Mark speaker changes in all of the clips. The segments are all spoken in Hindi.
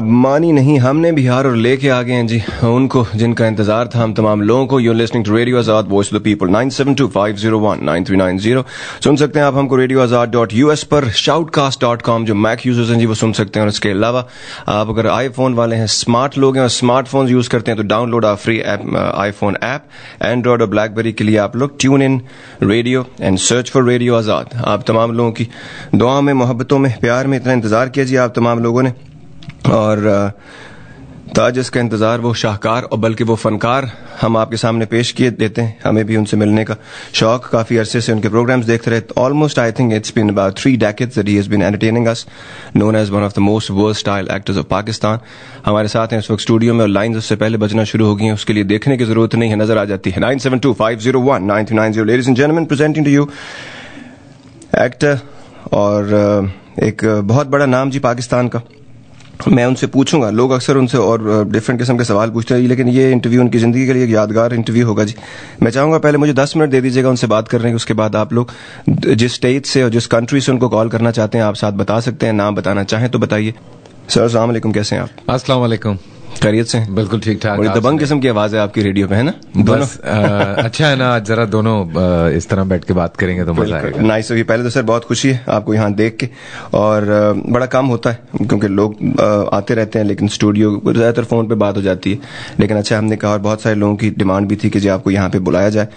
Speaker 1: मानी नहीं हमने बिहार और लेके आ गए हैं जी उनको जिनका इंतजार था हम तमाम लोगों को। You're listening to radio Azad voice of the people 9725019390। सुन सकते हैं आप हमको रेडियो आजाद.us पर, shoutcast.com जो मैक यूजर्स हैं जी वो सुन सकते हैं। और इसके अलावा आप अगर आईफोन वाले हैं, स्मार्ट लोग हैं और स्मार्टफोन यूज करते हैं तो डाउनलोड आप फ्री आईफोन ऐप। एंड्रॉयड और ब्लैकबेरी के लिए आप लोग tune in radio and search for radio Azad. आप तमाम लोगों की दुआ में, मोहब्बतों में, प्यार में इतना इंतजार किया जी आप तमाम लोगों ने। और ताज इसका इंतजार वो शाहकार और बल्कि वो फनकार हम आपके सामने पेश किए देते हैं। हमें भी उनसे मिलने का शौक, काफी अरसे से उनके प्रोग्राम्स देखते रहे। Almost I think it's been about 3 decades that he has been entertaining us, known as one of the most versatile actors of Pakistan। हमारे साथ हैं इस वक्त स्टूडियो में और लाइंस उससे पहले बजना शुरू हो गई हैं, उसके लिए देखने की जरूरत नहीं है, नजर आ जाती है। 9725019390। Ladies and gentleman, presenting to you actor और एक बहुत बड़ा नाम जी पाकिस्तान का। मैं उनसे पूछूंगा, लोग अक्सर उनसे और डिफरेंट किस्म के सवाल पूछते हैं, लेकिन ये इंटरव्यू उनकी जिंदगी के लिए एक यादगार इंटरव्यू होगा जी। मैं चाहूंगा पहले मुझे 10 मिनट दे दीजिएगा उनसे बात करने के, उसके बाद आप लोग जिस स्टेट से और जिस कंट्री से उनको कॉल करना चाहते हैं आप साथ बता सकते हैं। नाम बताना चाहें तो बताइए। सर अस्सलाम वालेकुम, कैसे हैं आप?
Speaker 2: अस्सलाम वालेकुम,
Speaker 1: खैरियत से?
Speaker 2: बिल्कुल ठीक ठाक।
Speaker 1: बड़ी दबंग किस्म की आवाज है आपकी रेडियो पे, है ना?
Speaker 2: बस अच्छा है ना, आज जरा दोनों इस तरह बैठ के बात करेंगे तो मजा आएगा।
Speaker 1: नाइस। अभी पहले तो सर बहुत खुशी है आपको यहाँ देख के, और बड़ा कम होता है क्योंकि लोग आते रहते हैं लेकिन स्टूडियो ज्यादातर फोन पे बात हो जाती है। लेकिन अच्छा हमने कहा, और बहुत सारे लोगों की डिमांड भी थी कि जी आपको यहाँ पे बुलाया जाए।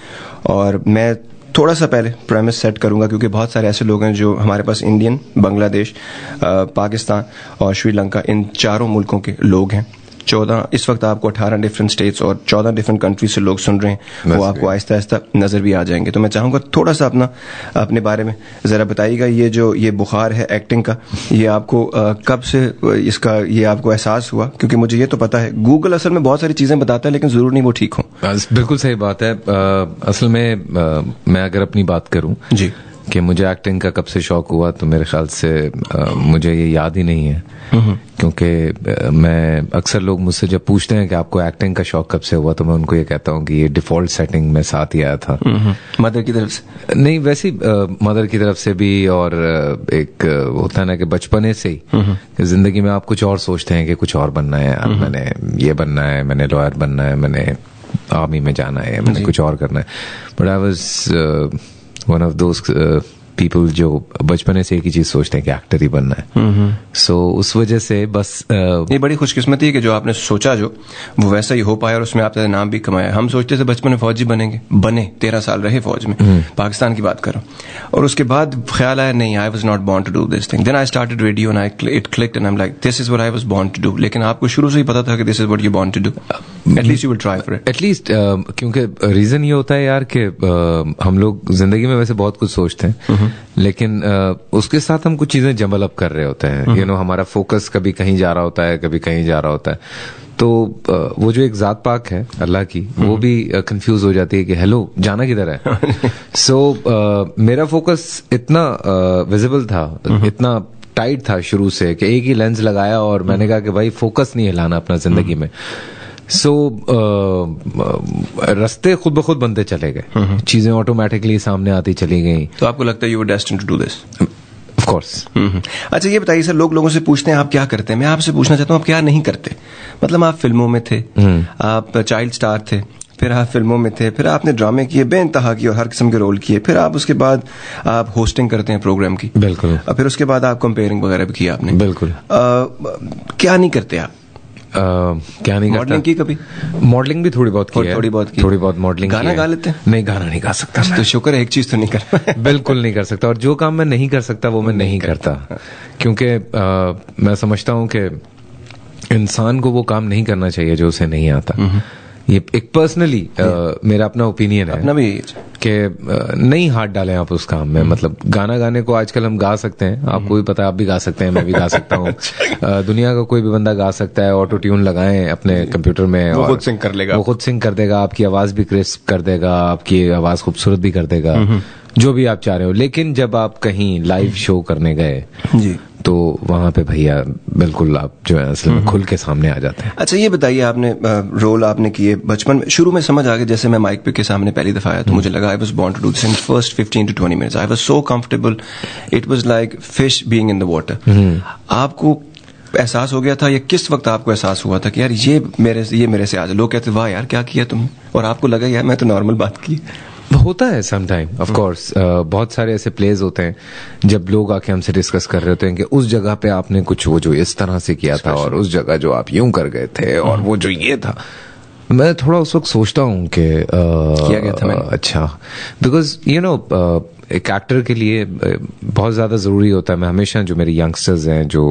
Speaker 1: और मैं थोड़ा सा पहले प्रेमिस सेट करूंगा क्योंकि बहुत सारे ऐसे लोग हैं जो हमारे पास इंडियन, बांग्लादेश, पाकिस्तान और श्रीलंका, इन चारों मुल्कों के लोग हैं। 14 इस वक्त आपको 18 डिफरेंट स्टेट्स और 14 डिफरेंट कंट्रीज से लोग सुन रहे हैं, वो आपको आहिस्ता आहिस्ता नजर भी आ जाएंगे। तो मैं चाहूंगा थोड़ा सा अपने बारे में जरा बताइएगा। ये बुखार है एक्टिंग का, ये आपको कब से इसका ये आपको एहसास हुआ? क्योंकि मुझे ये तो पता है गूगल असल में बहुत सारी चीजें बताता है लेकिन जरूर नहीं वो ठीक हो।
Speaker 2: बिल्कुल सही बात है। असल में मैं अगर अपनी बात करूं जी कि मुझे एक्टिंग का कब से शौक हुआ, तो मेरे ख्याल से मुझे ये याद ही नहीं है। क्योंकि मैं अक्सर लोग मुझसे जब पूछते हैं कि आपको एक्टिंग का शौक कब से हुआ, तो मैं उनको ये कहता हूँ कि ये डिफॉल्ट सेटिंग में साथ ही आया था।
Speaker 1: मदर की तरफ से
Speaker 2: नहीं, वैसे मदर की तरफ से भी, और एक होता है ना कि बचपने से ही जिंदगी में आप कुछ और सोचते हैं कि कुछ और बनना है यार, मैंने ये बनना है, मैंने लॉयर बनना है, मैंने आर्मी में जाना है, मैंने कुछ और करना है। But I was one of those people जो बचपने से एक ही चीज सोचते हैं कि एक्टर ही बनना है। सो उस वजह से बस
Speaker 1: ये बड़ी खुशकिस्मती है कि जो आपने सोचा जो वो वैसा ही हो पाया और उसमें आपने नाम भी कमाया। हम सोचते थे बचपन में फौजी बनेंगे, बने 13 साल रहे फौज में, पाकिस्तान की बात करो, और उसके बाद ख्याल आया नहीं, I was not born to do this thing. Then I started radio and it clicked and I am like this is what I was born to do. लेकिन आपको शुरू से ही पता था कि this is what you born to do, at least you will try for it.
Speaker 2: At least क्योंकि रीजन ये होता है यार कि हम लोग जिंदगी में वैसे बहुत कुछ सोचते हैं लेकिन उसके साथ हम कुछ चीजें जमल अप कर रहे होते हैं। यू नो, हमारा फोकस कभी कहीं जा रहा होता है, कभी कहीं जा रहा होता है। तो वो जो एक जात पाक है अल्लाह की, वो भी कंफ्यूज हो जाती है कि हेलो जाना किधर है। सो मेरा फोकस इतना विजिबल था, इतना टाइट था शुरू से कि एक ही लेंस लगाया और मैंने कहा कि भाई फोकस नहीं हिलाना अपना जिंदगी में। सो रास्ते खुद ब खुद बनते चले गए, चीजें ऑटोमेटिकली सामने आती चली गई।
Speaker 1: तो आपको लगता है you were destined to do this?
Speaker 2: Of course.
Speaker 1: अच्छा ये बताइए सर, लोगों से पूछते हैं आप क्या करते हैं, मैं आपसे पूछना चाहता हूँ आप क्या नहीं करते। मतलब आप फिल्मों में थे, आप चाइल्ड स्टार थे, फिर आप फिल्मों में थे, फिर आपने ड्रामे किए बेइंतहा की और हर किस्म के रोल किए, फिर आप उसके बाद आप होस्टिंग करते हैं प्रोग्राम की।
Speaker 2: बिल्कुल।
Speaker 1: फिर उसके बाद आप कंपेयरिंग वगैरह भी किया आपने।
Speaker 2: बिल्कुल।
Speaker 1: क्या नहीं करते आप?
Speaker 2: क्या नहीं करता?
Speaker 1: मॉडलिंग की कभी?
Speaker 2: मॉडलिंग भी थोड़ी बहुत की है।
Speaker 1: थोड़ी बहुत मॉडलिंग। गाना गा लेते हैं?
Speaker 2: नहीं, गाना नहीं गा सकता।
Speaker 1: तो शुक्र है एक चीज तो नहीं कर
Speaker 2: बिल्कुल नहीं कर सकता। और जो काम मैं नहीं कर सकता वो मैं नहीं करता, क्योंकि मैं समझता हूँ कि इंसान को वो काम नहीं करना चाहिए जो उसे नहीं आता। ये एक पर्सनली मेरा अपना ओपिनियन है,
Speaker 1: अपना भी,
Speaker 2: कि नहीं हाथ डालें आप उस काम में। मतलब गाना गाने को आजकल हम गा सकते हैं, आपको भी पता है, आप भी गा सकते हैं, मैं भी गा सकता हूँ। दुनिया का कोई भी बंदा गा सकता है। ऑटो ट्यून लगाएं अपने कंप्यूटर में,
Speaker 1: वो खुद सिंग कर लेगा,
Speaker 2: वो खुद सिंग कर देगा, आपकी आवाज भी क्रिस्प कर देगा, आपकी आवाज खूबसूरत भी कर देगा, जो भी आप चाह रहे हो। लेकिन जब आप कहीं लाइव शो करने गए
Speaker 1: जी,
Speaker 2: तो वहां पे भैया बिल्कुल आप जो है असल में खुल के सामने आ जाते हैं।
Speaker 1: अच्छा ये बताइए, आपने रोल आपने किए बचपन में, शुरू में समझ आ गया, जैसे मैं माइक पे के सामने पहली दफा आया तो मुझे लगा I was born to do this in first 15 to 20 minutes. I was so comfortable, it was like fish being in the water. आपको एहसास हो गया था, या किस वक्त आपको एहसास हुआ था कि यार ये मेरे से आज लोग कहते वाह यार क्या किया तुमने, और आपको लगा यार मैं तो नॉर्मल बात की?
Speaker 2: होता है समटाइम, ऑफ कोर्स। बहुत सारे ऐसे प्लेज होते हैं जब लोग आके हमसे डिस्कस कर रहे होते हैं कि उस जगह पे आपने कुछ वो जो इस तरह से किया था, और उस जगह जो आप यूं कर गए थे, और वो जो ये था। मैं थोड़ा उस वक्त सोचता हूँ कि
Speaker 1: किया गया था मैंने।
Speaker 2: अच्छा, बिकॉज यू नो एक एक्टर के लिए बहुत ज्यादा जरूरी होता है। मैं हमेशा जो मेरे यंगस्टर्स हैं जो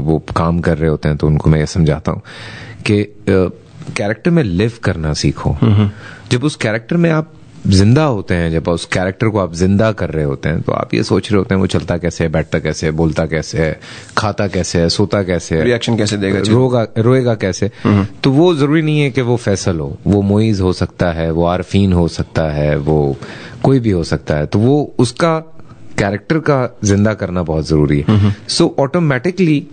Speaker 2: वो काम कर रहे होते हैं, तो उनको मैं ये समझाता हूँ कि कैरेक्टर में लिव करना सीखो। जब उस कैरेक्टर में आप जिंदा होते हैं, जब उस कैरेक्टर को आप जिंदा कर रहे होते हैं, तो आप ये सोच रहे होते हैं वो चलता कैसे है, बैठता कैसे है, बोलता कैसे है, खाता कैसे है, सोता कैसे है,
Speaker 1: रिएक्शन कैसे देगा,
Speaker 2: रोएगा कैसे। तो वो जरूरी नहीं है कि वो फैसल हो, वो मोइज हो सकता है, वो आरफीन हो सकता है, वो कोई भी हो सकता है। तो वो उसका कैरेक्टर का जिंदा करना बहुत जरूरी है। सो ऑटोमेटिकली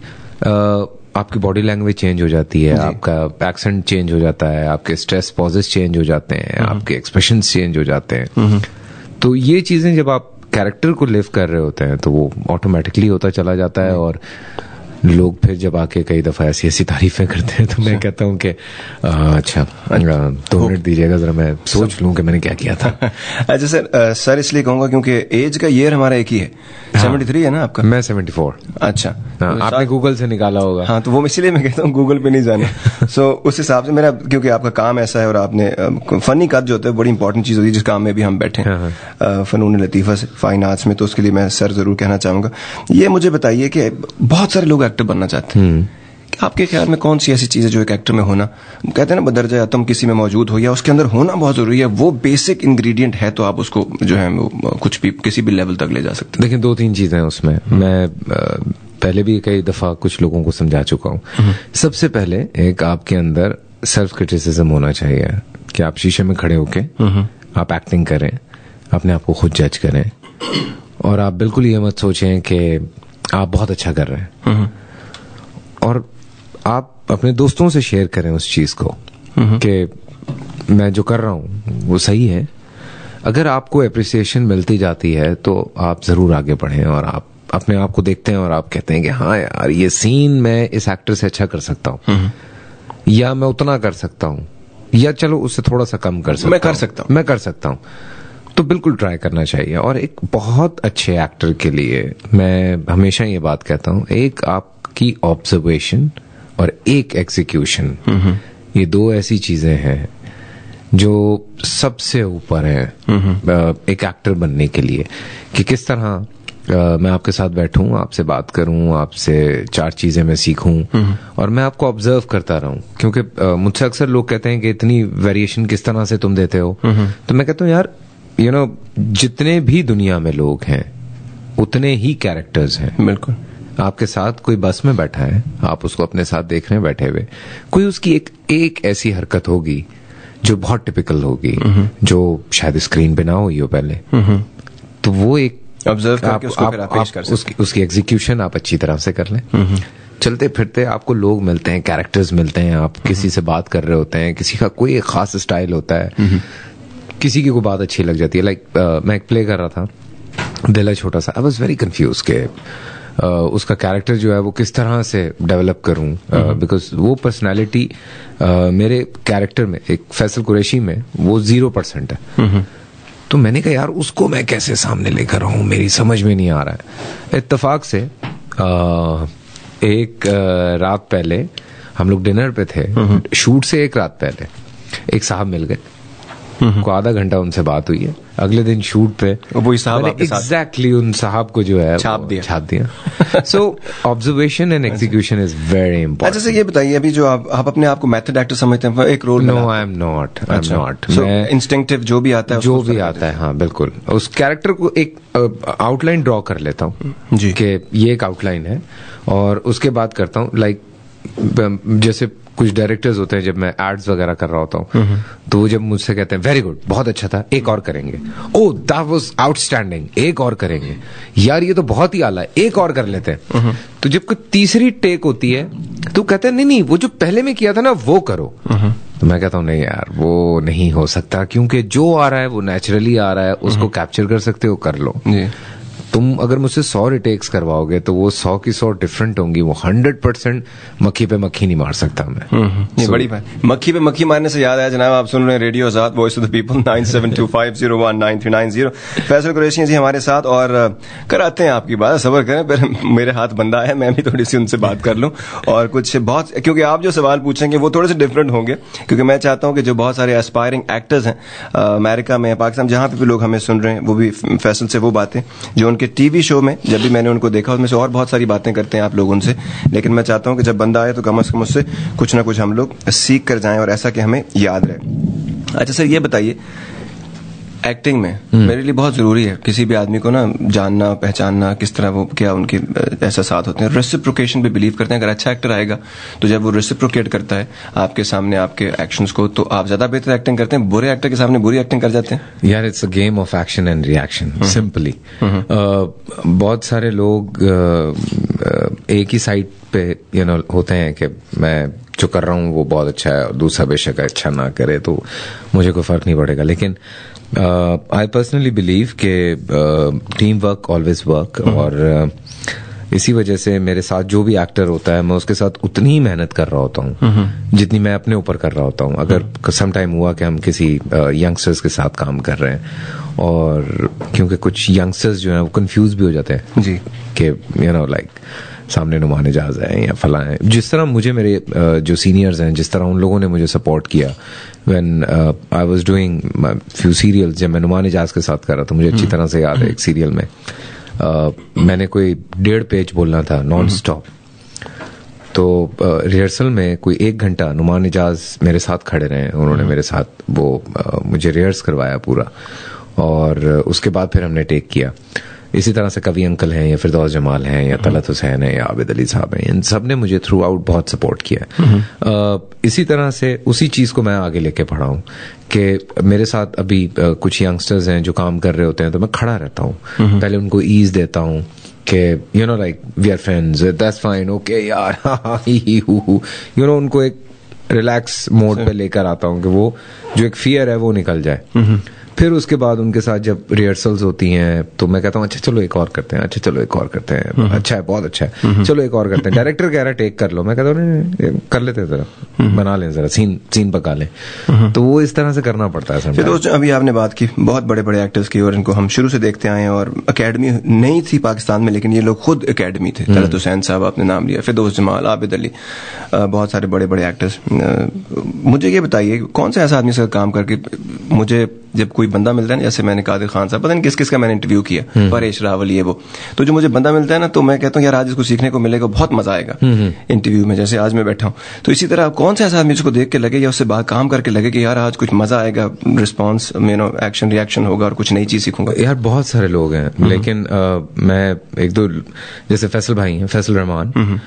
Speaker 2: आपकी बॉडी लैंग्वेज चेंज हो जाती है, आपका एक्सेंट चेंज हो जाता है, आपके स्ट्रेस पॉजेस चेंज हो जाते हैं, आपके एक्सप्रेशंस चेंज हो जाते हैं। तो ये चीजें जब आप कैरेक्टर को लिव कर रहे होते हैं तो वो ऑटोमेटिकली होता चला जाता है। और लोग फिर जब आके कई दफा ऐसी ऐसी तारीफें करते हैं तो मैं कहता हूँ कि अच्छा 2 मिनट दीजिएगा, जरा मैं सोच लूं कि मैंने क्या किया था।
Speaker 1: अच्छा सर इसलिए कहूंगा क्योंकि एज का ईयर हमारा एक ही है। 73 है ना आपका?
Speaker 2: मैं 74।
Speaker 1: अच्छा,
Speaker 2: आपने गूगल से निकाला होगा।
Speaker 1: हाँ, तो वो इसीलिए मैं कहता हूँ गूगल पे नहीं जाना। सो उस हिसाब से मेरा, क्योंकि आपका काम ऐसा है और आपने फनी कद जो होता है बड़ी इंपॉर्टेंट चीज होती है जिस काम में भी हम बैठे हैं, फनून लतीफा से फाइन आर्ट्स में, तो उसके लिए मैं सर जरूर कहना चाहूंगा। ये मुझे बताइए कि बहुत सारे लोग एक्टर बनना चाहते हैं, कि आपके ख्याल में कौन सी ऐसी चीज है जो एक एक्टर में होना, कहते हैं ना बदरजा आतम किसी में मौजूद हो या उसके अंदर होना बहुत जरूरी है, वो बेसिक इंग्रेडिएंट है तो आप उसको जो है वो कुछ भी किसी भी लेवल तक ले जा सकते हैं।
Speaker 2: देखिए 2-3 चीजें उसमें मैं पहले भी कई दफा कुछ लोगों को समझा चुका हूँ। सबसे पहले एक आपके अंदर सेल्फ क्रिटिसिज्म होना चाहिए कि आप शीशे में खड़े होके आप एक्टिंग करें, अपने आप को खुद जज करें, और आप बिल्कुल ये मत सोचें कि आप बहुत अच्छा कर रहे हैं, और आप अपने दोस्तों से शेयर करें उस चीज को कि मैं जो कर रहा हूं वो सही है। अगर आपको एप्रिसिएशन मिलती जाती है तो आप जरूर आगे बढ़ें, और आप अपने आप को देखते हैं और आप कहते हैं कि हाँ यार ये सीन मैं इस एक्टर से अच्छा कर सकता हूँ, या मैं उतना कर सकता हूँ, या चलो उससे थोड़ा सा कम कर सकता हूँ, मैं कर सकता हूँ। तो बिल्कुल ट्राई करना चाहिए। और एक बहुत अच्छे एक्टर के लिए मैं हमेशा ये बात कहता हूँ, एक आपकी ऑब्जर्वेशन और एक एग्जीक्यूशन, ये 2 ऐसी चीजें हैं जो सबसे ऊपर है एक एक्टर बनने के लिए। कि किस तरह मैं आपके साथ बैठूं, आपसे बात करूं, आपसे 4 चीजें मैं सीखूं, और मैं आपको ऑब्जर्व करता रहूं। क्योंकि मुझसे अक्सर लोग कहते हैं कि इतनी वेरिएशन किस तरह से तुम देते हो, तो मैं कहता हूं यार यू नो जितने भी दुनिया में लोग हैं उतने ही कैरेक्टर्स हैं।
Speaker 1: बिल्कुल।
Speaker 2: आपके साथ कोई बस में बैठा है, आप उसको अपने साथ देख रहे हैं बैठे हुए, कोई उसकी एक ऐसी हरकत होगी जो बहुत टिपिकल होगी, जो शायद स्क्रीन पे ना हुई हो पहले, तो वो एक
Speaker 1: ऑब्जर्व करके उसको फिर आप पेश कर सकते हैं।
Speaker 2: उसकी एग्जीक्यूशन आप अच्छी तरह से कर लें। चलते फिरते आपको लोग मिलते हैं, कैरेक्टर्स मिलते हैं, आप किसी से बात कर रहे होते हैं, किसी का कोई एक खास स्टाइल होता है, किसी की कोई बात अच्छी लग जाती है। लाइक मैं एक प्ले कर रहा था, दिल है छोटा सा, आई वाज वेरी कंफ्यूज के उसका कैरेक्टर जो है वो किस तरह से डेवलप करूं, बिकॉज वो पर्सनालिटी मेरे कैरेक्टर में, एक फैसल कुरैशी में, वो 0% है। तो मैंने कहा यार उसको मैं कैसे सामने लेकर आऊं, मेरी समझ में नहीं आ रहा है। इत्तेफाक से एक रात पहले हम लोग डिनर पे थे, शूट से एक रात पहले एक साहब मिल गए, को आधा घंटा उनसे बात हुई है। अगले दिन शूट पे
Speaker 1: वही साहब
Speaker 2: एग्जैक्टली उन साहब को जो है छाप दिया। So observation and execution is very important.
Speaker 1: अच्छा, ये बताइए अभी जो आप अपने आप को मेथड एक्टर समझते हैं, एक role?
Speaker 2: No, I am not.
Speaker 1: Instinctive जो भी आता है,
Speaker 2: जो भी आता है, हाँ बिल्कुल, उस कैरेक्टर को एक आउटलाइन ड्रॉ कर लेता हूँ कि ये एक आउटलाइन है, और उसके बाद करता हूँ लाइक जैसे कुछ डायरेक्टर्स होते हैं, जब मैं एड्स वगैरह कर रहा होता हूँ तो वो जब मुझसे कहते हैं वेरी गुड, बहुत अच्छा था, एक और करेंगे, ओह दैट वाज आउटस्टैंडिंग, एक और करेंगे, यार ये तो बहुत ही आला है, एक और कर लेते हैं। तो जब कोई तीसरी टेक होती है तो कहते हैं नहीं वो जो पहले में किया था ना वो करो। तो मैं कहता हूँ नहीं यार वो नहीं हो सकता, क्योंकि जो आ रहा है वो नेचुरली आ रहा है, उसको कैप्चर कर सकते हो, कर लो। तुम अगर मुझसे 100 रिटेक्स करवाओगे तो वो 100 की 100 डिफरेंट होंगी, वो 100% मक्खी पे मक्खी नहीं मार सकता मैं।
Speaker 1: ये बड़ी बात। मक्खी पे मक्खी मारने से याद आया जनाब, आप सुन रहे हैं radio Azad, voice of the people, 9725019390। Faisal Qureshi ji हमारे साथ और कराते हैं आपकी बात, सब्र करें, पर मेरे हाथ बंदा है, मैं भी थोड़ी सी उनसे बात कर लूं और कुछ बहुत, क्योंकि आप जो सवाल पूछेंगे वो थोड़े से डिफरेंट होंगे, क्योंकि मैं चाहता हूं कि जो बहुत सारे एस्पायरिंग एक्टर्स हैं अमेरिका में, पाकिस्तान, जहां पे भी लोग हमें सुन रहे हैं, वो भी फैसल से वो बातें जो उनके टीवी शो में जब भी मैंने उनको देखा उसमें से और बहुत सारी बातें करते हैं आप लोग उनसे, लेकिन मैं चाहता हूं कि जब बंदा आए तो कम से कम उससे कुछ ना कुछ हम लोग सीख कर जाएं और ऐसा कि हमें याद रहे। अच्छा सर, ये बताइए, एक्टिंग में मेरे लिए बहुत जरूरी है किसी भी आदमी को ना जानना, पहचानना, किस तरह वो, क्या उनके एहसास होते हैं। रेसिप्रोकेशन पे बिलीव करते हैं। अगर अच्छा एक्टर आएगा तो जब वो रेसिप्रोकेट करता है आपके सामने आपके एक्शंस को, तो आप ज्यादा बेहतर एक्टिंग करते हैं। बुरे एक्टर के सामने बुरी एक्टिंग कर जाते हैं।
Speaker 2: यार it's a game of action and reaction, simply. बहुत सारे लोग एक ही साइड पे होते हैं कि मैं जो कर रहा हूँ वो बहुत अच्छा है और दूसरा बेशक अच्छा ना करे तो मुझे कोई फर्क नहीं पड़ेगा। लेकिन आई पर्सनली बिलीव कि टीम वर्क ऑलवेज वर्क, और इसी वजह से मेरे साथ जो भी एक्टर होता है मैं उसके साथ उतनी ही मेहनत कर रहा होता हूँ जितनी मैं अपने ऊपर कर रहा होता हूँ। अगर सम टाइम हुआ कि हम किसी यंगस्टर्स के साथ काम कर रहे हैं, और क्योंकि कुछ यंगस्टर्स जो है वो कंफ्यूज भी हो जाते हैं
Speaker 1: जी
Speaker 2: कि लाइक सामने नुमान इजाज है या फला है। जिस तरह मुझे मेरे जो सीनियर्स हैं, जिस तरह उन लोगों ने मुझे सपोर्ट किया when I was doing few serials, जब मैं नुमान इजाज के साथ कर रहा था, मुझे अच्छी तरह से याद है एक सीरियल में मैंने कोई 1.5 पेज बोलना था नॉन स्टॉप, तो रिहर्सल में कोई 1 घंटा नुमान इजाज मेरे साथ खड़े रहे। उन्होंने मेरे साथ वो मुझे रिहर्स करवाया पूरा, और उसके बाद फिर हमने टेक किया। इसी तरह से कवि अंकल हैं या फिरदौस जमाल हैं या तलत हुसैन है या आबिद अली साहब हैं, इन सब ने मुझे थ्रू आउट बहुत सपोर्ट किया। इसी तरह से उसी चीज को मैं आगे लेके पढ़ा हूँ कि मेरे साथ अभी कुछ यंगस्टर्स हैं जो काम कर रहे होते हैं, तो मैं खड़ा रहता हूँ, पहले उनको ईज देता हूँ कि like we are friends, that's fine, okay यार, उनको एक रिलैक्स मोड पे लेकर आता हूँ कि वो जो एक फियर है वो निकल जाए। फिर उसके बाद उनके साथ जब रिहर्सल्स होती हैं तो मैं कहता हूँ अच्छा चलो एक और करते हैं, अच्छा चलो एक और करते हैं, अच्छा है, बहुत अच्छा है, चलो एक और करते हैं। डायरेक्टर कह रहा है टेक कर लो, मैं कहता हूँ कर लेते हैं, जरा बना लें, जरा सीन पका लें। तो वो इस तरह से करना पड़ता है।
Speaker 1: दोस्तों अभी आपने बात की बहुत बड़े बड़े एक्टर्स की, और इनको हम शुरू से देखते आए हैं, और अकेडमी नहीं थी पाकिस्तान में, लेकिन ये लोग खुद अकेडमी थे। तलत हुसैन साहब आपने नाम लिया, फिरदौस जमाल, आबिद अली, बहुत सारे बड़े बड़े एक्टर्स। मुझे ये बताइए कौन सा ऐसा आदमी से काम करके मुझे जब कोई बंदा मिलता है ना, जैसे मैंने कादिर खान साहब, पता नहीं किस किस का मैंने इंटरव्यू किया, परेश रावल, ये वो, तो जो मुझे बंदा मिलता है ना तो मैं कहता हूँ यार आज इसको सीखने को मिलेगा, बहुत मजा आएगा इंटरव्यू में, जैसे आज मैं बैठा हूँ। तो इसी तरह कौन सा ऐसा आदमी जिसको देख के लगे या उससे बात काम करके लगे कि यार आज कुछ मजा आएगा, रिस्पॉन्स एक्शन रिएक्शन होगा और कुछ नई चीज सीखूंगा?
Speaker 2: यार बहुत सारे लोग हैं, लेकिन मैं एक दो, जैसे फैसल भाई हैं, फैसल रहमान,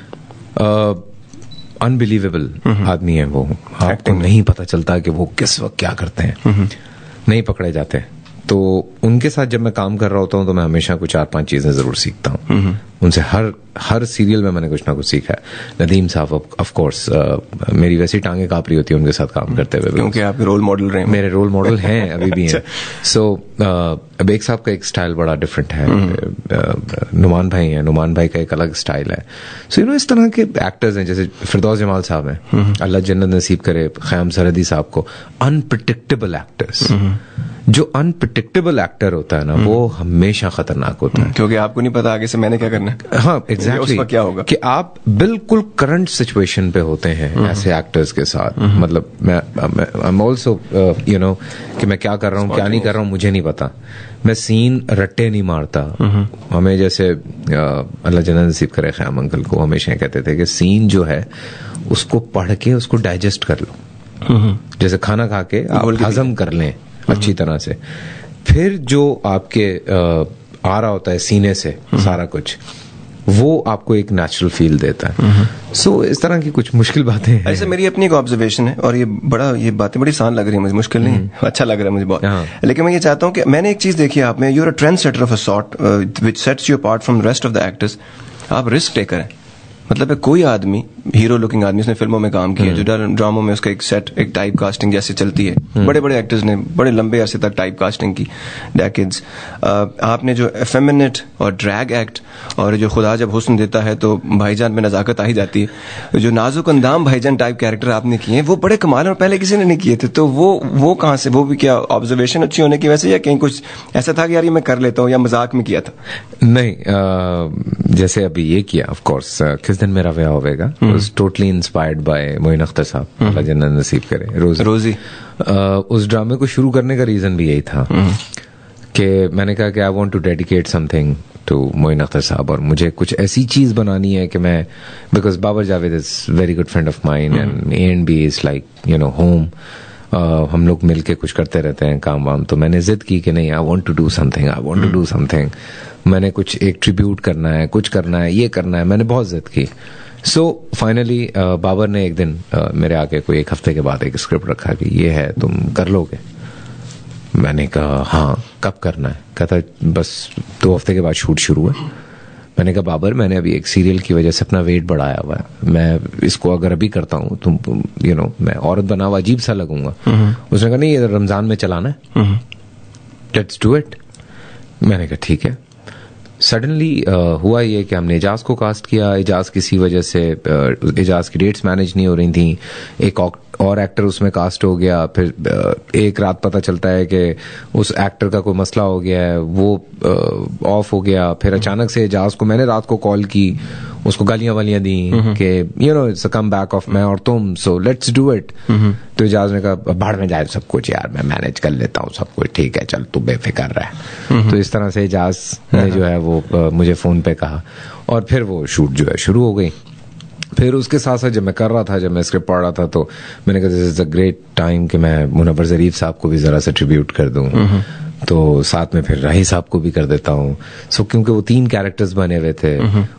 Speaker 2: अनबिलीवेबल आदमी है वो, आपको नहीं पता चलता कि वो किस वक्त क्या करते हैं, नहीं पकड़े जाते। तो उनके साथ जब मैं काम कर रहा होता हूँ तो मैं हमेशा कुछ 4-5 चीजें जरूर सीखता हूँ उनसे। हर सीरियल में मैंने कुछ ना कुछ सीखा है। नदीम साहब ऑफ कोर्स, मेरी वैसी टांगे कांप रही होती है उनके साथ काम करते हुए,
Speaker 1: क्योंकि आपके रोल मॉडल रहे, मेरे
Speaker 2: रोल मॉडल हैं, अभी भी हैं। सो अबेक साहब का एक स्टाइल बड़ा डिफरेंट है, नुमान भाई हैं, नुमान भाई का एक अलग स्टाइल है। सो इस तरह के एक्टर्स हैं, जैसे फिरदौस जमाल साहब हैं, अल्लाह जन्नत नसीब करे ख्याम सरहदी साहब को। अनप्रिडिक्टेबल एक्टर्स, जो अनप्रिडिक्टेबल एक्टर होता है ना वो हमेशा खतरनाक होता है, क्योंकि
Speaker 1: आपको नहीं पता आगे से मैंने क्या करना है।
Speaker 2: हाँ एग्जैक्टली, क्या होगा कि आप बिल्कुल करंट सिचुएशन पे होते हैं ऐसे एक्टर्स के साथ। मतलब मैं ऑल्सो कि मैं क्या कर रहा हूँ क्या नहीं कर रहा हूँ मुझे नहीं पता, मैं सीन रट्टे नहीं मारता। हमें जैसे अल्लाह जन्नत नसीब करे ख्याम अंकल को हमेशा कहते थे कि सीन जो है उसको पढ़ के उसको डाइजेस्ट कर लो, जैसे खाना खा के आप हजम कर लें अच्छी तरह से, फिर जो आपके आ रहा होता है सीने से सारा कुछ, वो आपको एक नेचुरल फील देता है। सो इस तरह की कुछ मुश्किल बातें हैं।
Speaker 1: ऐसे मेरी अपनी एक ऑब्जर्वेशन है, और ये बातें बड़ी आसान लग रही है मुझे, मुश्किल नहीं, अच्छा लग रहा है मुझे बहुत। लेकिन मैं ये चाहता हूँ कि मैंने एक चीज देखी है आप में, you are a trend setter of a sort which sets you apart from the rest of the actors. आप रिस्क टेकर हैं, मतलब कोई आदमी हीरो लुकिंग आदमी उसने फिल्मों में काम किया, जो ड्रामों में उसका एक सेट, एक टाइप कास्टिंग जैसे चलती है, बड़े बड़े एक्टर्स ने बड़े लंबे अरसे तक टाइप कास्टिंग की, डेकेड्स। आपने जो एफेमिनेट और ड्रैग एक्ट और जो खुदा जब हुस्न देता है तो भाईजान में नजाकत आ ही जाती है, जो नाजुक अंदाम भाईजान टाइप कैरेक्टर आपने किए हैं वो बड़े कमाल और पहले किसी ने नहीं किए थे। तो वो कहाँ से, वो भी क्या ऑब्जर्वेशन अच्छी होने की वजह से या कहीं कुछ ऐसा था कि यार ये मैं कर लेता हूँ या मजाक में किया था?
Speaker 2: नहीं, जैसे अभी ये किया, ऑफ कोर्स किस दिन मेरा ब्याह होगा, was totally inspired by Moin Akhtar साहब, अल्लाह जन्नत नसीब करे, रोजी। उस ड्रामे को शुरू करने का रीजन भी यही था कि मैंने कहा कि I want to dedicate something to Moin Akhtar साहब, और मुझे कुछ ऐसी चीज बनानी है कि मैं, because Babar Javed is very good friend of mine and A&B is like you know home, हम लोग मिलके कुछ करते रहते हैं काम वाम। तो मैंने जिद की कि नहीं, I want to do something, मैंने कुछ एक ट्रिब्यूट करना है, कुछ करना है, ये करना है, मैंने बहुत जिद की। सो फाइनली बाबर ने एक दिन मेरे आके कोई एक हफ्ते के बाद एक स्क्रिप्ट रखा कि ये है, तुम कर लोगे? मैंने कहा हाँ, कब करना है? कहता बस 2 हफ्ते के बाद शूट शुरू है। मैंने कहा बाबर, मैंने अभी एक सीरियल की वजह से अपना वेट बढ़ाया हुआ है, मैं इसको अगर अभी करता हूँ तुम यू नो मैं औरत बना हुआ अजीब सा लगूंगा। उसने कहा नहीं, ये रमजान में चलाना है, लेट्स डू इट। मैंने कहा ठीक है। सडनली हुआ ये कि हमने एजाज को कास्ट किया। एजाज किसी वजह से एजाज की डेट्स मैनेज नहीं हो रही थी, एक और एक्टर उसमें कास्ट हो गया। फिर एक रात पता चलता है कि उस एक्टर का कोई मसला हो गया है, वो ऑफ हो गया। फिर अचानक से एजाज को मैंने रात को कॉल की, उसको गालियां वालियां दी कि you know it's a come back of मैं और तुम, सो लेट्स डू इट। तो एजाज ने कहा भाड़ में जाए सब कुछ यार, मैं मैनेज कर लेता हूँ सब कुछ, ठीक है चल तू बेफिक्र रह। तो इस तरह से एजाज ने जो है वो मुझे फोन पे कहा, और फिर वो शूट जो है शुरू हो गई। फिर उसके साथ साथ जब मैं कर रहा था, जब मैं स्क्रिप्ट पढ़ रहा था, तो मैंने कहा this is a great time कि मैं मुनव्वर ज़रीफ साहब को भी जरा सा ट्रिब्यूट कर दूं। तो साथ में फिर राही साहब को भी कर देता हूँ। सो क्योंकि वो 3 कैरेक्टर्स बने हुए थे,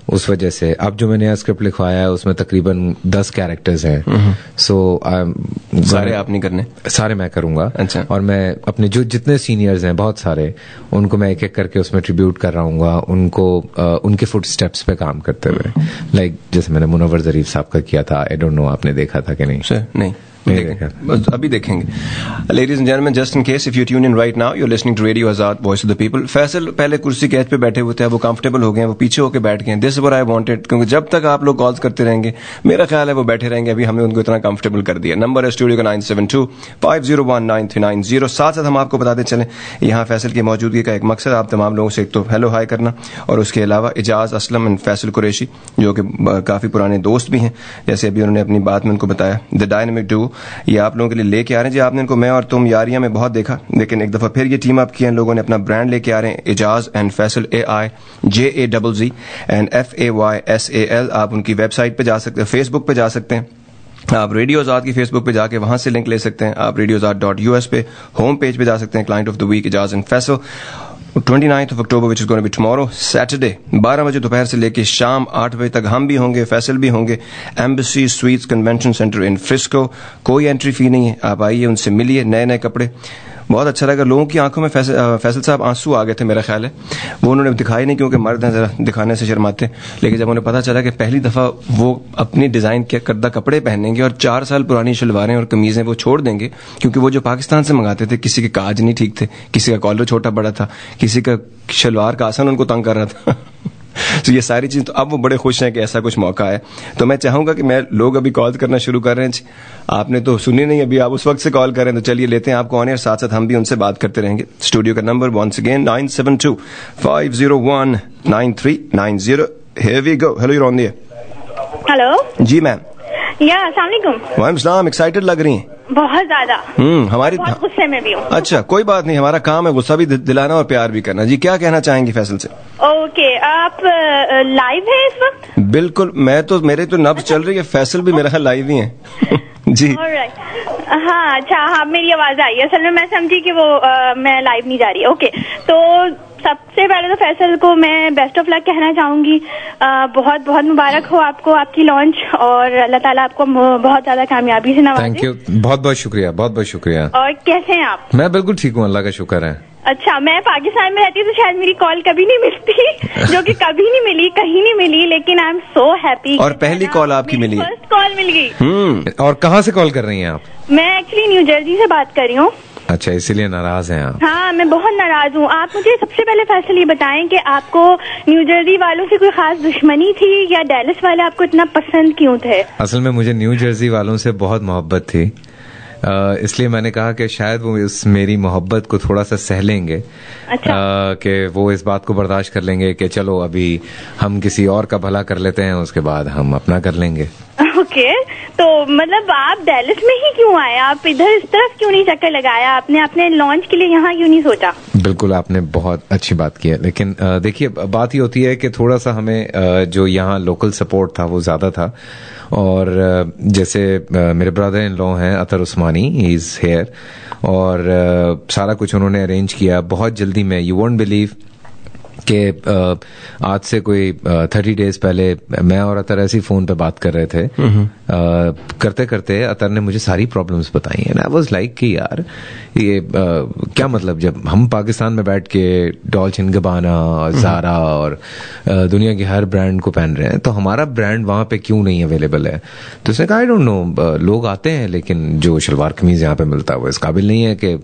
Speaker 2: उस वजह से अब जो मैंने स्क्रिप्ट लिखवाया है उसमें तकरीबन 10 कैरेक्टर्स हैं। सो
Speaker 1: सारे आप नहीं करने? सारे
Speaker 2: मैं करूंगा।
Speaker 1: अच्छा।
Speaker 2: और मैं अपने जो जितने सीनियर्स हैं बहुत सारे, उनको मैं एक एक करके उसमें ट्रिब्यूट कर रहा हूँ, उनको उनके फुट स्टेप्स पे काम करते हुए। लाइक जैसे मैंने मुनव्वर ज़रीफ साहब का किया था, आई डोंट नो आपने देखा था कि नहीं?
Speaker 1: नहीं अभी देखेंगे। Ladies and gentleman, just in case if you tune in right now, you are listening to radio Azad, voice of the people. Faisal पहले कुर्सी कैच पे बैठे हुए थे, वो कंफर्टेबल हो गए हैं, वो पीछे होकर बैठ गए। दिस व्हाट आई वांटेड, क्योंकि जब तक आप लोग कॉल्स करते रहेंगे मेरा ख्याल है वो बैठे रहेंगे। अभी हमने उनको इतना कंफर्टेबल कर दिया। नंबर है स्टूडियो का 972-501-9390। साथ साथ हम आपको बताते चलें, यहाँ फैसल की मौजूदगी का एक मकसद आप तमाम लोगों से एक तो हेलो हाई करना, और उसके अलावा एजाज असलम एंड फैसल कुरैशी जो कि काफी पुराने दोस्त भी हैं, जैसे अभी उन्होंने अपनी बात में उनको बताया, द डायनेमिक डुओ ये आप लोगों के लिए लेके आ रहे हैं। जी आपने इनको मैं और तुम यारियां में बहुत देखा, लेकिन एक दफा फिर ये टीम अप किया, इन लोगों ने अपना ब्रांड लेके आ रहे हैं, Ejaz and Faisal, AIJAZZ and FAYSAL। आप उनकी वेबसाइट पे जा सकते हैं, फेसबुक पे जा सकते हैं, आप रेडियो आजाद की फेसबुक पे जाके वहां से लिंक ले सकते हैं। आप radioazad.us पे होम पेज पे जा सकते हैं, client of the week Ejaz and Faisal. 29th of October, which is going to be tomorrow, Saturday, 12 बजे दोपहर से लेके शाम 8 बजे तक हम भी होंगे, फैसल भी होंगे, embassy Suites convention centre in Frisco. कोई एंट्री फी नहीं है, आप आइए, उनसे मिलिए, नए नए कपड़े। बहुत अच्छा लगा, लोगों की आंखों में फैसल साहब आंसू आ गए थे मेरा ख्याल है। वो उन्होंने दिखाई नहीं क्योंकि मर्द हैं, जरा दिखाने से शर्माते, लेकिन जब उन्हें पता चला कि पहली दफा वो अपनी डिजाइन करदा कपड़े पहनेंगे और 4 साल पुरानी शलवारें और कमीजें वो छोड़ देंगे, क्योंकि वो जो पाकिस्तान से मंगाते थे, किसी के काज नहीं ठीक थे, किसी का कॉलर छोटा बड़ा था, किसी का शलवार का आसन उनको तंग कर रहा था। तो ये सारी चीज, तो अब वो बड़े खुश हैं कि ऐसा कुछ मौका है। तो मैं चाहूंगा कि मैं लोग अभी कॉल करना शुरू कर रहे हैं। आपने तो सुनी नहीं अभी, आप उस वक्त से कॉल करें, तो चलिए लेते हैं आपको ऑन एयर, साथ साथ हम भी उनसे बात करते रहेंगे। स्टूडियो का number once again 972-501-9390। Here we go. Hello, you are on the air.
Speaker 3: Hello
Speaker 1: जी मैम।
Speaker 3: या अस्सलाम वालेकुम।
Speaker 1: वालेकुम सलाम। एक्साइटेड लग रही हैं?
Speaker 3: बहुत ज्यादा।
Speaker 1: हमारी
Speaker 3: बहुत गुस्से में भी हूँ।
Speaker 1: अच्छा, कोई बात नहीं, हमारा काम है गुस्सा भी दिलाना और प्यार भी करना। जी क्या कहना चाहेंगी फैसल से?
Speaker 3: ओके, आप लाइव है इस वक्त?
Speaker 1: बिल्कुल, मेरे तो नब्ज चल रही है, फैसल भी मेरा ख्याल लाइव ही है। जी
Speaker 3: हाँ, अच्छा, हाँ मेरी आवाज आई। असल में मैं समझी कि वो मैं लाइव नहीं जा रही। ओके, तो सबसे पहले तो फैसल को मैं बेस्ट ऑफ लक कहना चाहूंगी। बहुत बहुत मुबारक हो आपको, आपकी लॉन्च, और अल्लाह ताला आपको बहुत ज्यादा कामयाबी से नवाजे।
Speaker 2: थैंक यू, बहुत बहुत शुक्रिया, बहुत बहुत शुक्रिया।
Speaker 3: और कैसे हैं आप?
Speaker 2: मैं बिल्कुल ठीक हूँ, अल्लाह का शुक्र है।
Speaker 3: अच्छा, मैं पाकिस्तान में रहती तो शायद मेरी कॉल कभी नहीं मिलती, जो कि कभी नहीं मिली, कहीं नहीं मिली, लेकिन आई एम सो हैप्पी।
Speaker 1: और पहली कॉल आपकी मिली है?
Speaker 3: फर्स्ट कॉल मिल गई।
Speaker 2: और कहाँ से कॉल कर रही हैं आप?
Speaker 3: मैं एक्चुअली न्यू जर्सी से बात कर रही हूँ।
Speaker 2: अच्छा, इसीलिए नाराज हैं आप?
Speaker 3: हाँ, मैं बहुत नाराज हूँ। आप मुझे सबसे पहले फैसल ये बताएं कि आपको न्यू जर्सी वालों से कोई खास दुश्मनी थी या डैलस वाले आपको इतना पसंद क्यों थे?
Speaker 2: असल में मुझे न्यू जर्सी वालों से बहुत मोहब्बत थी, इसलिए मैंने कहा कि शायद वो इस मेरी मोहब्बत को थोड़ा सा सह लेंगे।
Speaker 3: अच्छा।
Speaker 2: कि वो इस बात को बर्दाश्त कर लेंगे कि चलो अभी हम किसी और का भला कर लेते हैं, उसके बाद हम अपना कर लेंगे।
Speaker 3: ओके, तो मतलब आप डैलस में ही क्यों आए? आप इधर इस तरफ क्यों नहीं चक्कर लगाया? आपने अपने लॉन्च के लिए यहाँ क्यों नहीं सोचा?
Speaker 2: बिल्कुल, आपने बहुत अच्छी बात की है, लेकिन देखिए बात ये होती है कि थोड़ा सा हमें जो यहाँ लोकल सपोर्ट था वो ज्यादा था। और जैसे मेरे ब्रदर इन लॉ हैं अतर उस्मानी, ही इज हेयर, और सारा कुछ उन्होंने अरेंज किया बहुत जल्दी में। यू वोंट बिलीव कि आज से कोई 30 डेज पहले मैं और अतर ऐसी फोन पे बात कर रहे थे। करते करते अतर ने मुझे सारी प्रॉब्लम्स बताई एंड आई वाज लाइक कि यार ये क्या मतलब, जब हम पाकिस्तान में बैठ के डॉल्चे एंड गबाना और ज़ारा और दुनिया के हर ब्रांड को पहन रहे हैं, तो हमारा ब्रांड वहां पे क्यों नहीं अवेलेबल है? तो उसने कहा आई डोंट नो, लोग आते हैं लेकिन जो शलवार कमीज यहाँ पे मिलता है वो इस काबिल नहीं है कि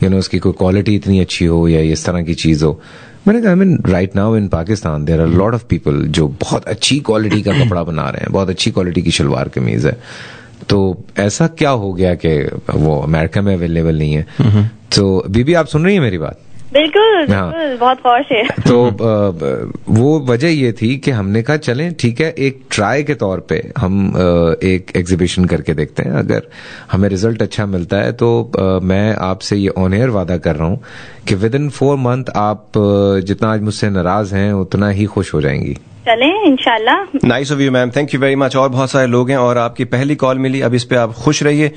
Speaker 2: उसकी कोई क्वालिटी इतनी अच्छी हो या इस तरह की चीज हो। मैंने कहा, I mean right now in Pakistan there are lot of people जो बहुत अच्छी क्वालिटी का कपड़ा बना रहे हैं, बहुत अच्छी क्वालिटी की शलवार कमीज है, तो ऐसा क्या हो गया कि वो अमेरिका में अवेलेबल नहीं है? तो बीबी आप सुन रही है मेरी बात?
Speaker 3: बिल्कुल, बिल्कुल, बहुत गौर से।
Speaker 2: तो वो वजह ये थी कि हमने कहा चलें ठीक है, एक ट्राई के तौर पे हम एक एग्जीबिशन करके देखते हैं, अगर हमें रिजल्ट अच्छा मिलता है तो मैं आपसे ये ऑन एयर वादा कर रहा हूँ कि विद इन 4 मंथ आप जितना आज मुझसे नाराज हैं उतना ही खुश हो जाएंगी।
Speaker 3: चलें इंशाल्लाह।
Speaker 1: Nice of you ma'am, thank you very much. और बहुत सारे लोग हैं और आपकी पहली कॉल मिली, अब इस पे आप खुश रहिए।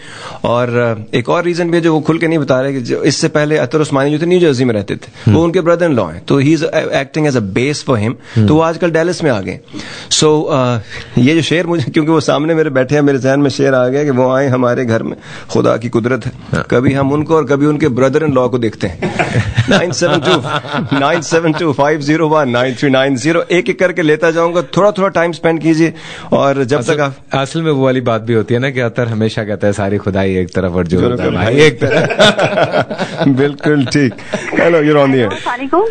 Speaker 1: और एक और रीजन भी है जो वो खुल के नहीं बता रहे कि जो इससे पहले अतर उस्मानी जो थे न्यू जर्सी में रहते थे, वो उनके ब्रदर इन लॉ हैं, तो he is acting as a base for him, तो वो आजकल डैलस में आ गए। सो ये जो शेर मुझे, क्योंकि वो सामने मेरे बैठे हैं, मेरे जहन में शेर आ गया कि वो आए हमारे घर में, खुदा की कुदरत है, कभी हम उनको और कभी उनके ब्रदर इन लॉ को देखते हैं। 972-972-501-9390 एक एक करके लेता जाऊंगा, थोड़ा थोड़ा टाइम स्पेंड कीजिए। और जब तक आप,
Speaker 2: असल में वो वाली बात भी होती है ना कि अतर हमेशा कहता है सारी खुदाई एक तरफ और जो भाई एक तरफ।
Speaker 1: बिल्कुल ठीक। Hello, you on the air.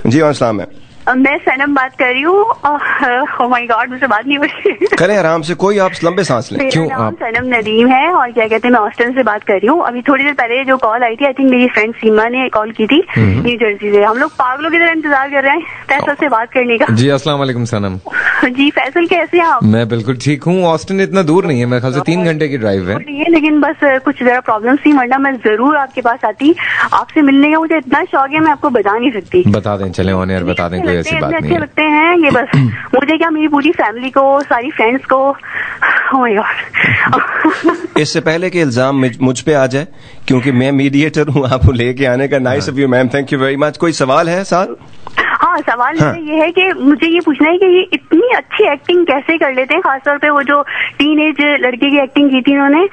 Speaker 1: जी अस्सलाम है।
Speaker 3: मैं सनम बात कर रही हूँ। ओह माय गॉड, मुझसे बात नहीं हो रही।
Speaker 1: करें आराम से, कोई आप लंबे सांस लें।
Speaker 3: क्यों? आप सनम नदीम है और क्या कहते हैं, मैं ऑस्टिन से बात कर रही हूँ। अभी थोड़ी देर पहले जो कॉल आई थी, आई थिंक मेरी फ्रेंड सीमा ने कॉल की थी न्यू जर्सी से। हम लोग पागलों की तरह इंतजार कर रहे हैं फैसल से बात करने का।
Speaker 2: जी अस्सलाम वालेकुम सनम।
Speaker 3: जी फैसल, कैसे हैं आप?
Speaker 2: मैं बिल्कुल ठीक हूँ। ऑस्टिन इतना दूर नहीं है, मेरे ख्याल से 3 घंटे की ड्राइव है,
Speaker 3: लेकिन बस कुछ जरा प्रॉब्लम थी, वरना मैं जरूर आपके पास आती। आपसे मिलने का मुझे इतना शौक है, मैं आपको बता नहीं सकती।
Speaker 2: बता दें, चले ऑन एयर बता दें, कोई ऐसी बात नहीं है।
Speaker 3: हैं ये बस मुझे क्या, मेरी पूरी फैमिली को, सारी फ्रेंड्स को। Oh my God.
Speaker 1: इससे पहले कि इल्जाम मुझ पे आ जाए, क्योंकि मैं मीडिएटर हूँ आपको लेके आने का। Nice of you ma'am, thank you very much. कोई सवाल है साहब?
Speaker 3: हाँ, सवाल ये है कि मुझे ये पूछना है कि ये इतनी अच्छी एक्टिंग कैसे कर लेते हैं, खासतौर पे वो जो टीनेज लड़के की एक्टिंग की थी इन्होंने,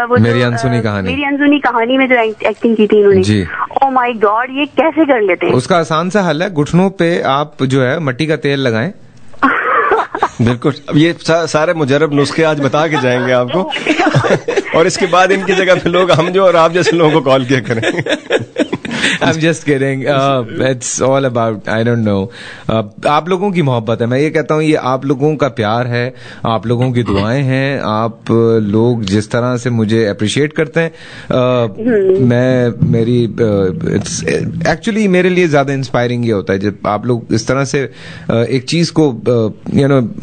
Speaker 3: वो
Speaker 2: मेरी अनसुनी
Speaker 3: कहानी में जो एक्टिंग की थी इन्होंने। ओह माय गॉड, ये कैसे कर लेते हैं?
Speaker 2: उसका आसान सा हल है, घुटनों पे आप जो है मिट्टी का तेल लगाएं।
Speaker 1: बिल्कुल, अब ये सारे मुजरब नुस्खे आज बता के जाएंगे आपको। और इसके बाद इनकी जगह पे लोग हम जो और आप जैसे लोगों को कॉल किया करें।
Speaker 2: I'm just kidding. It's all about, I don't know. आप लोगों की मोहब्बत है, मैं ये कहता हूँ, ये आप लोगों का प्यार है, आप लोगों की दुआएं हैं, आप लोग जिस तरह से मुझे अप्रिशिएट करते हैं, मैं मेरी एक्चुअली मेरे लिए ज्यादा इंस्पायरिंग ये होता है जब आप लोग इस तरह से एक चीज को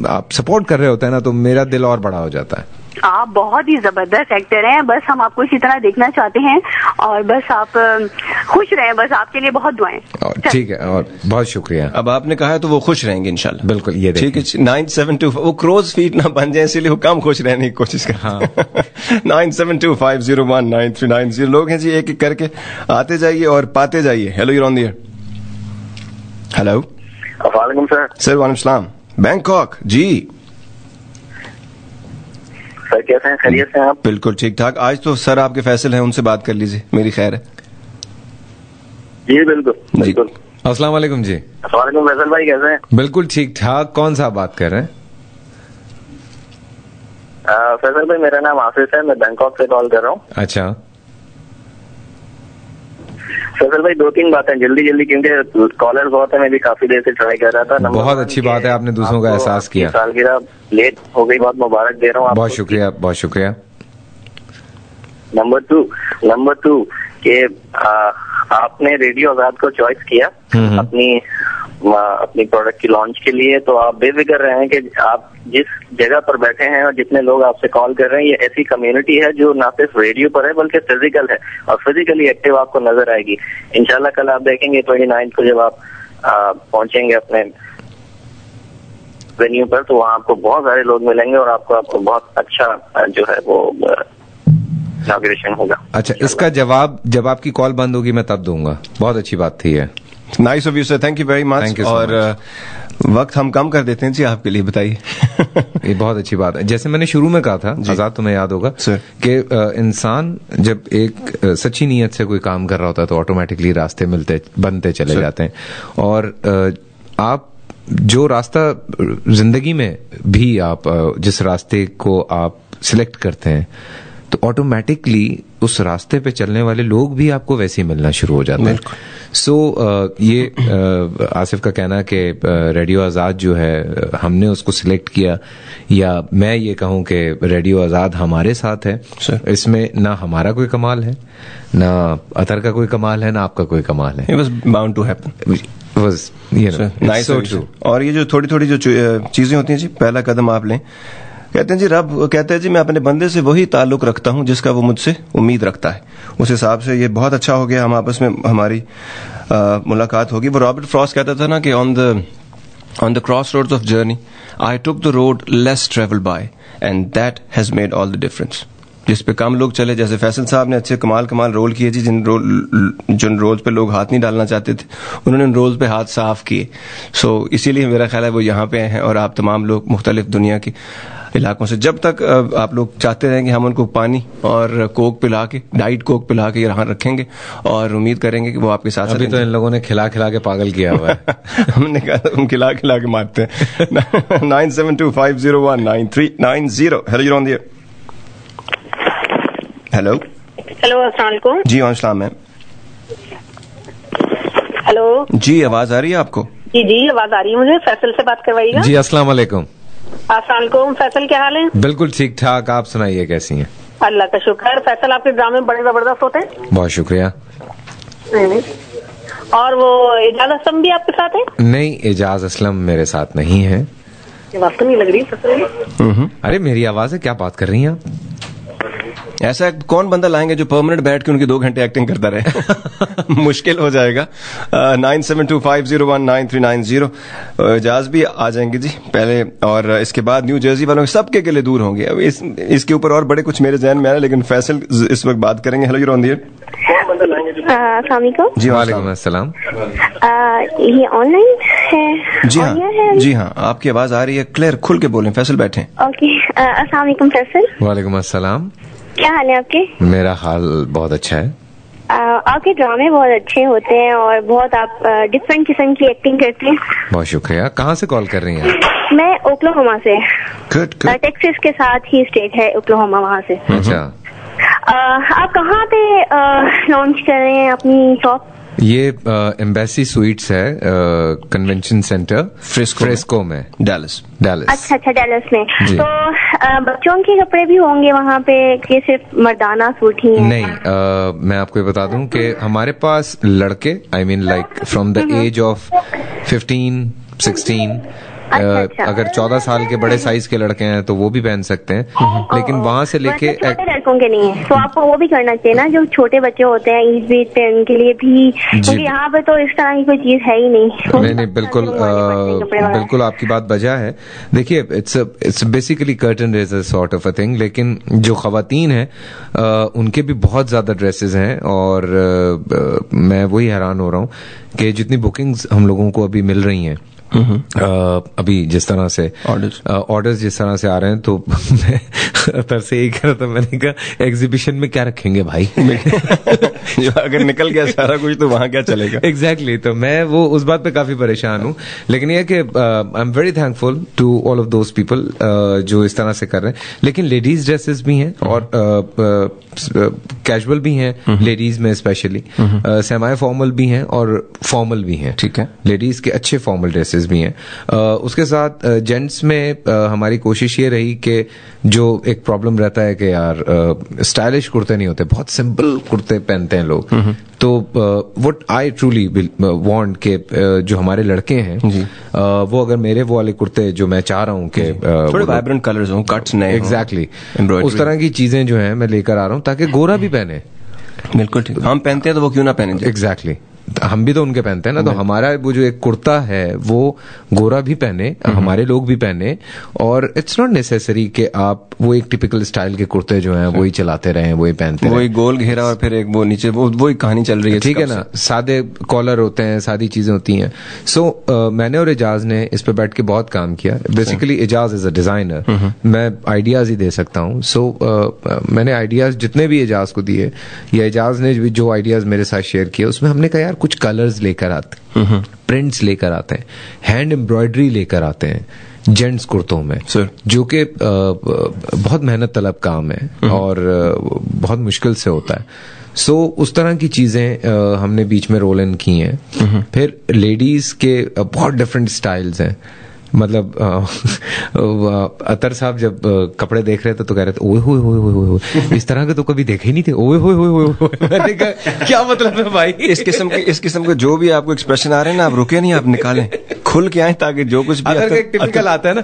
Speaker 2: आप सपोर्ट कर रहे होते हैं ना, तो मेरा दिल और बड़ा हो जाता है।
Speaker 3: आप बहुत ही जबरदस्त एक्टर हैं, बस हम आपको इसी तरह देखना चाहते हैं और बस आप खुश रहें, बस आपके लिए बहुत दुआएं।
Speaker 2: ठीक है, और बहुत शुक्रिया।
Speaker 1: अब आपने कहा है तो वो खुश रहेंगे इंशाल्लाह।
Speaker 2: बिल्कुल, ये
Speaker 1: ठीक है। 972, वो क्रोज फीट ना बन जाए, इसलिए वो कम खुश रहने की कोशिश कर। हाँ। 972-501-9390 लोग हैं जी, एक एक करके आते जाइए और पाते जाइए। Hello, you're on the air. Hello,
Speaker 4: वालेकुम सर।
Speaker 1: वालेकुम सलाम। बैंकॉक जी
Speaker 4: सर, कैसे हैं? खैरियत से हैं आप?
Speaker 1: बिल्कुल ठीक ठाक। आज तो सर आपके फैसल हैं, उनसे बात कर लीजिए, मेरी खैर है।
Speaker 4: जी बिल्कुल बिल्कुल।
Speaker 2: अस्सलाम वालेकुम जी।
Speaker 4: वालेकुम फैसल भाई, कैसे हैं?
Speaker 2: बिल्कुल ठीक ठाक। कौन सा बात कर रहे हैं?
Speaker 4: फैसल भाई, मेरा नाम आसिफ है, मैं बैंकॉक से कॉल कर रहा हूँ।
Speaker 2: अच्छा
Speaker 4: फैसल भाई, 2-3 बातें जल्दी क्योंकि कॉलर बहुत है, मैं भी काफी देर से ट्राई कर रहा था।
Speaker 2: बहुत अच्छी बात है, आपने दूसरों का एहसास किया।
Speaker 4: सालगिरह लेट हो गई, बहुत मुबारक दे रहा हूँ आपको।
Speaker 2: बहुत शुक्रिया, बहुत शुक्रिया।
Speaker 4: नंबर टू कि आपने रेडियो आजाद को चॉइस किया अपनी प्रोडक्ट की लॉन्च के लिए, तो आप बेफिक्र रहें कि आप जिस जगह पर बैठे हैं और जितने लोग आपसे कॉल कर रहे हैं, ये ऐसी कम्युनिटी है जो ना सिर्फ रेडियो पर है बल्कि फिजिकल है और फिजिकली एक्टिव आपको नजर आएगी। इंशाल्लाह कल आप देखेंगे 29 को जब आप पहुंचेंगे अपने वेन्यू पर, तो वहाँ आपको बहुत सारे लोग मिलेंगे और आपको बहुत अच्छा जो है वो इनॉग्रेशन होगा।
Speaker 2: अच्छा, इसका जवाब जब आपकी कॉल बंद होगी मैं तब दूंगा। बहुत अच्छी बात थी ये।
Speaker 1: Nice of you sir, thank you very much. और वक्त हम कम कर देते हैं जी आपके लिए, बताइए।
Speaker 2: ये बहुत अच्छी बात है। जैसे मैंने शुरू में कहा था, आजाद तुम्हें याद होगा कि इंसान जब एक सच्ची नीयत से कोई काम कर रहा होता है तो ऑटोमेटिकली रास्ते बनते चले जाते हैं। और आप जो रास्ता जिंदगी में भी आप जिस रास्ते को आप सिलेक्ट करते हैं तो ऑटोमेटिकली उस रास्ते पे चलने वाले लोग भी आपको वैसे ही मिलना शुरू हो जाते हैं। सो ये आसिफ का कहना कि रेडियो आजाद जो है हमने उसको सिलेक्ट किया, या मैं ये कहूं कि रेडियो आजाद हमारे साथ है, इसमें ना हमारा कोई कमाल है, ना अतर का कोई कमाल है, ना आपका कोई कमाल है।
Speaker 1: It was bound to happen.
Speaker 2: Was, you know,
Speaker 1: nice
Speaker 2: so true.
Speaker 1: और ये जो थोड़ी जो चीजें होती हैं जी, पहला कदम आप लें। कहते हैं जी, रब कहते हैं जी, मैं अपने बंदे से वही ताल्लुक रखता हूं जिसका वो मुझसे उम्मीद रखता है। उस हिसाब से ये बहुत अच्छा हो गया, हम आपस में हमारी मुलाकात होगी। वो रॉबर्ट फ्रॉस्ट कहता था ना कि on the cross roads of journey I took the road less travelled by and that has made all the difference. जिस पे कम लोग चले, जैसे फैसल साहब ने अच्छे कमाल रोल किए जी, जिन रोल्स पे लोग हाथ नहीं डालना चाहते थे उन्होंने उन रोल्स पे हाथ साफ किए। सो इसीलिए मेरा ख्याल है वो यहाँ पे हैं। और आप तमाम लोग मुख्तलिफ दुनिया के इलाकों से, जब तक आप लोग चाहते रहेंगे हम उनको पानी और कोक पिला के, डाइट कोक पिला के यहाँ रखेंगे और उम्मीद करेंगे कि वो आपके साथ।
Speaker 2: अभी तो इन लोगों ने खिला के पागल किया हुआ है।
Speaker 1: हमने कहा हम खिला के मारते हैं। 9725019390। Hello, you're on the air। Hello
Speaker 3: अस्सलाम वालेकुम।
Speaker 1: जी अस्सलाम मैम।
Speaker 3: हेलो
Speaker 1: जी, आवाज आ रही है आपको?
Speaker 3: जी आवाज आ रही है मुझे। फैसल से बात करवाइएगा।
Speaker 2: जी अस्सलाम वालेकुम।
Speaker 3: अस्सलाम वालेकुम। फैसल क्या हाल है?
Speaker 2: बिल्कुल ठीक ठाक, आप सुनाइए कैसी हैं?
Speaker 3: अल्लाह का शुक्र। फैसल आपके ड्रामे बड़े जबरदस्त होते हैं।
Speaker 2: बहुत शुक्रिया।
Speaker 3: और वो एजाज असलम भी आपके साथ है?
Speaker 2: नहीं, एजाज असलम मेरे साथ नहीं है।
Speaker 3: आवाज तो नहीं लग रही।
Speaker 2: अरे मेरी आवाज है, क्या बात कर रही हैं आप?
Speaker 1: ऐसा कौन बंदा लाएंगे जो परमानेंट बैठ के उनकी 2 घंटे एक्टिंग करता रहे? मुश्किल हो जाएगा। 9725019390। एजाज भी आ जाएंगे जी पहले, और इसके बाद न्यू जर्सी वालों सबके गले दूर होंगे। अब इसके ऊपर और बड़े कुछ मेरे ज़हन में आया, लेकिन फैसल इस वक्त बात करेंगे। Hello, you're on the air।
Speaker 3: अस्सलाम वालेकुम।
Speaker 1: जी
Speaker 2: वालेकुम अस्सलाम।
Speaker 3: ये ऑनलाइन है?
Speaker 1: जी हाँ, आपकी आवाज आ रही है क्लियर, खुल के बोलें। फैसल बैठे।
Speaker 3: ओके। अस्सलाम वालेकुम फैसल।
Speaker 2: वालेकुम अस्सलाम।
Speaker 3: क्या हाल है आपके?
Speaker 2: मेरा हाल बहुत अच्छा है।
Speaker 3: आपके ड्रामे बहुत अच्छे होते हैं और बहुत आप डिफरेंट किस्म की एक्टिंग करते हैं।
Speaker 2: बहुत शुक्रिया। कहाँ से कॉल कर रही हैं?
Speaker 3: मैं ओक्लाहोमा से।
Speaker 1: गुड।
Speaker 3: टेक्सास के साथ ही स्टेट है ओक्लाहोमा, वहाँ से।
Speaker 2: अच्छा।
Speaker 3: आप कहाँ पे लॉन्च कर रहे हैं अपनी शॉप?
Speaker 2: ये एम्बेसी स्वीट्स है, कन्वेंशन सेंटर फ्रिस्को में, डैलस।
Speaker 3: अच्छा, डैलस में। तो बच्चों के कपड़े भी होंगे वहाँ पे कि सिर्फ मर्दाना सूट ही है?
Speaker 2: नहीं, मैं आपको ये बता दूं कि हमारे पास लड़के, I mean like from the age of 15, 16, अगर 14 साल के बड़े साइज के लड़के हैं तो वो भी पहन सकते हैं, लेकिन वहाँ से लेके
Speaker 3: छोटे लड़कों के नहीं है। तो आपको वो भी करना चाहिए ना, जो छोटे बच्चे होते हैं ईद वीद पे उनके लिए भी, क्योंकि यहाँ पे तो इस तरह की कोई चीज है ही नहीं।
Speaker 2: नहीं, बिल्कुल आपकी बात बजा है। देखिए, it's basically curtain raiser sort of a thing, लेकिन जो खवातीन हैं उनके भी बहुत ज्यादा ड्रेसेस हैं, और मैं वही हैरान हो रहा हूँ कि जितनी बुकिंग्स हम लोगों को अभी मिल रही हैं अभी जिस तरह से ऑर्डर्स जिस तरह से आ रहे हैं, तो मैं अतर से यही कह रहा था, मैंने कहा एग्जीबिशन में क्या रखेंगे भाई
Speaker 1: जो अगर निकल गया सारा कुछ तो वहां क्या चलेगा।
Speaker 2: एग्जैक्टली तो मैं वो उस बात पे काफी परेशान हूँ, लेकिन ये कि I am very thankful to all of those people जो इस तरह से कर रहे हैं। लेकिन लेडीज ड्रेसेस भी हैं और कैजुअल भी हैं, लेडीज में स्पेशली सेमी फॉर्मल भी हैं और फॉर्मल भी हैं।
Speaker 1: ठीक है,
Speaker 2: लेडीज के अच्छे फॉर्मल ड्रेसेस भी हैं। उसके साथ जेंट्स में हमारी कोशिश ये रही कि जो एक प्रॉब्लम रहता है कि यार स्टाइलिश कुर्ते नहीं होते, बहुत सिंपल कुर्ते पहनते हैं लोग, तो व्हाट आई ट्रूली वांट के जो हमारे लड़के हैं वो अगर मेरे वो वाले कुर्ते जो मैं चाह रहा हूँ कि
Speaker 1: थोड़े वाइब्रेंट कलर्स हों, कट्स नए,
Speaker 2: एग्जैक्टली उस तरह की चीजें जो हैं मैं लेकर आ रहा हूँ ताकि गोरा भी पहने।
Speaker 1: बिल्कुल ठीक, हम पहनते हैं तो वो क्यों ना पहने।
Speaker 2: एग्जैक्टली हम भी तो उनके पहनते हैं ना, तो हमारा वो जो एक कुर्ता है वो गोरा भी पहने, हमारे लोग भी पहने, और इट्स नॉट नेसेसरी कि आप वो एक टिपिकल स्टाइल के कुर्ते जो हैं वही चलाते रहें, वही पहनते
Speaker 1: वही गोल घेरा और फिर एक वो नीचे वही कहानी चल रही है।
Speaker 2: ठीक है ना, सादे कॉलर होते हैं, सादी चीजें होती हैं। सो मैंने और एजाज ने इस पे बैठ के बहुत काम किया। Basically Ejaz is a designer, मैं आइडियाज ही दे सकता हूँ। सो मैंने आइडियाज जितने भी एजाज को दिए या एजाज ने जो आइडियाज मेरे साथ शेयर किए, उसमें हमने कहा यार कुछ कलर्स लेकर आते हैं, प्रिंट्स लेकर आते हैं, हैंड एम्ब्रॉयडरी लेकर आते हैं जेंट्स कुर्तों में, जो कि बहुत मेहनत तलब काम है और बहुत मुश्किल से होता है। सो उस तरह की चीजें हमने बीच में रोल इन की हैं। फिर लेडीज के बहुत डिफरेंट स्टाइल्स हैं, मतलब अतर साहब जब कपड़े देख रहे थे तो कह रहे थे ओए होए होए होए होए, इस तरह के तो कभी देखे ही नहीं थे, ओए होए होए होए होए। मैंने कहा क्या मतलब है भाई,
Speaker 1: इस किस्म के जो भी आपको एक्सप्रेशन आ रहे हैं ना, आप रुके नहीं, आप निकालें, खुल के आए, ताकि जो कुछ भी
Speaker 2: अतर एक टिपिकल आता है ना,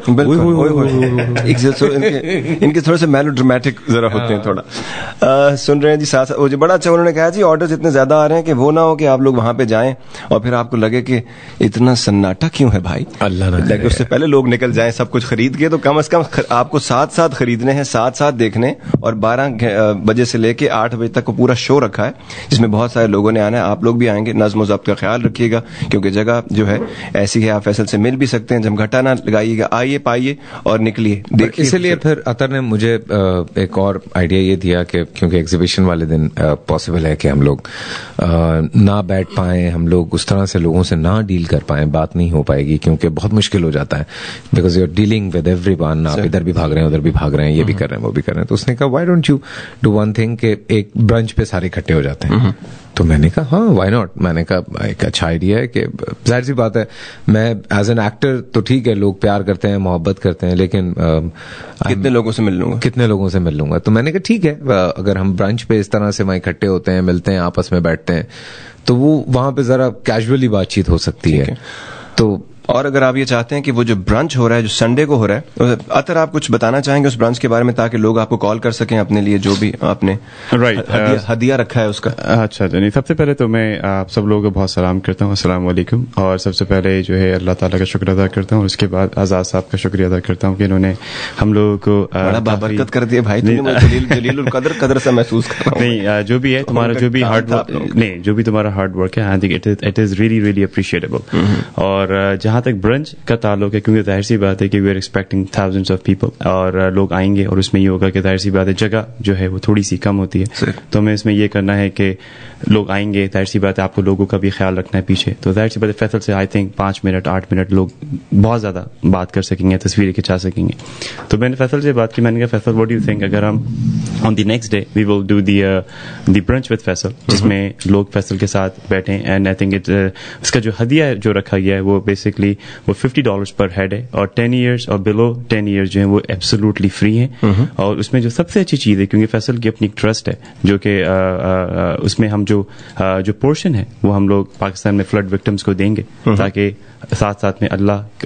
Speaker 1: इनके थोड़े से मेलोड्रामेटिक जरा होते हैं थोड़ा। सुन रहे हैं जी, साथ जो बड़ा अच्छा उन्होंने कहा जी, ऑर्डर्स इतने ज्यादा आ रहे हैं कि वो ना हो कि आप लोग वहां पे जाएं और फिर आपको लगे कि इतना सन्नाटा क्यों है भाई।
Speaker 2: अल्लाह ना,
Speaker 1: उससे पहले लोग निकल जाएं सब कुछ खरीद के, तो कम से कम आपको साथ साथ खरीदने हैं, साथ साथ देखने। और 12 बजे से लेके 8 बजे तक को पूरा शो रखा है, जिसमें बहुत सारे लोगों ने आना है। आप लोग भी आएंगे, नज्म ज़ब्त का ख्याल रखिएगा, क्योंकि जगह जो है ऐसी है, आप फैसल से मिल भी सकते हैं, झमघटा ना लगाइएगा, आइए पाइए और निकलिए, देखिए।
Speaker 2: इसलिए फिर अतर ने मुझे एक और आइडिया ये दिया कि क्योंकि एग्जीबिशन वाले दिन पॉसिबल है कि हम लोग ना बैठ पाए, हम लोग उस तरह से लोगों से ना डील कर पाए, बात नहीं हो पाएगी, क्योंकि बहुत मुश्किल हो जाता है, because you are dealing with everyone. आप इधर भी भाग रहे हैं, उधर भी भाग रहे हैं, ये भी कर रहे हैं, वो भी कर रहे हैं। तो उसने कहा why don't you do one thing, कि एक ब्रंच पे सारे इकट्ठे हो जाते हैं। तो मैंने कहा हाँ व्हाई नॉट। मैंने कहा एक अच्छा आइडिया है कि जाहिर सी बात है, मैं एज एन एक्टर तो ठीक है, लोग प्यार करते हैं, मोहब्बत करते हैं, लेकिन
Speaker 1: कितने लोगों से मिल लूंगा। तो मैंने कहा ठीक है, अगर हम ब्रंच पे इस तरह से वहां इकट्ठे होते हैं, मिलते हैं, आपस में बैठते हैं, तो वो वहां पे जरा कैजुअली बातचीत हो सकती है। तो और अगर आप ये चाहते हैं कि वो जो ब्रंच हो रहा है, जो संडे को हो रहा है, अतर आप कुछ बताना चाहेंगे उस ब्रंच के बारे में, ताकि लोग आपको कॉल कर सकें अपने लिए, जो भी आपने हदिया रखा है उसका।
Speaker 5: अच्छा नहीं, सबसे पहले तो मैं आप सब लोगों को बहुत सलाम करता हूँ, अस्सलाम वालेकुम। और सबसे पहले जो है अल्लाह ताला का शुक्र अदा करता हूँ, उसके बाद आजाद साहब का शुक्रिया अदा करता हूँ कि इन्होंने हम लोगों को
Speaker 1: बड़ा बाबरकत कर दिया भाई, जलील कदर सा महसूस कर रहा हूं।
Speaker 5: नहीं, जो भी है तुम्हारा, जो भी हार्ड वर्क, नहीं जो भी तुम्हारा हार्ड वर्क है, I think it is really really appreciable. और जहां तक ब्रंच का ताल्लुक है, क्योंकि जाहिर सी बात है कि we are expecting thousands of people, और लोग आएंगे, और उसमें ये होगा कि जाहिर सी बात है जगह जो है वो थोड़ी सी कम होती है। तो हमें इसमें ये करना है कि लोग आएंगे, जाहिर सी बात है आपको लोगों का भी ख्याल रखना है पीछे। तो जाहिर सी बात है फैसल से आई थिंक 5 मिनट 8 मिनट लोग बहुत ज्यादा बात कर सकेंगे, तस्वीरें खिंचा सकेंगे। तो मैंने फैसल से बात की, मैंने कहा Faisal what do you think, अगर हम on the next day we will do the brunch with Faisal, जिसमें लोग फैसल के साथ बैठे, एंड आई थिंक इसका जो हदिया जो रखा गया है वो बेसिकली वो $50 पर हेड है, और 10 ईयर्स और बिलो 10 ईयर्स जो है वो एब्सोल्युटली फ्री है। और उसमें जो सबसे अच्छी चीज है, क्योंकि फैसल की अपनी ट्रस्ट है, जो कि उसमें हम जो पोर्शन है वो हम लोग पाकिस्तान में फ्लड विक्टिम्स को देंगे, ताकि साथ साथ में अल्लाह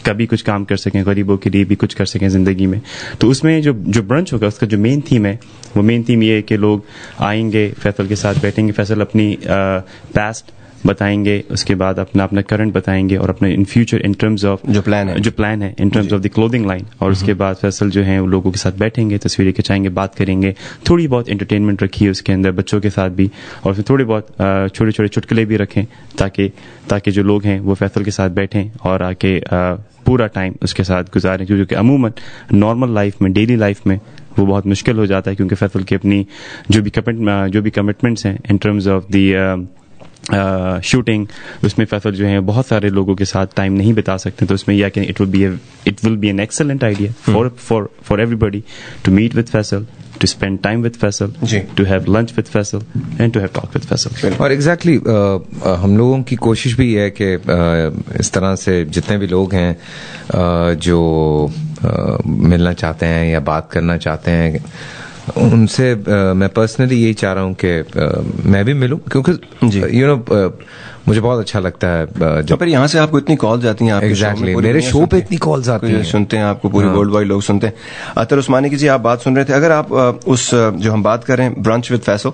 Speaker 5: कभी कुछ काम कर सकें, गरीबों के लिए भी कुछ कर सकें जिंदगी में। तो उसमें जो ब्रंच होगा उसका जो मेन थीम है, वो मेन थीम ये है कि लोग आएंगे, फैसल के साथ बैठेंगे, फैसल अपनी पास्ट बताएंगे, उसके बाद अपना करंट बताएंगे और अपना in future in terms of जो प्लान है in terms of the clothing line, और उसके बाद फैसल जो है लोगों के साथ बैठेंगे, तस्वीरें खिंचाएंगे, बात करेंगे, थोड़ी बहुत एंटरटेनमेंट रखिए उसके अंदर बच्चों के साथ भी, और फिर थोड़ी बहुत छोटे छोटे चुटकुले भी रखें ताकि जो लोग हैं वो फैसल के साथ बैठें और आके पूरा टाइम उसके साथ गुजारें, क्योंकि अमूमन नॉर्मल लाइफ में, डेली लाइफ में वो बहुत मुश्किल हो जाता है, क्योंकि फैसल की अपनी जो भी कमिटमेंट्स हैं in terms of the shooting, उसमें फैसल जो है बहुत सारे लोगों के साथ टाइम नहीं बिता सकते, तो उसमें यह कि it will be an excellent idea for everybody to meet with Faisal, to spend time with Faisal, to have lunch with Faisal, and to have talk with Faisal.
Speaker 2: और exactly हम लोगों की कोशिश भी है कि इस तरह से जितने भी लोग हैं जो मिलना चाहते हैं या बात करना चाहते हैं उनसे मैं पर्सनली यही चाह रहा हूँ कि मैं भी मिलूं, क्योंकि यू नो मुझे बहुत अच्छा लगता है
Speaker 1: जब पर यहाँ से आपको इतनी कॉल जाती हैं आपके
Speaker 2: exactly, मेरे शो पे इतनी कॉल्स आती हैं,
Speaker 1: सुनते हैं आपको, पूरे वर्ल्ड वाइड लोग सुनते हैं। अतर उस्मानी की जी आप बात सुन रहे थे, अगर आप उस जो हम बात कर रहे हैं ब्रंच विद फैसल,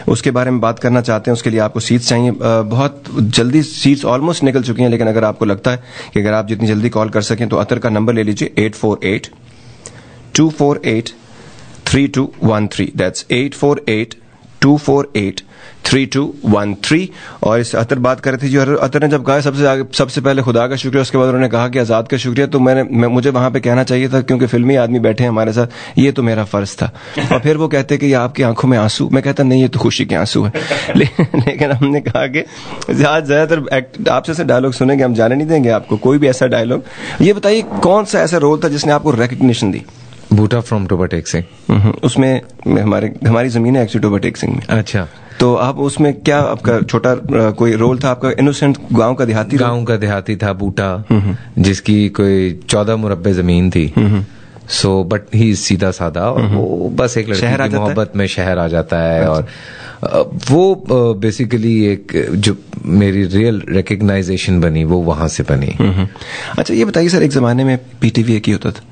Speaker 1: उसके बारे में बात करना चाहते हैं, उसके लिए आपको सीट्स चाहिए, बहुत जल्दी सीट्स ऑलमोस्ट निकल चुकी हैं, लेकिन अगर आपको लगता है कि अगर आप जितनी जल्दी कॉल कर सकें तो अतर का नंबर ले लीजिए 848-248-3213, दैट्स 848-248-3213। और इस अतर बात कर रही थी जो अतर ने जब कहा सबसे पहले खुदा का शुक्रिया, उसके बाद उन्होंने कहा कि आजाद का शुक्रिया, तो मुझे वहां पे कहना चाहिए था क्योंकि फिल्मी आदमी बैठे हैं हमारे साथ, ये तो मेरा फर्ज था। और फिर वो कहते कि ये आपकी आंखों में आंसू, मैं कहता नहीं ये तो खुशी के आंसू है। लेकिन हमने कहा कि आज ज्यादातर आपसे ऐसे डायलॉग सुनेंगे, हम जाने नहीं देंगे आपको कोई भी ऐसा डायलॉग। ये बताइए कौन सा ऐसा रोल था जिसने आपको रिकग्निशन दी?
Speaker 2: बूटा फ्रॉम टोबा टेक सिंह,
Speaker 1: उसमें हमारी जमीन है एक्चुअली टोबा टेक सिंह में।
Speaker 2: अच्छा,
Speaker 1: तो आप उसमें क्या आपका छोटा कोई रोल था आपका? इनोसेंट गांव का देहाती
Speaker 2: था बूटा, जिसकी कोई 14 मुरब्बे जमीन थी। सो बट ही सीधा साधा, और वो बस एक लड़की की मोहब्बत में शहर आ जाता है। और वो बेसिकली एक जो मेरी रियल रिकग्नाइजेशन बनी वो वहां से बनी।
Speaker 1: अच्छा ये बताइए सर, एक जमाने में पीटीवी एक ही होता था,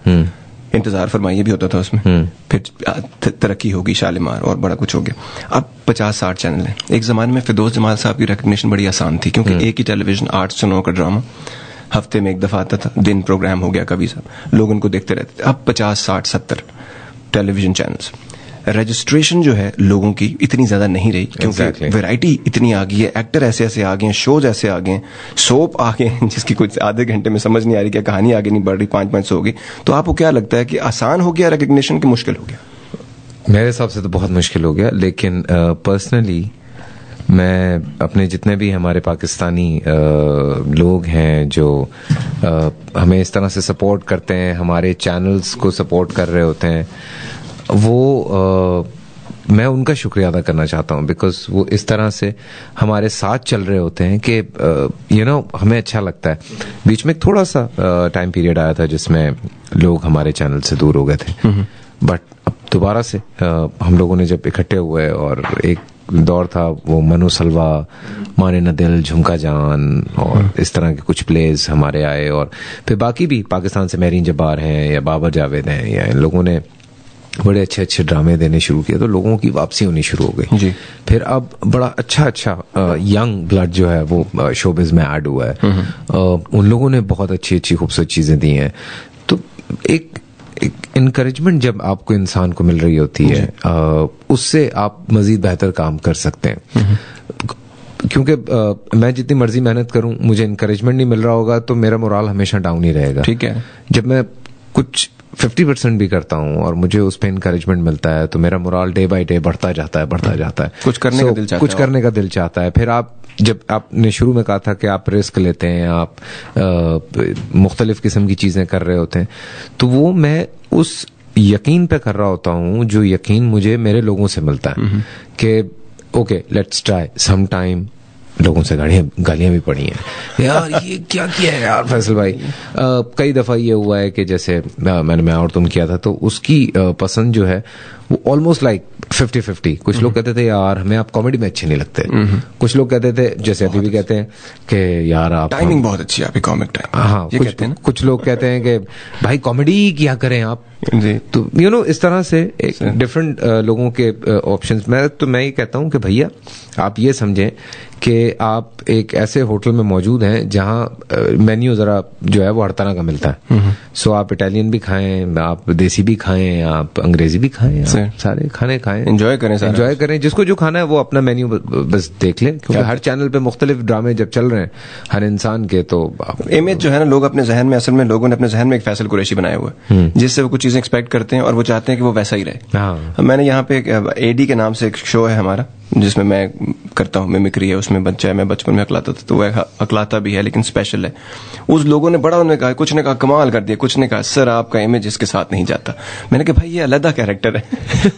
Speaker 1: इंतजार फरमाइए भी होता था उसमें, फिर तरक्की होगी, शालीमार और बड़ा कुछ हो गया, अब 50-60 चैनल हैं। एक जमाने में फिरदौस जमाल साहब की रिकग्निशन बड़ी आसान थी, क्योंकि एक ही टेलीविजन 8 से 9 का ड्रामा हफ्ते में एक दफा आता था, दिन प्रोग्राम हो गया कभी सब, लोग उनको देखते रहते थे। अब 50-60-70 टेलीविजन चैनल्स, रजिस्ट्रेशन जो है लोगों की इतनी ज्यादा नहीं रही, क्योंकि वैरायटी इतनी आ गई है, एक्टर ऐसे ऐसे आ गए हैं, शोज ऐसे आ गए हैं, सोप आ गए हैं जिसकी कुछ आधे घंटे में समझ नहीं आ रही, क्या कहानी आगे नहीं बढ़ रही, 5-5 हो गई। तो आपको क्या लगता है कि आसान हो गया रिकग्निशन की मुश्किल हो गया?
Speaker 2: मेरे हिसाब से तो बहुत मुश्किल हो गया, लेकिन पर्सनली मैं अपने जितने भी हमारे पाकिस्तानी लोग हैं जो हमें इस तरह से सपोर्ट करते हैं, हमारे चैनल्स को सपोर्ट कर रहे होते हैं, वो मैं उनका शुक्रिया अदा करना चाहता हूँ, बिकॉज वो इस तरह से हमारे साथ चल रहे होते हैं कि यू नो हमें अच्छा लगता है। बीच में थोड़ा सा टाइम पीरियड आया था जिसमें लोग हमारे चैनल से दूर हो गए थे, बट अब दोबारा से हम लोगों ने जब इकट्ठे हुए, और एक दौर था वो मनु सलवा, माने न दिल, झुमका जान और इस तरह के कुछ प्लेज हमारे आए, और फिर बाकी भी पाकिस्तान से महरीन जब्बार हैं या बाबर जावेद हैं, या इन लोगों ने बड़े अच्छे अच्छे ड्रामे देने शुरू किए, तो लोगों की वापसी होनी शुरू हो गई जी। फिर अब बड़ा अच्छा यंग ब्लड जो है वो शोबिज में ऐड हुआ है, उन लोगों ने बहुत अच्छी खूबसूरत चीजें दी हैं। तो एक इनकरेजमेंट जब आपको इंसान को मिल रही होती है, उससे आप मजीद बेहतर काम कर सकते हैं। क्योंकि मैं जितनी मर्जी मेहनत करूं, मुझे इनकरेजमेंट नहीं मिल रहा होगा तो मेरा मोराल हमेशा डाउन ही रहेगा।
Speaker 1: ठीक है,
Speaker 2: जब मैं कुछ 50% भी करता हूं और मुझे उस पर इनकरेजमेंट मिलता है तो मेरा मोराल डे बाय डे बढ़ता जाता है।
Speaker 1: कुछ करने
Speaker 2: का दिल चाहता है। फिर आप, जब आपने शुरू में कहा था कि आप रिस्क लेते हैं, आप मुख्तलिफ किस्म की चीजें कर रहे होते हैं, तो वो मैं उस यकीन पे कर रहा होता हूं जो यकीन मुझे मेरे लोगों से मिलता है कि okay let's try some time. लोगों से गालियां भी पड़ी हैं, यार ये क्या किया है यार फैसल भाई। कई दफा ये हुआ है कि जैसे मैं और तुम किया था, तो उसकी पसंद जो है वो ऑलमोस्ट लाइक 50-50। कुछ लोग कहते थे यार हमें आप कॉमेडी में अच्छे नहीं लगते, कुछ लोग कहते थे, जैसे अभी भी कहते हैं कि यार आप
Speaker 1: टाइमिंग बहुत अच्छी है आपकी कॉमिक टाइम।
Speaker 2: हाँ, कुछ लोग कहते हैं कि भाई कॉमेडी किया करें आप,
Speaker 1: जी।
Speaker 2: तो इस तरह से एक डिफरेंट लोगों के ऑप्शंस। मैं ये कहता हूं कि भैया आप ये समझें कि आप एक ऐसे होटल में मौजूद हैं जहां मेन्यू जरा जो है वो हर तरह का मिलता है। सो आप इटालियन भी खाएं, आप देसी भी खाएं, आप अंग्रेजी भी खाएं, आप सारे खाने खाएं,
Speaker 1: एंजॉय करें। जिसको
Speaker 2: जो खाना है वो अपना मेन्यू बस देख ले, क्योंकि हर चैनल पे मुख्तलिफ ड्रामे जब चल रहे हैं हर इंसान के। तो
Speaker 1: इमेज जो है ना, लोग अपने जहन में, असल में लोगों ने अपने जहन में एक फैसल कुरैशी बनाया हुआ है जिससे वो कुछ चीजें एक्सपेक्ट करते हैं और वो चाहते हैं कि वो वैसा ही रहे। मैंने यहाँ पे एडी के नाम से एक शो है हमारा जिसमें मैं करता हूँ, मिमिक्री है उसमें। बच्चा है, मैं बचपन में अकलाता था, तो वह अकलाता भी है लेकिन स्पेशल है। उस लोगों ने बड़ा उन्होंने कहा, कुछ ने कहा कमाल कर दिया, कुछ ने कहा सर आपका इमेज इसके साथ नहीं जाता। मैंने कहा भाई ये अलग कैरेक्टर है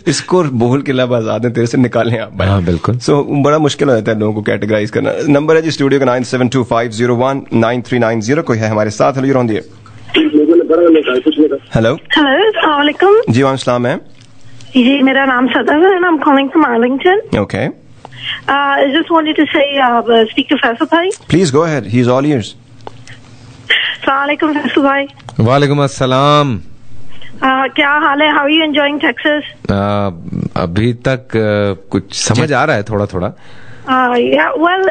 Speaker 1: इसको बोल के लब आजाद है तेरे से निकालें आप।
Speaker 2: हाँ बिल्कुल।
Speaker 1: सो बड़ा मुश्किल हो जाता है लोगों को कैटेगराइज करना। नंबर है जी स्टूडियो का 9725019390। कोई है हमारे साथ? हेलो, हेलो
Speaker 3: अस्सलाम
Speaker 1: जी, वालेकुम सलाम मैम।
Speaker 3: जी, मेरा नाम सदर है, I'm calling from Arlington.
Speaker 1: Okay.
Speaker 3: I just wanted to say, speak to Faisal bhai.
Speaker 1: Please go ahead. He's all ears.
Speaker 3: Assalamualaikum Faisal bhai.
Speaker 2: वालेकुम अस्सलाम।
Speaker 3: क्या हाल है? How are you enjoying Texas?
Speaker 2: अभी तक कुछ समझ आ रहा है थोड़ा थोड़ा।
Speaker 3: Yeah, well,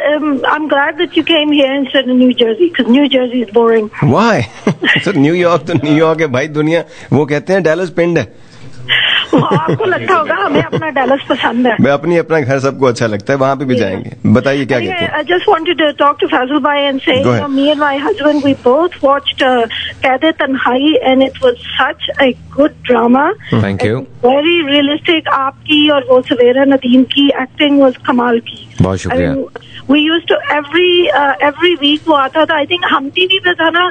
Speaker 3: I'm glad that you came here instead of New Jersey, because New Jersey is boring.
Speaker 1: Why? So New York तो New York है भाई, दुनिया वो कहते हैं डैलस पिंड है।
Speaker 3: आपको लगता होगा, हमें अपना डैलस पसंद है।
Speaker 1: मैं अपना घर सबको अच्छा लगता है, वहाँ पे भी जाएंगे। बताइए क्या कहते हैं?
Speaker 3: I just wanted to talk to Faisal bhai and say, me and my husband, we both watched Qaid-e-Tanhai and it was such a good drama.
Speaker 2: Thank you.
Speaker 3: Very realistic. आपकी और वो सवेरा नदीम की acting was कमाल की।
Speaker 2: बहुत शुक्रिया।
Speaker 3: We used to every week वो आता था, I think हम टीवी पे था ना,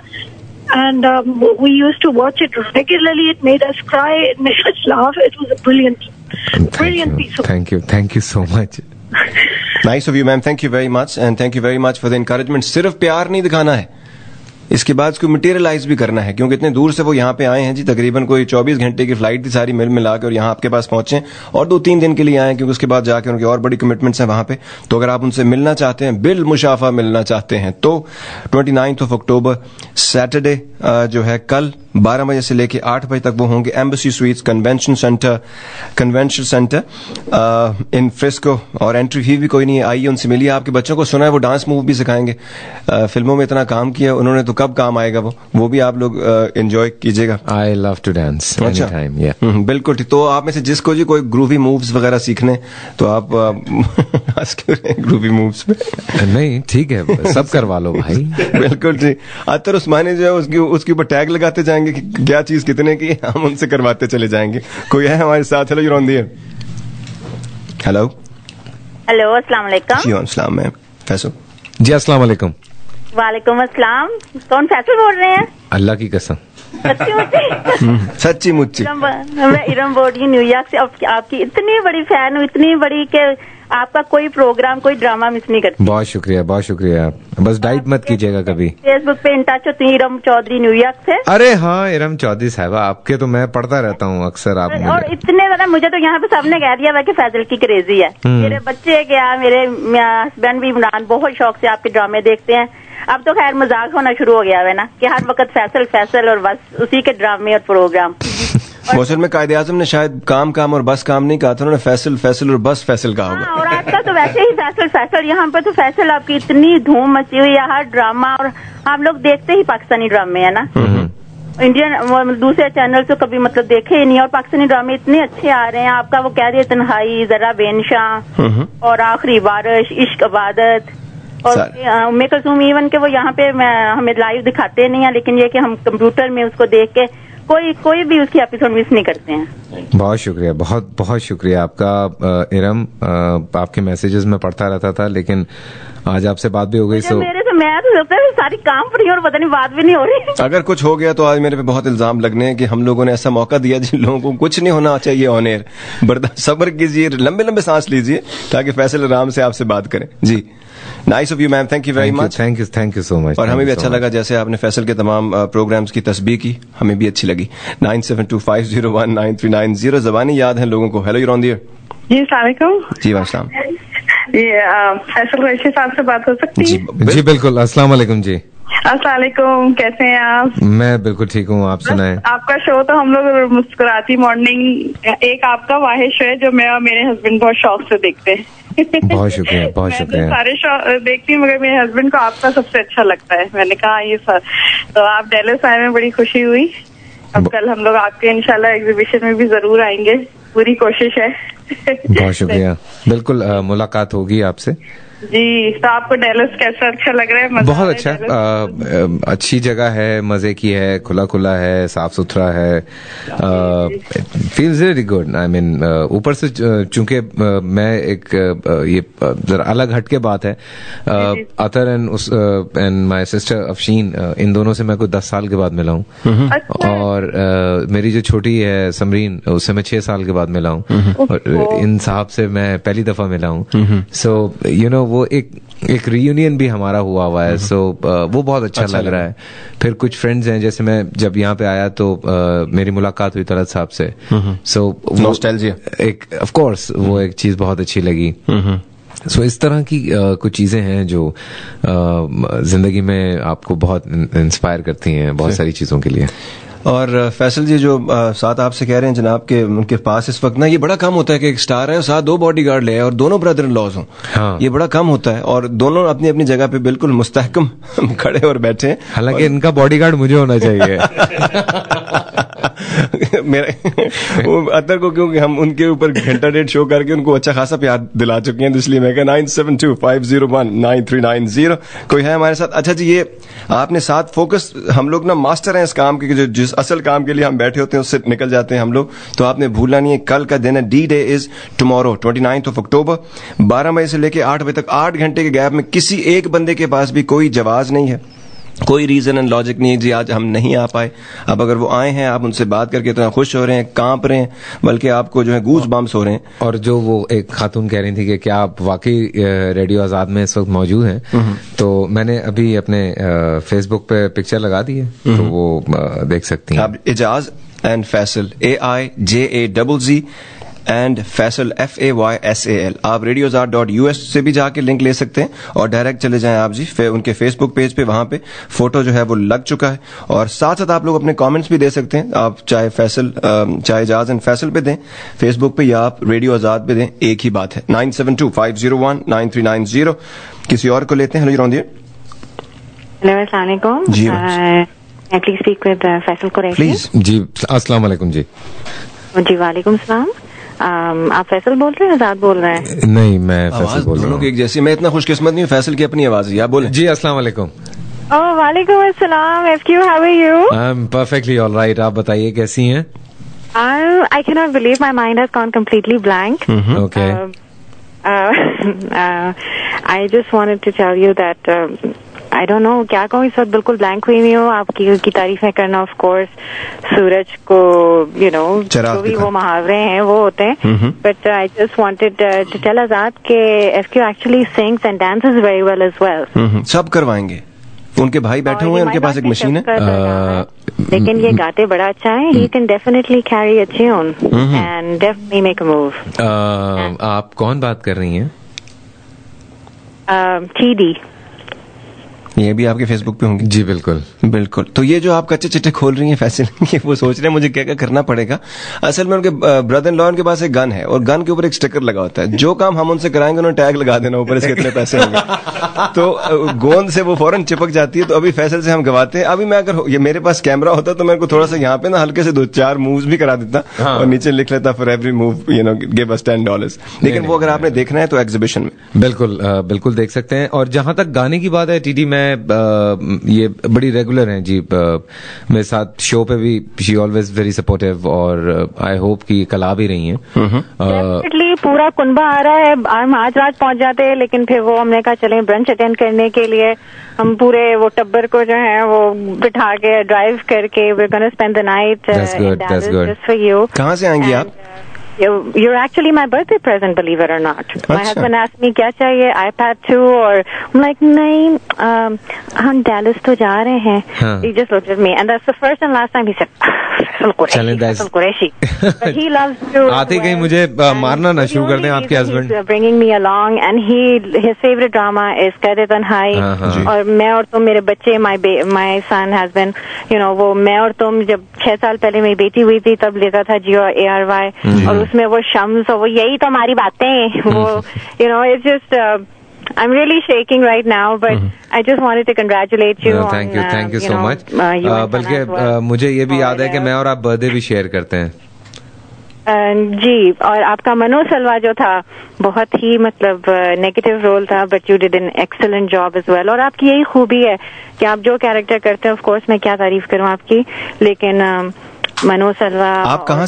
Speaker 3: and we used to watch it regularly. It made us cry, it made us laugh. It was a brilliant piece of.
Speaker 2: Thank you so much.
Speaker 1: Nice of you, ma'am. Thank you very much, and thank you very much for the encouragement. सिर्फ प्यार नहीं दिखाना है, इसके बाद इसको मटेरियलाइज भी करना है, क्योंकि इतने दूर से वो यहाँ पे आए हैं जी। तकरीबन कोई 24 घंटे की फ्लाइट थी सारी मिल मिला के, और यहाँ आपके पास पहुंचे और 2-3 दिन के लिए आए, क्योंकि उसके बाद जाके उनकी और बड़ी कमिटमेंट्स हैं वहां पे। तो अगर आप उनसे मिलना चाहते हैं, बिल मुशाफा मिलना चाहते हैं, तो 29 अक्टूबर सैटरडे जो है कल 12 बजे से लेके 8 बजे तक वो होंगे embassy Suites convention centre in Frisco. और एंट्री फी भी कोई नहीं है, आइए उनसे मिलिए। आपके बच्चों को सुना है वो डांस मूव भी सिखाएंगे, फिल्मों में इतना काम किया उन्होंने, तो कब काम आएगा वो भी आप लोग एंजॉय कीजिएगा।
Speaker 2: I love to dance anytime. या
Speaker 1: बिल्कुल ठीक। तो आप में से जिसको जी कोई ग्रूवी मूव्स वगैरह सीखने, तो आप ग्रूवी मूव्स में
Speaker 2: नहीं, ठीक है, सब करवा लो भाई।
Speaker 1: बिल्कुल ठीक। अतर उस्मानी जो है उसके ऊपर टैग लगाते जाएंगे कि क्या चीज कितने की, हम उनसे करवाते चले जाएंगे। कोई है हमारे साथ? Hello, you're on the air. Hello
Speaker 3: अस्सलाम वालेकुम।
Speaker 1: जी अस्सलाम मैम। फैसल
Speaker 2: जी अस्सलाम वालेकुम।
Speaker 3: वालेकुम अस्सलाम। कौन फैसल बोल रहे हैं?
Speaker 2: अल्लाह की कसम,
Speaker 1: सच्ची मुच्ची।
Speaker 3: मैं इरम बोल रही हूँ न्यूयॉर्क से। आपकी इतनी बड़ी फैन हूँ, इतनी बड़ी कि आपका कोई प्रोग्राम, कोई ड्रामा मिस नहीं करती।
Speaker 2: बहुत शुक्रिया, बहुत शुक्रिया। बस डाइट मत कीजिएगा कभी।
Speaker 3: फेसबुक पे इन टच होती, इरम चौधरी न्यूयॉर्क से।
Speaker 2: अरे हाँ, इरम चौधरी साहबा, आपके तो मैं पढ़ता रहता हूँ अक्सर। आप
Speaker 3: और इतने ज्यादा मुझे तो यहाँ पे सबने कह दिया कि फैजल की क्रेजी है। मेरे बच्चे क्या, मेरे हस्बैंड भी इमरान बहुत शौक से आपके ड्रामे देखते हैं। अब तो खैर मजाक होना शुरू हो गया है ना, कि हर वक्त फैसल और बस उसी के ड्रामे और प्रोग्राम।
Speaker 1: असल में कायदे आजम ने शायद काम और बस काम नहीं कहा था, उन्होंने फैसल और बस फैसल कहा होगा।
Speaker 3: और आजकल तो वैसे ही फैसल यहाँ पे तो फैसल आपकी इतनी धूम मची हुई है, हर ड्रामा। और हम लोग देखते ही पाकिस्तानी ड्रामे है ना, इंडियन दूसरे चैनल तो कभी मतलब देखे ही नहीं। और पाकिस्तानी ड्रामे इतने अच्छे आ रहे हैं। आपका वो कह रही है तन्हाई, जरा बेनशाह और आखिरी बारिश, इश्क इबादत और उम्मे कुलसूम, इवन के वो यहाँ पे हमें लाइव दिखाते नहीं है, लेकिन ये कि हम कंप्यूटर में उसको देख के कोई भी उसकी एपिसोड मिस नहीं करते हैं।
Speaker 2: बहुत शुक्रिया, बहुत बहुत शुक्रिया आपका इरम। आपके मैसेजेस में पढ़ता रहता था, लेकिन आज आपसे बात भी हो गई।
Speaker 3: मेरे से मैं तो सारी काम पर ही, और पता नहीं बात भी नहीं हो रही।
Speaker 1: अगर कुछ हो गया तो आज मेरे पे बहुत इल्जाम लगने हैं कि हम लोगों ने ऐसा मौका दिया जिन लोगों को कुछ नहीं होना चाहिए ऑन एयर। बर्दाश्त, सब्र कीजिए, लंबे लंबे सांस लीजिए, ताकि फैसल आराम से आपसे बात करें। जी, nice of you ma'am, thank you very much.
Speaker 2: Thank you so much.
Speaker 1: और हमें भी अच्छा लगा जैसे आपने फैसल के तमाम प्रोग्राम्स की तस्बीह की, हमें भी अच्छी लगी। 9725019390 ज़बानी याद है लोगों को। Hello, you're on the air.
Speaker 6: जी अस्सलाम वालेकुम।
Speaker 1: जी वालेकुम।
Speaker 6: ये फैसल कुरैशी साहब से बात हो सकती है?
Speaker 2: जी बिल्कुल। अस्सलाम वालेकुम जी।
Speaker 6: अस्सलाम वालेकुम, कैसे हैं आप?
Speaker 2: मैं बिल्कुल ठीक हूँ, आप सुनाएं।
Speaker 6: आपका शो तो हम लोग मुस्कुराती मॉर्निंग, एक आपका वाहिद शो है जो मैं और मेरे हस्बैंड बहुत शौक से देखते हैं।
Speaker 2: बहुत शुक्रिया, बहुत शुक्रिया।
Speaker 6: मैं तो सारे शो देखती हूँ मगर मेरे हस्बैंड को आपका सबसे अच्छा लगता है। मैंने कहा ये सर, तो आप डैलस आए में बड़ी खुशी हुई। अब कल हम लोग आपके इंशाल्लाह एग्जीबिशन में भी जरूर आएंगे, पूरी कोशिश है।
Speaker 2: बहुत शुक्रिया, बिल्कुल मुलाकात होगी आपसे।
Speaker 6: जी, तो आपको डैलस कैसा अच्छा लग रहा है?
Speaker 2: बहुत अच्छा, अच्छी जगह है, मजे की है, खुला खुला है, साफ सुथरा है, feels really good. I mean ऊपर से चूंकि मैं एक ये जरा अलग हटके बात है, अतर एंड माय सिस्टर अफशीन, इन दोनों से मैं कुछ 10 साल के बाद मिला हूँ। और मेरी जो छोटी है समरीन, उससे मैं 6 साल के बाद मिला हूँ। और इन साहब से मैं पहली दफा मिला हूँ। सो यू नो वो एक रियूनियन भी हमारा हुआ है। सो वो बहुत अच्छा लग रहा है। फिर कुछ फ्रेंड्स हैं, जैसे मैं जब यहाँ पे आया तो मेरी मुलाकात हुई तलत साहब से। सो
Speaker 1: नॉस्टैल्जिया, एक
Speaker 2: ऑफ कोर्स वो एक चीज बहुत अच्छी लगी। सो इस तरह की कुछ चीजें हैं जो जिंदगी में आपको बहुत इंस्पायर करती हैं, बहुत सारी चीजों के लिए।
Speaker 1: और फैसल जी जो साथ आपसे कह रहे हैं जनाब के उनके पास इस वक्त ना, ये बड़ा कम होता है कि एक स्टार है और साथ 2 बॉडीगार्ड ले और दोनों ब्रदर इन लॉज हों।
Speaker 2: हाँ। ये
Speaker 1: बड़ा कम होता है और दोनों अपनी अपनी जगह पे बिल्कुल मुस्तहकम खड़े और बैठे हैं।
Speaker 2: हालांकि इनका बॉडीगार्ड मुझे होना चाहिए।
Speaker 1: वो अतर को, क्योंकि हम उनके ऊपर घंटा डेढ़ शो करके उनको अच्छा खासा प्यार दिला चुके हैं, तो इसलिए मैं 9725019390 कोई है हमारे साथ। अच्छा जी, ये आपने साथ फोकस, हम लोग ना मास्टर हैं इस काम के, जो जिस असल काम के लिए हम बैठे होते हैं उससे निकल जाते हैं हम लोग, तो आपने भूलना नहीं है कल का दिन है। डी डे इज टुमारो 29 अक्टूबर, 12 बजे से लेकर 8 बजे तक 8 घंटे के गैप में किसी एक बंदे के पास भी कोई जवाब नहीं है, कोई रीजन एंड लॉजिक नहीं है जी आज हम नहीं आ पाए। अब अगर वो आए हैं, आप उनसे बात करके इतना खुश हो रहे हैं, कांप रहे हैं, बल्कि आपको जो है गूज बम्स हो रहे हैं।
Speaker 2: और जो वो एक खातून कह रही थी कि क्या आप वाकई रेडियो आजाद में इस वक्त मौजूद हैं, तो मैंने अभी अपने फेसबुक पे पिक्चर लगा दी है, तो वो देख सकती हैं।
Speaker 1: आप Aijaz and Faisal, AIJAZZ and Faisal FAYSAL, आप radiozar.us से भी जाके लिंक ले सकते हैं और डायरेक्ट चले जाएं आप जी उनके फेसबुक पेज पे, वहां पे फोटो जो है वो लग चुका है। और साथ साथ आप लोग अपने कमेंट्स भी दे सकते हैं, आप चाहे फैसल चाहे एजाज एंड फैसल पे दें फेसबुक पे या आप रेडियो आजाद पे दें, एक ही बात है। 9725019390। किसी और को लेते हैं। हेलो जी,
Speaker 7: हेलो अस्सलाम वालेकुम जी, please speak with Faisal Qureshi
Speaker 1: please.
Speaker 2: जी अस्सलाम वालेकुम जी।
Speaker 7: जी वालेकुम सलाम। आप फैसल बोल रहे हैं, आजाद बोल रहे हैं?
Speaker 2: नहीं, मैं फैसल बोल रहा हूँ।
Speaker 1: एक जैसी, मैं इतना खुशकिस्मत नहीं हूँ, फैसल की अपनी आवाज है। आप बोले
Speaker 2: जी। अस्सलाम वालेकुम।
Speaker 7: ओह वालेकुम अस्सलाम, FQ, how are you?
Speaker 2: I am perfectly alright, आप बताइए कैसी हैं?
Speaker 7: I cannot believe my mind has gone completely blank.
Speaker 2: Okay.
Speaker 7: I just wanted to tell you that I don't know क्या कहूँ, इस वक्त बिल्कुल ब्लैंक हुई हुई हूँ। आपकी तारीफें करना, ऑफ कोर्स सूरज को जो भी वो मुहावरे हैं वो होते हैं, but I just wanted to tell Azad के FQ actually sings and dances very well as well.
Speaker 1: सब करवाएंगे, उनके भाई बैठे हुए हैं, उनके पास एक मशीन है,
Speaker 7: लेकिन ये गाते बड़ा अच्छा है। He can definitely carry a tune and definitely make a move.
Speaker 2: आप कौन बात कर रही हैं?
Speaker 7: TD,
Speaker 1: ये भी आपके फेसबुक पे होंगे।
Speaker 2: जी बिल्कुल
Speaker 1: बिल्कुल। तो ये जो आप कच्चे चिट्टे खोल रही हैं फैसल, ये वो सोच रहे हैं मुझे क्या क्या करना पड़ेगा। असल में उनके ब्रदर इन लॉ के पास एक गन है और गन के ऊपर एक स्टिकर लगा होता है, जो काम हम उनसे कराएंगे उन्होंने टैग लगा देना ऊपर, इसके इतने पैसे होंगे। तो गोंद से वो फौरन चिपक जाती है। तो अभी फैसल से हम गवाते हैं। अभी मैं अगर ये मेरे पास कैमरा होता तो मेरे को थोड़ा सा यहाँ पे ना हल्के से 2-4 मूव्स भी करा देता और नीचे लिख लेता for every move give us $10। लेकिन वो अगर आपने देखना है तो एग्जीबिशन में
Speaker 2: बिल्कुल देख सकते हैं। और जहां तक गाने की बात है, TD मैं ये बड़ी रेगुलर हैं जी मेरे साथ शो पे भी। शी ऑलवेज वेरी सपोर्टिव और आई होप कि कल आ भी रही हैं।
Speaker 7: डेफिनेटली पूरा कुनबा आ रहा है। हम आज रात पहुंच जाते हैं, लेकिन फिर वो हमने कहा चलें ब्रंच अटेंड करने के लिए। हम पूरे वो टब्बर को जो है वो बिठा के ड्राइव करके we're gonna spend the night
Speaker 2: That's good.
Speaker 7: just for you.
Speaker 1: कहाँ से आएंगी आप?
Speaker 7: you're actually my birthday present, believe it or not. My husband asked me क्या चाहिए, iPad 2, or I'm like नहीं, हम Dallas तो जा रहे हैं. He just looked at me, and that's the first and last time he said Faisal Qureshi. But he loves to.
Speaker 2: आते कहीं मुझे मारना ना शुरू कर दें आपके husband.
Speaker 7: He's bringing me along, and his favorite drama is Qaid Tanhai. और मैं और तुम मेरे बच्चे, my son has been, वो मैं और तुम जब 6 साल पहले मेरी बेटी हुई थी तब लेता था जियो ARY, और उसमें वो शम्स और वो यही तो हमारी बातें, वो it's just. I'm really shaking right now, but I just wanted to congratulate you.
Speaker 2: Thank you so much. बल्कि मुझे ये भी याद है कि मैं और आप बर्थडे भी शेयर करते हैं.
Speaker 7: जी, और आपका मनो सलवा जो था बहुत ही मतलब नेगेटिव रोल था, but you did an excellent job as well. और आपकी यही खूबी है कि आप जो कैरेक्टर करते हैं, ऑफ कोर्स मैं क्या तारीफ करूं आपकी, लेकिन मनो सलवा.
Speaker 1: आप कहाँ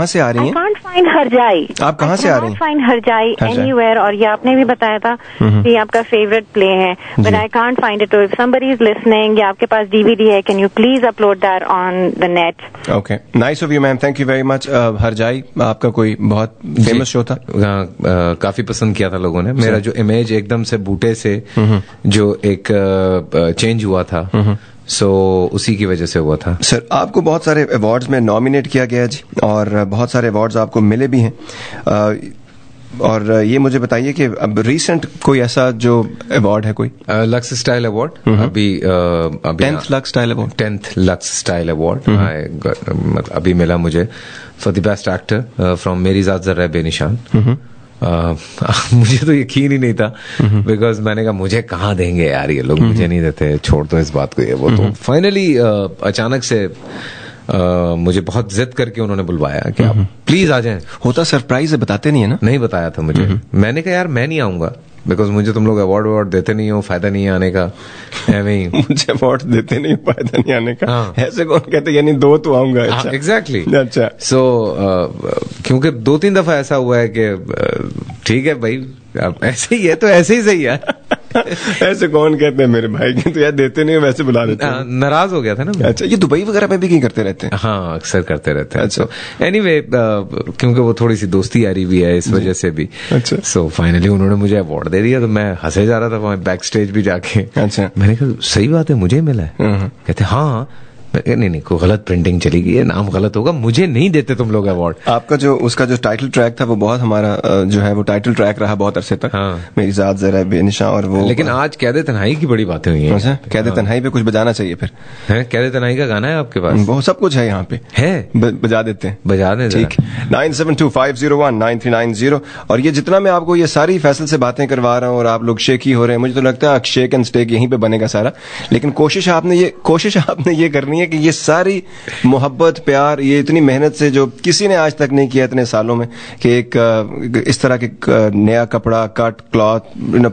Speaker 1: से आ रही हैं?
Speaker 7: I can't find हरजाई.
Speaker 1: आप कहाँ से आ रही हैं?
Speaker 7: I can't find हरजाई anywhere. और ये आपने भी बताया था कि ये आपका फेवरेट प्ले है, but I can't find it. So if somebody is listening, या आपके पास DVD है, can you please upload that on the net?
Speaker 1: Okay, nice of you, ma'am. Thank you very much. हरजाई आपका कोई बहुत फेमस शो था?
Speaker 2: काफी पसंद किया था लोगों ने. मेरा जो इमेज एकदम से बूटे से जो एक चेंज हुआ था, उसी की वजह से हुआ था.
Speaker 1: सर, आपको बहुत सारे अवार्ड्स में नॉमिनेट किया गया जी, और बहुत सारे अवार्ड्स आपको मिले भी हैं. और ये मुझे बताइए कि अब रिसेंट कोई ऐसा जो अवार्ड है कोई?
Speaker 2: लक्स स्टाइल अवार्ड, अभी
Speaker 1: 10th lux style award.
Speaker 2: 10th lux style award अभी मिला मुझे for the best actor from मेरी ज़ात ज़र्रा बेनिशान. मुझे तो यकीन ही नहीं था, बिकॉज मैंने कहा मुझे कहाँ देंगे यार ये लोग, मुझे नहीं देते, छोड़ दो इस बात को, ये वो. तो फाइनली अचानक से मुझे बहुत जिद करके उन्होंने बुलवाया कि आप प्लीज आ जाएं.
Speaker 1: होता सरप्राइज है, बताते नहीं है ना?
Speaker 2: नहीं बताया था मुझे. मैंने कहा यार मैं नहीं आऊंगा, बिकॉज मुझे तुम लोग अवार्ड देते नहीं हो, फायदा नहीं है आने का.
Speaker 1: मुझे अवार्ड देते नहीं, फायदा नहीं आने का. ऐसे कौन कहते, यानी 2 तो आऊंगा.
Speaker 2: एग्जैक्टली.
Speaker 1: अच्छा.
Speaker 2: सो क्योंकि 2-3 दफा ऐसा हुआ है कि ठीक है भाई, ऐसे ही है तो ऐसे ही सही है.
Speaker 1: ऐसे कौन कहते हैं मेरे भाई की, तो यार देते नहीं, वैसे बुला देते हैं.
Speaker 2: नाराज हो गया था ना.
Speaker 1: अच्छा, ये दुबई वगैरह में भी कहीं करते रहते हैं?
Speaker 2: हाँ, अक्सर करते रहते हैं. अच्छा. एनीवे, क्योंकि वो थोड़ी सी दोस्ती यारी भी है, इस वजह से भी. अच्छा. सो फाइनली उन्होंने मुझे अवार्ड दे दिया, तो मैं हंसे जा रहा था वहां बैक स्टेज भी जाके. अच्छा. मैंने कहा सही बात है, मुझे मिला है. कहते हाँ. नहीं, कोई गलत प्रिंटिंग चली गई है, नाम गलत होगा, मुझे नहीं देते तुम लोग अवार्ड.
Speaker 1: आपका जो उसका जो टाइटल ट्रैक था वो बहुत हमारा जो है वो टाइटल ट्रैक रहा बहुत अरसे तक. मेरी ज़ात ज़रा बेनिशान. और वो
Speaker 2: लेकिन आज कैद तन्हाई की बड़ी बातें हुई हैं.
Speaker 1: अच्छा, कैद तन्हाई पे कुछ बजाना चाहिए फिर.
Speaker 2: कैद तन्हाई का गाना है आपके पास?
Speaker 1: बहुत सब कुछ है यहाँ पे,
Speaker 2: है,
Speaker 1: बजा देते हैं.
Speaker 2: बजा दें.
Speaker 1: ठीक. 9725019390. और ये जितना मैं आपको ये सारी फैसल से बातें करवा रहा हूँ और आप लोग शेकी हो रहे हैं, मुझे तो लगता है शेक एंड स्टेक यहीं पे बनेगा सारा. लेकिन कोशिश आपने ये करनी है कि ये सारी मोहब्बत, प्यार, ये इतनी मेहनत से जो किसी ने आज तक नहीं किया इतने सालों में, कि एक इस तरह के नया कपड़ा, कट, क्लॉथ,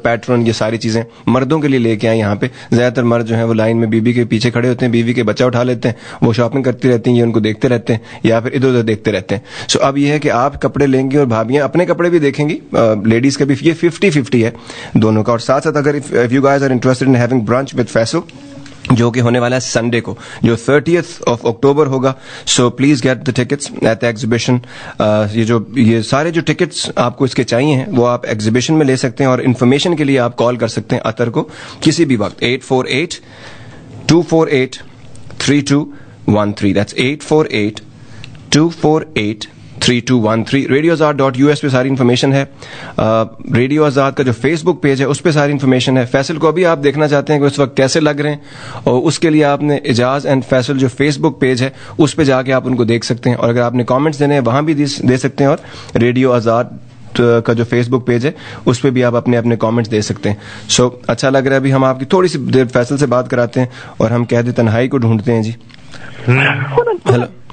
Speaker 1: पैटर्न, ये सारी चीजें मर्दों के लिए लेके आए यहाँ पे. ज्यादातर मर्द जो है वो लाइन में बीवी के पीछे खड़े होते हैं, बीवी के बच्चा उठा लेते हैं, वो शॉपिंग करती रहती हैं, ये उनको देखते रहते हैं या फिर इधर उधर देखते रहते हैं. सो अब ये है कि आप कपड़े लेंगी और भाभियां अपने कपड़े भी देखेंगी, लेडीज का भी. ये 50-50 है दोनों का. और साथ साथ अगर if you guys are interested in having brunch with Faisal, जो कि होने वाला है संडे को, जो 30th of October होगा. So please get the tickets at the exhibition. ये सारे जो टिकट्स आपको इसके चाहिए हैं वो आप एग्जीबिशन में ले सकते हैं. और इन्फॉर्मेशन के लिए आप कॉल कर सकते हैं अतर को किसी भी वक्त. 848-248-3213. दैट्स 848-248-3213. radioazad.us पे सारी इन्फॉर्मेशन है. रेडियो आजाद का जो फेसबुक पेज है उस पे सारी इन्फॉर्मेशन है. फैसल को अभी आप देखना चाहते हैं कि उस वक्त कैसे लग रहे हैं, और उसके लिए आपने इजाज एंड फैसल जो फेसबुक पेज है उस पे जाके आप उनको देख सकते हैं. और अगर आपने कमेंट्स देने हैं वहां भी दे सकते हैं. और रेडियो आजाद का जो फेसबुक पेज है उस पे भी आप अपने अपने कमेंट्स दे सकते हैं. सो अच्छा लग रहा है. अभी हम आपकी थोड़ी सी देर फैसल से बात कराते हैं और हम कैद तन्हाई को ढूंढते हैं जी.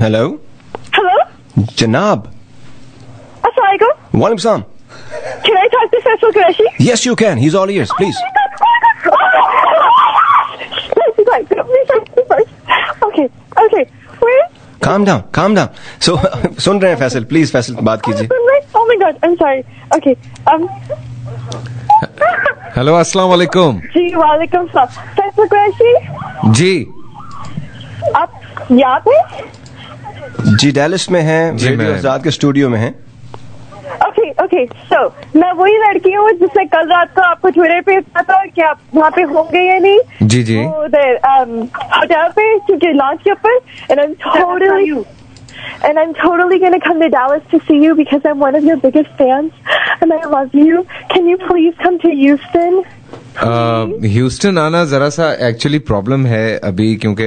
Speaker 1: हेलो जनाब. वालेकुम सलाम.
Speaker 8: Can I talk to Faisal Qureshi?
Speaker 1: Yes, you can. He's all ears. Please.
Speaker 8: Okay. Where?
Speaker 1: Calm down. So, सुन रहे हैं फैसल. Please, फैसल बात कीजिए.
Speaker 8: Oh my God, I'm sorry. Okay.
Speaker 2: Hello, अस्सलाम वालेकुम.
Speaker 8: जी वालेकुम सलाम. Faisal Qureshi?
Speaker 2: जी.
Speaker 8: आप यहाँ पे?
Speaker 1: जी डैलस में हैं, रेडियो आजाद के स्टूडियो में हैं.
Speaker 8: Okay, so मैं वही लड़की हूँ जिसने कल रात को आपको ट्विटर पे कहा था कि आप वहाँ पे होंगे या नहीं.
Speaker 2: जी जी.
Speaker 8: होटल पे क्योंकि लॉन्च के ऊपर, and I'm totally going to come to Dallas to see you because I'm one of your biggest fans and I love you. Can you please come to Houston?
Speaker 2: Houston आना जरा सा एक्चुअली प्रॉब्लम है अभी, क्योंकि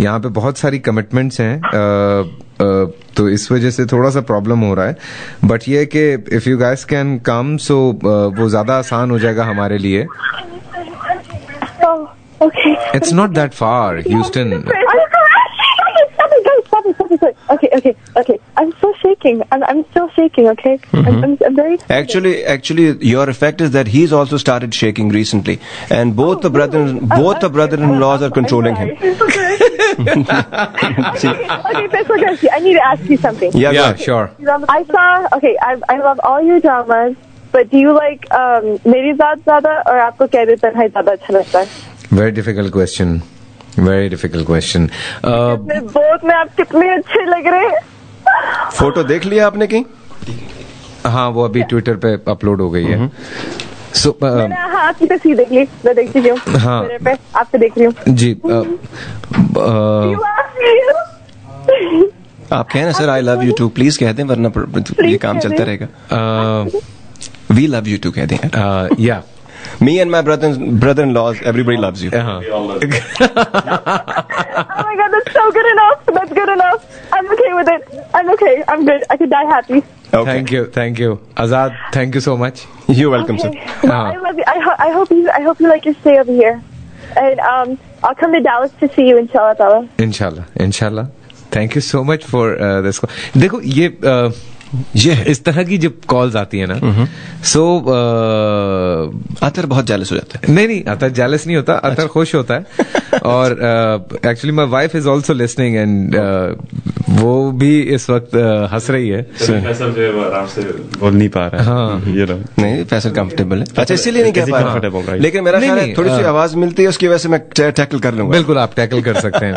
Speaker 2: यहाँ पे बहुत सारी कमिटमेंट्स हैं, तो इस वजह से थोड़ा सा प्रॉब्लम हो रहा है. बट ये कि if you guys can come so वो ज्यादा आसान हो जाएगा हमारे लिए.
Speaker 8: Okay.
Speaker 2: It's not that far, Houston.
Speaker 8: Okay. I'm still shaking. I'm still shaking. Okay. I'm very.
Speaker 1: Actually, your effect is that he's also started shaking recently, and both the brother-in-laws are controlling him.
Speaker 8: Okay, Faisal Qureshi, I need to ask you something.
Speaker 2: Yeah, sure.
Speaker 8: I love all your dramas, but do you like मेरी ज़ात ज़्यादा और आपको कैद तन्हाई ज़्यादा अच्छा लगता है?
Speaker 2: Very difficult question.
Speaker 8: बोथ में आप कितने अच्छे लग रहे हैं.
Speaker 1: फोटो देख लिया आपने कहीं?
Speaker 2: हाँ, वो अभी ट्विटर पे अपलोड हो गई है. So,
Speaker 8: मैंने आपकी तस्वीर देख ली, मैं देख चुकी हूँ.
Speaker 2: हाँ,
Speaker 8: पे आपसे देख रही हूँ.
Speaker 2: जी.
Speaker 1: आप कहें ना sir I love you too, please कह दें, वरना ये काम चलता रहेगा. वी लव यू टू कह दें.
Speaker 2: या
Speaker 1: Me and my brother-in-laws, everybody loves you.
Speaker 8: Oh my God, that's so good enough. That's good enough. I'm okay with it. I'm okay. I'm good. I could die happy.
Speaker 1: Okay.
Speaker 2: Thank you. Azad, thank you so much.
Speaker 1: You're welcome, sir.
Speaker 8: Well, I love you. I hope you like your stay over here. And I'll come to Dallas to see you, inshallah.
Speaker 2: Inshallah. Thank you so much for this call. देखो ये इस तरह की जब कॉल्स आती है ना, सो
Speaker 1: अतर बहुत जेलस हो जाता है.
Speaker 2: नहीं, अतर जेलस नहीं होता, अतर खुश होता है. और actually my wife is also listening and वो भी इस वक्त हंस रही है.
Speaker 5: फैसल जो आराम से बोल नहीं पा रहा है. हाँ,
Speaker 1: नहीं, फैसल कंफर्टेबल है. अच्छा, इसीलिए नहीं कह पा रहा. लेकिन मेरा ख्याल है थोड़ी सी आवाज मिलती है, उसकी वजह से मैं टैकल कर लूंगा.
Speaker 2: बिल्कुल, आप टैकल कर सकते हैं.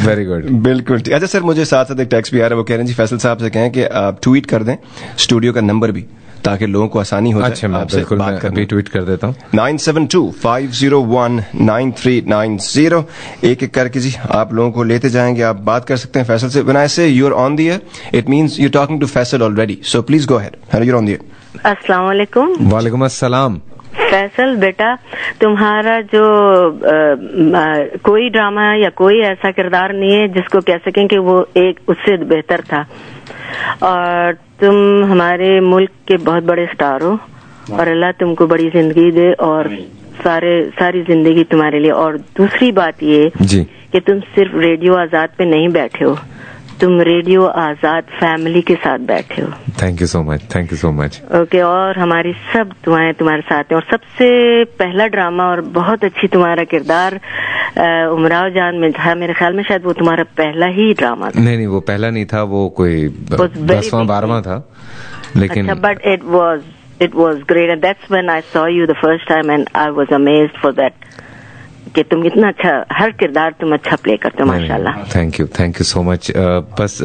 Speaker 2: Very good.
Speaker 1: बिल्कुल. अच्छा सर, मुझे साथ साथ एक टेक्स्ट भी आ रहा है. वो कह रहे हैं जी फैसल साहब से कहें कि आप ट्वीट कर दें स्टूडियो का नंबर भी, ताकि लोगों को आसानी हो जाए.
Speaker 2: अच्छा, मैं बिल्कुल अभी ट्वीट कर देता हूँ.
Speaker 1: 9725019390. एक करके जी आप लोगों को लेते जाएंगे. आप बात कर सकते हैं फैसल से. When I say you're on the air, it means you're talking to Faisal already. So please go ahead. Hello, you're on the air.
Speaker 7: अस्सलाम वालेकुम.
Speaker 2: वालेकुम अस्सलाम.
Speaker 7: फैसल बेटा, तुम्हारा जो कोई ड्रामा या कोई ऐसा किरदार नहीं है जिसको कह सकें कि वो एक उससे बेहतर था. और तुम हमारे मुल्क के बहुत बड़े स्टार हो और अल्लाह तुमको बड़ी जिंदगी दे और सारी जिंदगी तुम्हारे लिए. और दूसरी बात ये कि तुम सिर्फ रेडियो आजाद पे नहीं बैठे हो, तुम रेडियो आजाद फैमिली के साथ बैठे हो.
Speaker 2: Thank you so much.
Speaker 7: Okay. और हमारी सब दुआएं तुम्हारे साथ हैं. और सबसे पहला ड्रामा और बहुत अच्छी तुम्हारा किरदार उमराव जान में था. मेरे ख्याल में शायद वो तुम्हारा पहला ही ड्रामा था.
Speaker 2: नहीं, वो पहला नहीं था, वो कोई 10वां 12वां था. लेकिन
Speaker 7: but it was great and that's when I saw you the first time and I was amazed for that कि तुम इतना अच्छा, हर किरदार तुम अच्छा प्ले करते हो माशाल्लाह.
Speaker 2: Thank you so much. बस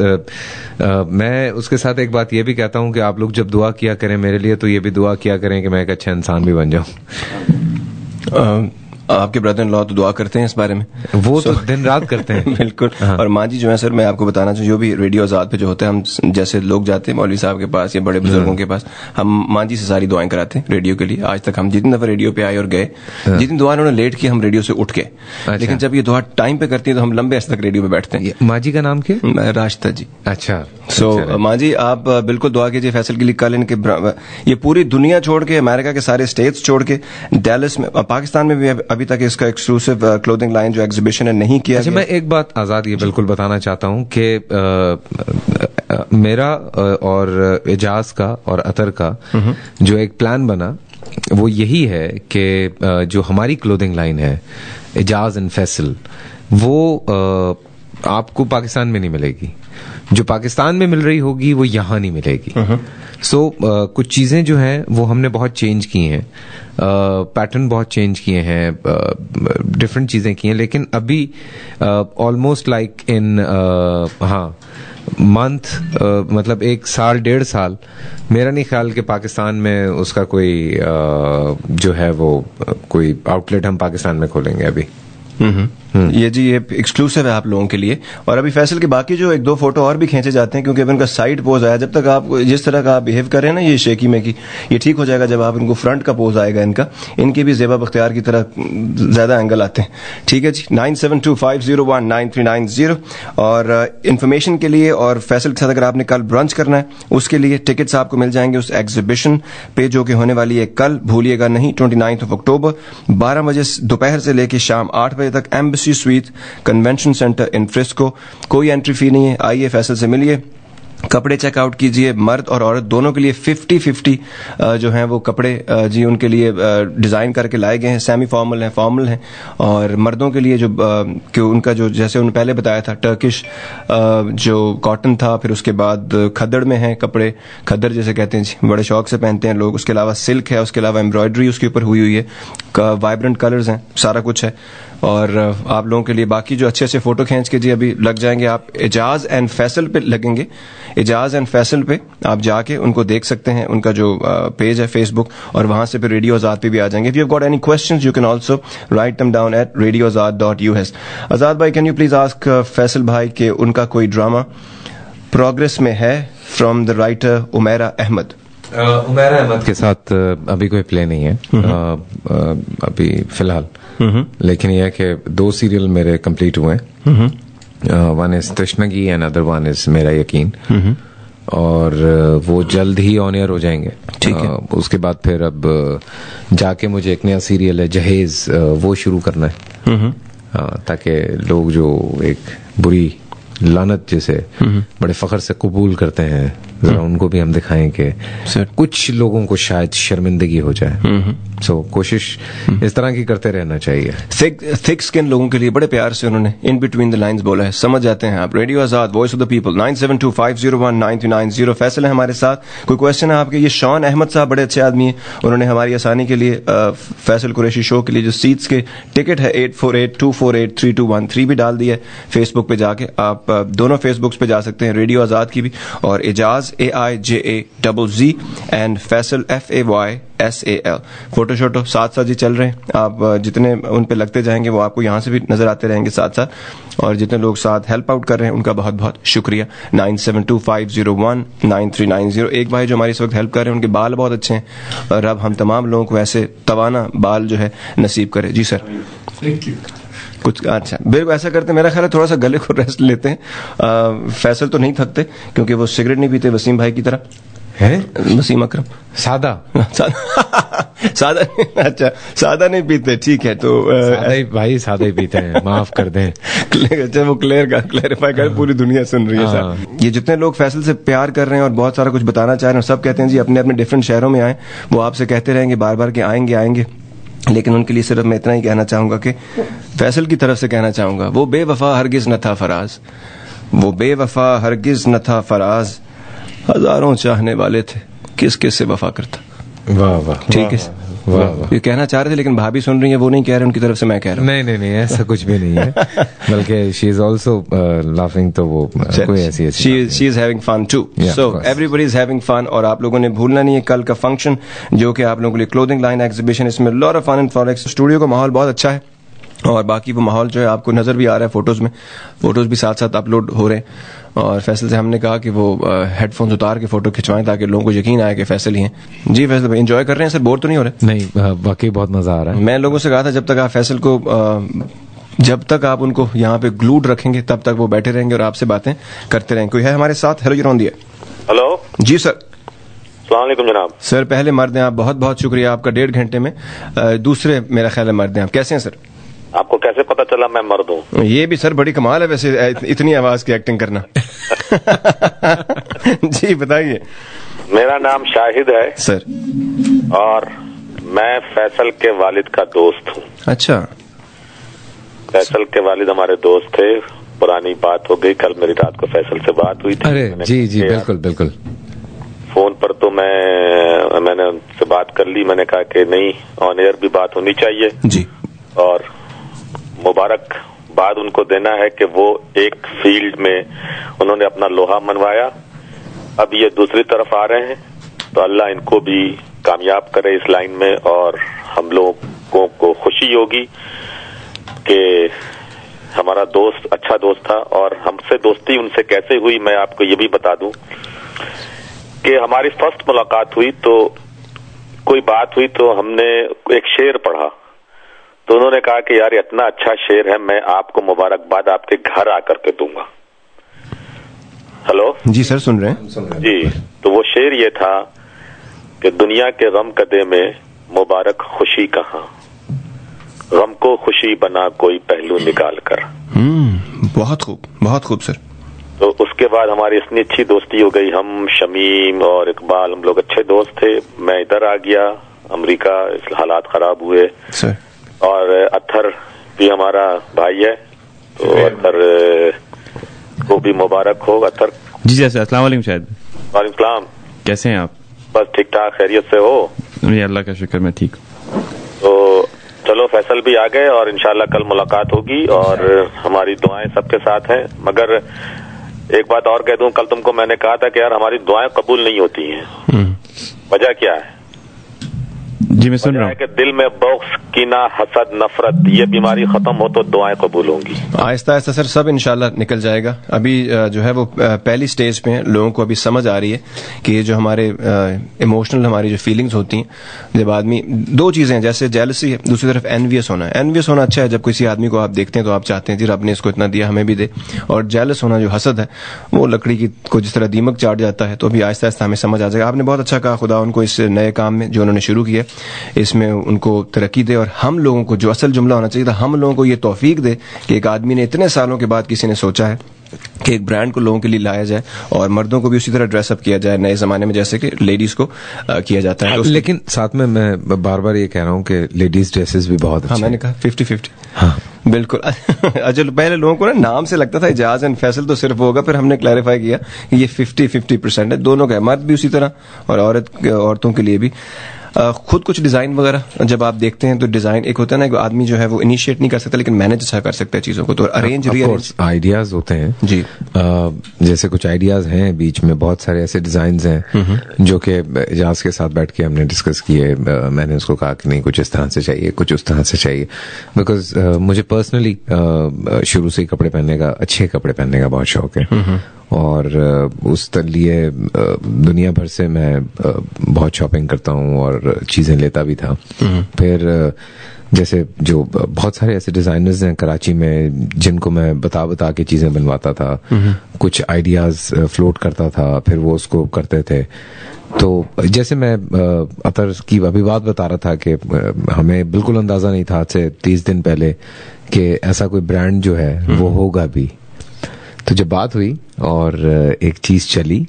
Speaker 2: मैं उसके साथ एक बात ये भी कहता हूँ कि आप लोग जब दुआ किया करें मेरे लिए, तो ये भी दुआ किया करें कि मैं एक अच्छा इंसान भी बन जाऊँ.
Speaker 1: आपके ब्रदर इन लॉ तो दुआ करते हैं इस बारे में,
Speaker 2: वो तो दिन रात करते हैं.
Speaker 1: बिल्कुल. और माँ जी जो है सर, मैं आपको बताना चाहिए, जो भी रेडियो आजाद पे जो होता है, हम जैसे लोग जाते हैं मौलवी साहब के पास या बड़े बुजुर्गों के पास, हम माँ जी से सारी दुआएं कराते हैं रेडियो के लिए. आज तक हम जितनी दफा रेडियो पे आए और गए, जितनी दुआ उन्होंने लेट की, हम रेडियो से उठ के. लेकिन जब ये दुआ टाइम पे करती है तो हम लंबे अर्से तक रेडियो पे बैठते हैं.
Speaker 2: माँ जी का नाम क्या?
Speaker 1: राशिदा जी.
Speaker 2: अच्छा.
Speaker 1: सो माँ जी आप बिल्कुल दुआ कीजिए फैसल के लिए. कल इनके ये पूरी दुनिया छोड़ के, अमेरिका के सारे स्टेट्स छोड़ के, डैलस में, पाकिस्तान में भी अभी तक इसका एक्सक्लूसिव क्लोथिंग लाइन जो एग्जीबिशन है नहीं किया.
Speaker 2: अच्छा, मैं एक बात आजाद ये बिल्कुल बताना चाहता हूँ कि मेरा और एजाज का और अतर का जो एक प्लान बना वो यही है कि जो हमारी क्लोथिंग लाइन है एजाज एंड फैसल, वो आपको पाकिस्तान में नहीं मिलेगी. जो पाकिस्तान में मिल रही होगी वो यहाँ नहीं मिलेगी. सो कुछ चीजें जो हैं वो हमने बहुत चेंज की हैं, पैटर्न बहुत चेंज किए हैं, डिफरेंट चीजें की हैं. लेकिन अभी ऑलमोस्ट लाइक इन मंथ मतलब 1 साल 1.5 साल मेरा नहीं ख्याल कि पाकिस्तान में उसका कोई जो है वो कोई आउटलेट हम पाकिस्तान में खोलेंगे अभी।
Speaker 1: ये जी ये एक्सक्लूसिव है आप लोगों के लिए। और अभी फैसल के बाकी जो 1-2 फोटो और भी खींचे जाते हैं क्योंकि अब इनका साइड पोज आया। जब तक आप जिस तरह का आप बिहेव कर रहे हैं ना ये शेकी में की ये ठीक हो जाएगा जब आप इनको फ्रंट का पोज आएगा इनका। इनके भी ज़ेबा बख्तियार की तरह ज्यादा एंगल आते हैं। ठीक है जी 9725019390 और इन्फॉर्मेशन के लिए और फैसल के साथ अगर आपने कल ब्रंच करना है उसके लिए टिकट्स आपको मिल जाएंगे उस एग्जीबिशन पे जो कि होने वाली है कल, भूलिएगा नहीं, 29 अक्टूबर 12 बजे दोपहर से लेकर शाम 8 बजे तक embassy sweet convention centre in Frisco. कोई एंट्री फी नहीं है। आइए फैसल से मिलिए, कपड़े चेकआउट कीजिए। मर्द और औरत दोनों के लिए 50-50 जो हैं वो कपड़े जी उनके लिए डिजाइन करके लाए गए हैं। सेमी फॉर्मल हैं, फॉर्मल हैं। और मर्दों के लिए जो कि उनका जो जैसे उन्होंने पहले बताया था टर्किश जो कॉटन था, फिर उसके बाद खद्दड़ में है कपड़े, खद्दड़ जैसे कहते हैं जी, बड़े शौक से पहनते हैं लोग। उसके अलावा सिल्क है, उसके अलावा एम्ब्रॉयडरी उसके ऊपर हुई है, वाइब्रेंट कलर्स हैं, सारा कुछ है। और आप लोगों के लिए बाकी जो अच्छे अच्छे फोटो खींच के जी अभी लग जाएंगे। आप एजाज एंड फैसल पे लगेंगे, एजाज एंड फैसल पे आप जाके उनको देख सकते हैं। उनका जो पेज है फेसबुक, और वहां से फिर रेडियो आजाद पे भी आ जाएंगे। If you have got any questions you can also write them down at radioazad.us। Azad भाई can you please ask Faisal भाई कि उनका कोई ड्रामा प्रोग्रेस में है from the writer Umaira Ahmad.
Speaker 2: Umaira Ahmad के साथ अभी कोई प्ले नहीं है अभी फिलहाल, लेकिन यह है कि 2 सीरियल मेरे कंप्लीट हुए हैं। वन इज तृष्णगी एंड अदर वन इज मेरा यकीन, और वो जल्द ही ऑन एयर हो जाएंगे। ठीक है। उसके बाद फिर अब जाके मुझे एक नया सीरियल है जहेज वो शुरू करना है, ताकि लोग जो एक बुरी लानत जिसे बड़े फख्र से कबूल करते हैं जरा उनको भी हम दिखाएं कि कुछ लोगों को शायद शर्मिंदगी हो जाए। सो कोशिश इस तरह की करते रहना चाहिए।
Speaker 1: थिक स्किन लोगों के लिए बड़े प्यार से उन्होंने इन बिटवीन द लाइंस बोला है, समझ जाते हैं आप। Radio Azad, voice of the people, 9725019390 Faisal है हमारे साथ। कोई क्वेश्चन है आपके? ये शॉन अहमद साहब बड़े अच्छे आदमी हैं, उन्होंने हमारी आसानी के लिए फैसल कुरैशी शो के लिए जो सीट्स के टिकट है 8482483213 भी डाल दिया है फेसबुक पे जाके। आप दोनों फेसबुक्स पे जा सकते हैं, रेडियो आजाद की भी और Aijaz AIJAZZ and Faisal FAYSAL। Photo शोटो साथ साथ ही चल रहे हैं। आप जितने उन पे लगते जाएंगे वो आपको यहाँ से भी नजर आते रहेंगे साथ साथ, और जितने लोग साथ हेल्प आउट कर रहे हैं उनका बहुत बहुत शुक्रिया। 9725019390। एक भाई जो हमारी इस वक्त हेल्प कर रहे हैं उनके बाल बहुत अच्छे हैं, और अब हम तमाम लोगों को ऐसे तवाना बाल जो है नसीब करे। जी सर, थैंक यू। कुछ अच्छा बिल्कुल ऐसा करते हैं, मेरा ख्याल है थोड़ा सा गले को रेस्ट लेते हैं। फैसल तो नहीं थकते क्योंकि वो सिगरेट नहीं पीते वसीम भाई की तरह है। वसीम अकरम सादा सादा अच्छा सादा नहीं पीते, ठीक है। तो
Speaker 2: सादा ही भाई सादा ही पीते हैं, माफ कर दें।
Speaker 1: अच्छा वो क्लेरिफाई कर, पूरी दुनिया सुन रही है सर। ये जितने लोग फैसल से प्यार कर रहे हैं और बहुत सारा कुछ बताना चाह रहे हैं, सब कहते हैं जी अपने अपने डिफरेंट शहरों में आए। वो आपसे कहते रहेंगे बार बार कि आएंगे आएंगे, लेकिन उनके लिए सिर्फ मैं इतना ही कहना चाहूंगा कि फैसल की तरफ से कहना चाहूंगा, वो बेवफा हरगिज न था फराज, वो बेवफा हरगिज न था फराज, हजारों चाहने वाले थे, किस किस से वफा करता।
Speaker 2: वाह वाह,
Speaker 1: ठीक है। ये कहना चाह रहे थे लेकिन भाभी सुन रही है, वो नहीं कह रहे, उनकी तरफ से मैं कह रहा हूँ।
Speaker 2: नहीं ऐसा कुछ भी नहीं है, बल्कि शी इज ऑल्सो लाफिंग, तो वो कोई ऐसी
Speaker 1: she is having fun too, so everybody is having fun. और आप लोगों ने भूलना नहीं है कल का फंक्शन जो कि आप लोगों के लिए क्लोथिंग लाइन एग्जीबिशन, इसमें lot of fun and forex. Studio का माहौल बहुत अच्छा है और बाकी वो माहौल जो है आपको नजर भी आ रहा है फोटोज में, फोटोज भी साथ साथ अपलोड हो रहे हैं। और फैसल से हमने कहा कि वो हेडफोन्स उतार के फोटो खिंचवाएं ताकि लोगों को यकीन आए कि फैसल ही हैं। जी फैसल भाई एंजॉय कर रहे हैं सर, बोर तो नहीं हो रहे?
Speaker 2: नहीं, वाकई बहुत मजा आ रहा है।
Speaker 1: मैं लोगों से कहा था जब तक आप फैसल को जब तक आप उनको यहाँ पे ग्लूड रखेंगे तब तक वो बैठे रहेंगे और आपसे बातें करते रहेंगे। कोई है हमारे साथ? Hello you're on the air.
Speaker 9: Hello जी
Speaker 1: सर।
Speaker 9: अस्सलाम वालेकुम जनाब।
Speaker 1: सर पहले मर्द हैं आप, बहुत बहुत शुक्रिया आपका 1.5 घंटे में। दूसरे मेरा ख्याल है मर्द हैं आप, कैसे हैं सर?
Speaker 9: आपको कैसे पता चला मैं मर्द हूँ?
Speaker 1: ये भी सर बड़ी कमाल है वैसे इतनी आवाज की एक्टिंग करना। जी बताइए।
Speaker 9: मेरा नाम शाहिद है
Speaker 1: सर,
Speaker 9: और मैं फैसल के वालिद का दोस्त हूँ।
Speaker 1: अच्छा।
Speaker 9: फैसल के वालिद हमारे दोस्त थे, पुरानी बात हो गई, कल मेरी रात को फैसल से बात हुई थी।
Speaker 2: अरे जी बिल्कुल बिल्कुल।
Speaker 9: फोन पर तो मैंने उनसे बात कर ली, मैंने कहा कि नहीं ऑन एयर भी बात होनी चाहिए
Speaker 1: जी,
Speaker 9: और बाद उनको देना है कि वो एक फील्ड में उन्होंने अपना लोहा मनवाया, अब ये दूसरी तरफ आ रहे हैं, तो अल्लाह इनको भी कामयाब करे इस लाइन में, और हम लोगों को खुशी होगी कि हमारा दोस्त अच्छा दोस्त था। और हमसे दोस्ती उनसे कैसे हुई मैं आपको ये भी बता दूं कि हमारी फर्स्ट मुलाकात हुई तो कोई बात हुई तो हमने एक शेर पढ़ा, तो उन्होंने कहा कि यार इतना अच्छा शेर है, मैं आपको मुबारकबाद आपके घर आकर के दूंगा। हेलो
Speaker 1: जी सर, सुन रहे हैं
Speaker 9: जी। तो वो शेर ये था कि दुनिया के गम कदे में मुबारक खुशी कहाँ, गम को खुशी बना कोई पहलू निकाल कर।
Speaker 1: बहुत खूब, बहुत खूब सर।
Speaker 9: तो उसके बाद हमारी इतनी अच्छी दोस्ती हो गई, हम शमीम और इकबाल हम लोग अच्छे दोस्त थे। मैं इधर आ गया अमेरिका, हालात खराब हुए
Speaker 1: सर,
Speaker 9: और अत्थर भी हमारा भाई है, तो अत्थर को भी मुबारक हो। अत्थर
Speaker 5: जी जैसे अस्सलाम वालेकुम। शायद
Speaker 9: वालेकुम सलाम,
Speaker 5: कैसे हैं आप?
Speaker 9: बस ठीक ठाक, खैरियत से हो?
Speaker 5: जी अल्लाह का शुक्र, मैं ठीक।
Speaker 9: तो चलो फैसल भी आ गए और इंशाल्लाह कल मुलाकात होगी, और हमारी दुआएं सबके साथ हैं। मगर एक बात और कह दूं, कल तुमको मैंने कहा था कि यार हमारी दुआएं कबूल नहीं होती हैं। वजह क्या है?
Speaker 5: जी मैं सुन रहा हूँ
Speaker 9: कि दिल में बॉक्स, कीना, हसद, नफरत, ये बीमारी खत्म हो तो दुआएं कबूल होंगी।
Speaker 1: आहिस्ता आहिस्ता सर सब इंशाल्लाह निकल जाएगा। अभी जो है वो पहली स्टेज पे है, लोगों को अभी समझ आ रही है कि ये जो हमारे इमोशनल हमारी जो फीलिंग्स होती हैं, जब आदमी, दो चीजें हैं, जैसे जेलसी है, दूसरी तरफ एनवियस होना है। एनवियस होना अच्छा है, जब किसी आदमी को आप देखते हैं तो आप चाहते हैं जी रब ने इसको इतना दिया, हमें भी दे। और जेलस होना जो हसद है, वो लकड़ी की को जिस तरह दीमक चाट जाता है, तो अभी आहिस्ता आहिस्ता हमें समझ आ जाएगा। आपने बहुत अच्छा कहा, खुदा उनको इस नए काम में जो उन्होंने शुरू किया इसमें उनको तरक्की दे, और हम लोगों को जो असल जुमला होना चाहिए था, हम लोगों को ये तौफीक दे कि एक आदमी ने इतने सालों के बाद किसी ने सोचा है कि एक ब्रांड को लोगों के लिए लाया जाए, और मर्दों को भी उसी तरह ड्रेसअप किया जाए नए जमाने में जैसे कि लेडीज को किया जाता है।
Speaker 2: लेकिन साथ में मैं बार बार ये कह रहा हूँ कि लेडीज ड्रेसेस भी बहुत अच्छे।
Speaker 1: हाँ, मैंने कहा 50-50। हाँ बिल्कुल। अच्छा, पहले लोगों को ना नाम से लगता था इजाज एंड फैसल तो सिर्फ होगा, फिर हमने क्लैरिफाई किया कि ये 50-50% है, दोनों का है, मर्द भी उसी तरह और औरतों के लिए भी। खुद कुछ डिजाइन वगैरह जब आप देखते हैं तो डिजाइन एक होता है ना, एक आदमी जो है वो इनिशिएट नहीं कर सकता लेकिन मैनेज अच्छा कर सकता है चीजों को, तो अरेंज रीअरेंज
Speaker 2: आइडियाज होते हैं
Speaker 1: जी।
Speaker 2: जैसे कुछ आइडियाज हैं बीच में, बहुत सारे ऐसे डिजाइन हैं जो कि एजाज के साथ बैठ के हमने डिस्कस किए। मैंने उसको कहा कि नहीं कुछ इस तरह से चाहिए, कुछ उस तरह से चाहिए, बिकॉज मुझे पर्सनली शुरू से ही कपड़े पहनने का, अच्छे कपड़े पहनने का बहुत शौक है, और उस लिए दुनिया भर से मैं बहुत शॉपिंग करता हूँ और चीजें लेता भी था। फिर जैसे जो बहुत सारे ऐसे डिजाइनर्स हैं कराची में जिनको मैं बता के चीजें बनवाता था, कुछ आइडियाज फ्लोट करता था, फिर वो उसको करते थे। तो जैसे मैं अतर की अभी बात बता रहा था कि हमें बिल्कुल अंदाजा नहीं था आज से 30 दिन पहले कि ऐसा कोई ब्रांड जो है वो होगा भी। तो जब बात हुई और एक चीज चली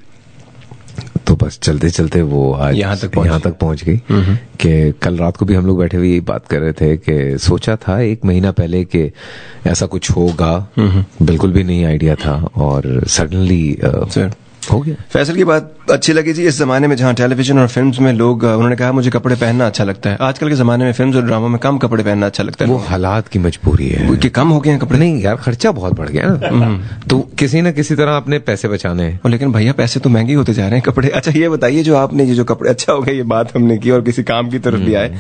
Speaker 2: तो बस चलते चलते वो आज यहाँ तक पहुंच गई कि कल रात को भी हम लोग बैठे हुए यही बात कर रहे थे कि सोचा था 1 महीना पहले कि ऐसा कुछ होगा, बिल्कुल भी नहीं आइडिया था, और सडनली हो गया।
Speaker 1: फैसल की बात अच्छी लगी जी। इस जमाने में जहाँ टेलीविजन और फिल्म्स में लोग, उन्होंने कहा मुझे कपड़े पहनना अच्छा लगता है, आजकल के जमाने में फिल्म्स और ड्रामा में कम कपड़े पहनना अच्छा लगता है।
Speaker 2: वो हालात की मजबूरी है
Speaker 1: कि कम हो गए हैं कपड़े।
Speaker 2: नहीं यार, खर्चा बहुत बढ़ गया ना, तो किसी न किसी तरह अपने पैसे बचाने हैं।
Speaker 1: लेकिन भैया पैसे तो महंगे होते जा रहे हैं कपड़े। अच्छा ये बताइए, जो आपने ये जो कपड़े अच्छा हो गए, ये बात हमने की और किसी काम की तरफ भी आए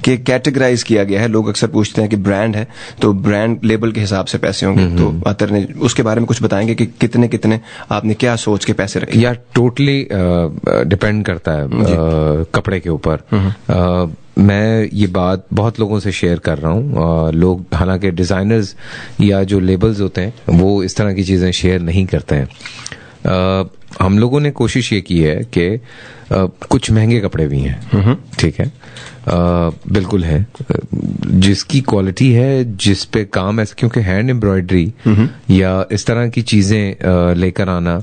Speaker 1: कि कैटेगराइज किया गया है। लोग अक्सर पूछते हैं कि ब्रांड है तो ब्रांड लेबल के हिसाब से पैसे होंगे, तो अतर ने उसके बारे में कुछ बताएंगे कि कितने कितने आपने क्या सोच के पैसे रखे?
Speaker 2: या टोटली डिपेंड करता है कपड़े के ऊपर। मैं ये बात बहुत लोगों से शेयर कर रहा हूँ। लोग हालांकि डिजाइनर्स या जो लेबल्स होते हैं वो इस तरह की चीजें शेयर नहीं करते हैं। हम लोगों ने कोशिश ये की है कि कुछ महंगे कपड़े भी हैं, ठीक है, बिल्कुल है, जिसकी क्वालिटी है, जिस पे काम है, क्योंकि हैंड एम्ब्रॉयडरी या इस तरह की चीजें लेकर आना,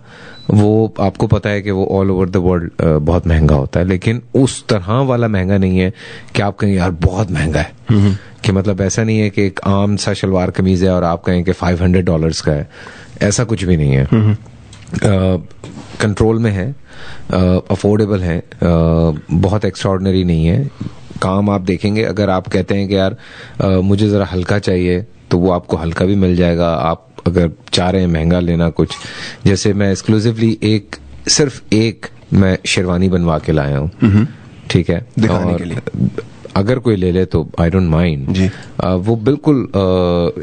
Speaker 2: वो आपको पता है कि वो ऑल ओवर द वर्ल्ड बहुत महंगा होता है, लेकिन उस तरह वाला महंगा नहीं है कि आप कहें यार बहुत महंगा है, कि मतलब ऐसा नहीं है कि एक आम सा शलवार कमीज है और आप कहें कि $500 का है, ऐसा कुछ भी नहीं है। कंट्रोल में है, अफोर्डेबल है, बहुत एक्स्ट्राऑर्डिनरी नहीं है। काम आप देखेंगे, अगर आप कहते हैं कि यार मुझे जरा हल्का चाहिए तो वो आपको हल्का भी मिल जाएगा। आप अगर चाह रहे हैं महंगा लेना कुछ, जैसे मैं एक्सक्लूसिवली सिर्फ एक मैं शेरवानी बनवा के लाया हूँ, ठीक है,
Speaker 1: दिखाने के लिए।
Speaker 2: अगर कोई ले ले तो आई डोंट माइंड जी। वो बिल्कुल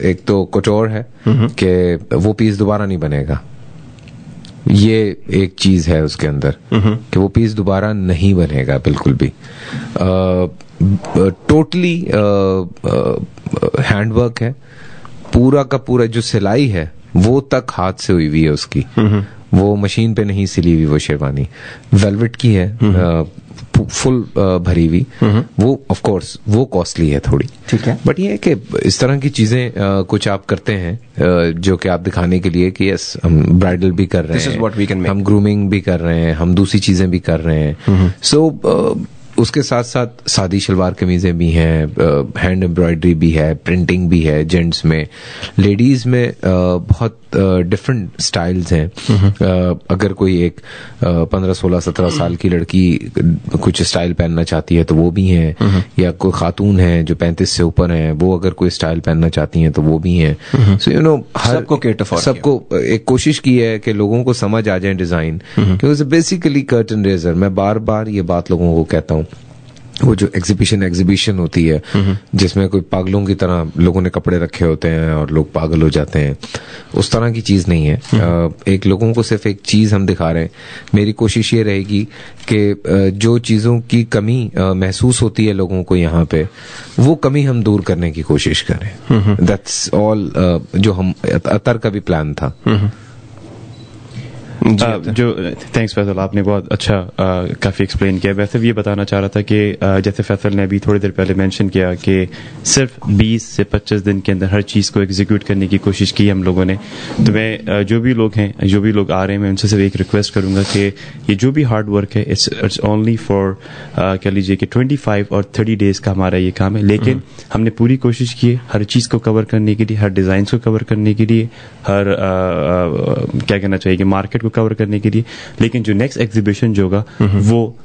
Speaker 2: एक तो कोटोर है कि वो पीस दोबारा नहीं बनेगा, ये एक चीज है उसके अंदर कि वो पीस दोबारा नहीं बनेगा बिल्कुल भी। टोटली हैंडवर्क है, पूरा का पूरा जो सिलाई है वो तक हाथ से हुई हुई है उसकी, वो मशीन पे नहीं सिली हुई वो शेरवानी, वेलवेट की है, फुल भरी हुई। वो ऑफ कोर्स वो कॉस्टली है थोड़ी, ठीक है, बट ये है कि इस तरह की चीजें कुछ आप करते हैं जो कि आप दिखाने के लिए कि यस हम ब्राइडल भी कर रहे हैं, हम ग्रूमिंग भी कर रहे हैं, हम दूसरी चीजें भी कर रहे हैं। सो उसके साथ साथ सादी शलवार कमीजें भी हैं, हैंड एम्ब्रॉयडरी भी है, प्रिंटिंग भी है जेंट्स में, लेडीज में बहुत डिफरेंट स्टाइल्स हैं। अगर कोई एक 15, 16, 17 साल की लड़की कुछ स्टाइल पहनना चाहती है तो वो भी हैं, या कोई खातून है जो 35 से ऊपर हैं वो अगर कोई स्टाइल पहनना चाहती हैं तो वो भी हैं। सो यू नो सबको एक कोशिश की है कि लोगों को समझ आ जाए डिजाइन, क्योंकि बेसिकली कर्टन रेजर, मैं बार बार ये बात लोगों को कहता हूँ, वो जो एग्जीबिशन होती है जिसमें कोई पागलों की तरह लोगों ने कपड़े रखे होते हैं और लोग पागल हो जाते हैं, उस तरह की चीज नहीं है। एक लोगों को सिर्फ एक चीज हम दिखा रहे हैं। मेरी कोशिश ये रहेगी कि जो चीजों की कमी महसूस होती है लोगों को यहाँ पे, वो कमी हम दूर करने की कोशिश करें। दैट्स ऑल जो हम अतर का भी प्लान था।
Speaker 5: जो थैंक्स फैसल, आपने बहुत अच्छा काफी एक्सप्लेन किया। वैसे भी ये बताना चाह रहा था कि जैसे फैसल ने अभी थोड़ी देर पहले मेंशन किया कि सिर्फ 20 से 25 दिन के अंदर हर चीज को एग्जीक्यूट करने की कोशिश की हम लोगों ने। तो मैं जो भी लोग हैं, जो भी लोग आ रहे हैं, मैं उनसे सिर्फ एक रिक्वेस्ट करूंगा कि ये जो भी हार्ड वर्क है इट्स ओनली फॉर कह लीजिए कि 25 और 30 डेज का हमारा ये काम है, लेकिन हमने पूरी कोशिश की है हर चीज को कवर करने के लिए, हर डिजाइन को कवर करने के लिए, हर क्या कहना चाहिए कि मार्केट को कवर करने के लिए। लेकिन जो नेक्स्ट एग्जीबिशन जो होगा वो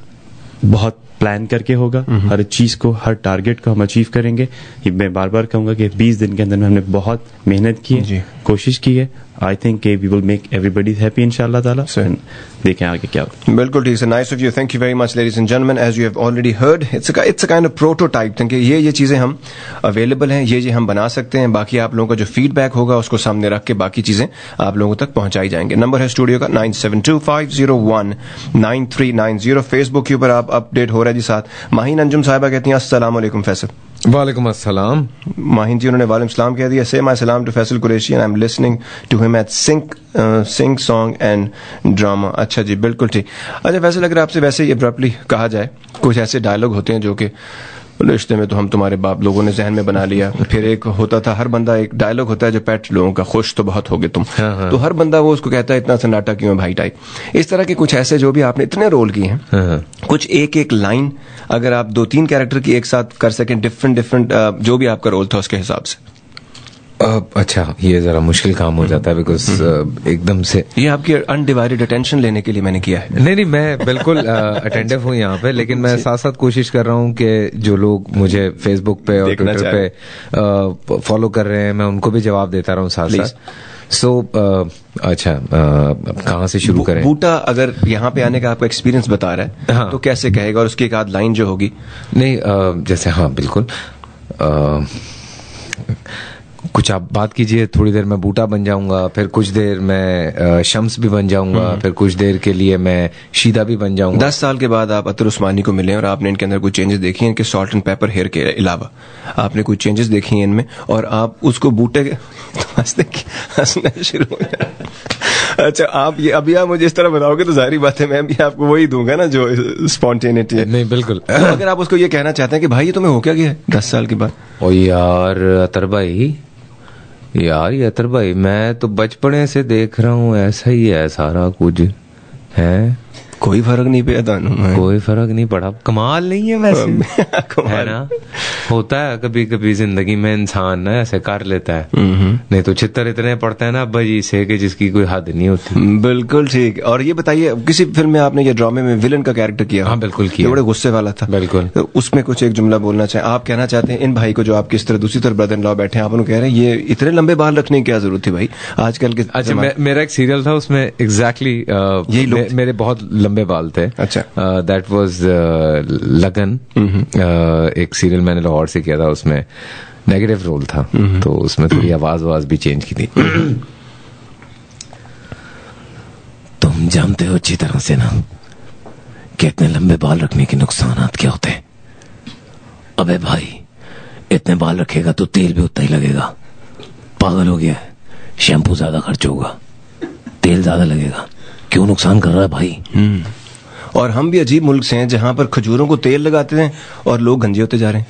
Speaker 5: बहुत प्लान करके होगा, हर चीज को, हर टारगेट को हम अचीव करेंगे। मैं बार बार कहूंगा कि 20 दिन के अंदर में हमने बहुत मेहनत की है, कोशिश की है। I think we will make everybody happy इंशाल्लाह ताला। देखें आगे क्या होगा।
Speaker 1: बिल्कुल ठीक है, nice of you, thank you very much ladies and gentleman. As you have already heard, it's a kind of prototype thing कि ये चीजें हम अवेलेबल हैं, ये हम बना सकते हैं। बाकी आप लोगों का जो फीडबैक होगा उसको सामने रख के बाकी चीजें आप लोगों तक पहुंचाई जाएंगे। नंबर है स्टूडियो का 9725019390। फेसबुक के ऊपर आप अपडेट हो रहा है जी। साथ माहीन अंजुम साहिबा कहती हैं अस्सलाम वालेकुम फैसल।
Speaker 2: वालेकुम अस्सलाम।
Speaker 1: माहीन जी उन्होंने वालेकुम सलाम कह दिया। से माय सलाम to Faisal Qureshi and I am listening to him at sing song and drama. अच्छा जी, बिल्कुल ठीक। अच्छा फैसल, अगर आपसे वैसे ही अब्रप्टली कहा जाए, कुछ ऐसे डायलॉग होते हैं जो कि रिश्ते में तो हम तुम्हारे बाप लोगों ने जहन में बना लिया। फिर एक होता था, हर बंदा एक डायलॉग होता है जो पेट लोगों का, खुश तो बहुत होगे तुम। तो हर बंदा वो उसको कहता है इतना सन्नाटा क्यों है भाई टाइप। इस तरह के कुछ ऐसे जो भी आपने इतने रोल किए हैं, कुछ एक लाइन अगर आप 2-3 कैरेक्टर की एक साथ कर सकें, डिफरेंट जो भी आपका रोल था उसके हिसाब से।
Speaker 2: अच्छा, ये जरा मुश्किल काम हो जाता है बिकॉज एकदम से
Speaker 1: ये आपकी अनडिवाइडेड अटेंशन लेने के लिए मैंने किया है।
Speaker 2: नहीं, मैं बिल्कुल अटेंटिव हूँ यहाँ पे, लेकिन मैं साथ साथ कोशिश कर रहा हूँ कि जो लोग मुझे फेसबुक पे और ट्विटर पे फॉलो कर रहे हैं, मैं उनको भी जवाब देता रहूँ साथ साथ। अच्छा, कहाँ से शुरू करें?
Speaker 1: बूटा अगर यहाँ पे आने का आपका एक्सपीरियंस बता रहा है, हाँ, तो कैसे कहेगा, और उसकी एक आध लाइन जो होगी।
Speaker 2: नहीं, जैसे हाँ बिल्कुल, कुछ आप बात कीजिए, थोड़ी देर मैं बूटा बन जाऊंगा, फिर कुछ देर मैं शम्स भी बन जाऊंगा, फिर कुछ देर के लिए मैं शीदा भी बन जाऊंगा।
Speaker 1: 10 साल के बाद आप अतर उस्मानी को मिले और आपने इनके अंदर कुछ चेंजेस देखी हैं, इनके सॉल्ट एंड पेपर हेयर के अलावा आपने कुछ चेंजेस देखी हैं इनमें, और आप उसको बूटे के हंसना शुरू हो गया। अच्छा, आप ये अभी आप मुझे इस तरह बताओगे तो जाहिर बात है मैं भी आपको वही दूंगा ना जो स्पॉन्टेनिटी है।
Speaker 2: नहीं बिल्कुल।
Speaker 1: तो अगर आप उसको ये कहना चाहते हैं कि भाई ये तुम्हें हो क्या गया 10 साल के बाद।
Speaker 2: ओ यार अतर भाई, ये अतर भाई, मैं तो बचपने से देख रहा हूँ ऐसा ही है सारा कुछ है।
Speaker 1: कोई फर्क नहीं पड़ा दोनों,
Speaker 2: कोई फर्क नहीं पड़ा। कमाल नहीं है वैसे है ना? होता है कभी कभी जिंदगी में इंसान ना ऐसे कर लेता है, नहीं तो छितर इतने पड़ते हैं ना अब्बा जी से कि जिसकी कोई हद नहीं होती।
Speaker 1: बिल्कुल ठीक। और ये बताइए, किसी फिल्म में आपने ये ड्रामे में विलन का कैरेक्टर किया?
Speaker 2: हाँ बिल्कुल किया,
Speaker 1: बड़े गुस्से वाला था।
Speaker 2: बिल्कुल।
Speaker 1: तो उसमें कुछ एक जुमला बोलना चाहें, आप कहना चाहते हैं इन भाई को जो आपकी इस तरह दूसरी तरफ ब्रदर इन लॉ बैठे हैं, आप उनको कह रहे हैं ये इतने लंबे बाल रखने की क्या जरूरत थी भाई आजकल के?
Speaker 2: अच्छा, मेरा एक सीरियल था उसमें एग्जैक्टली यही मेरे बहुत लंबे बाल थे।
Speaker 1: अच्छा।
Speaker 2: दैट वाज लगन, एक सीरियल मैंने लाहौर से किया था, उसमें नेगेटिव रोल था, तो उसमें थोड़ी आवाज भी चेंज की थी। तुम जानते हो अच्छी तरह से ना कि इतने लंबे बाल रखने के नुकसानात क्या होते हैं। अबे भाई, इतने बाल रखेगा तो तेल भी उतना ही लगेगा। पागल हो गया है? शैम्पू ज्यादा खर्च होगा, तेल ज्यादा लगेगा, क्यों नुकसान कर रहा है भाई?
Speaker 1: और हम भी अजीब मुल्क से हैं जहां पर खजूरों को तेल लगाते हैं और लोग गंजे होते जा रहे हैं।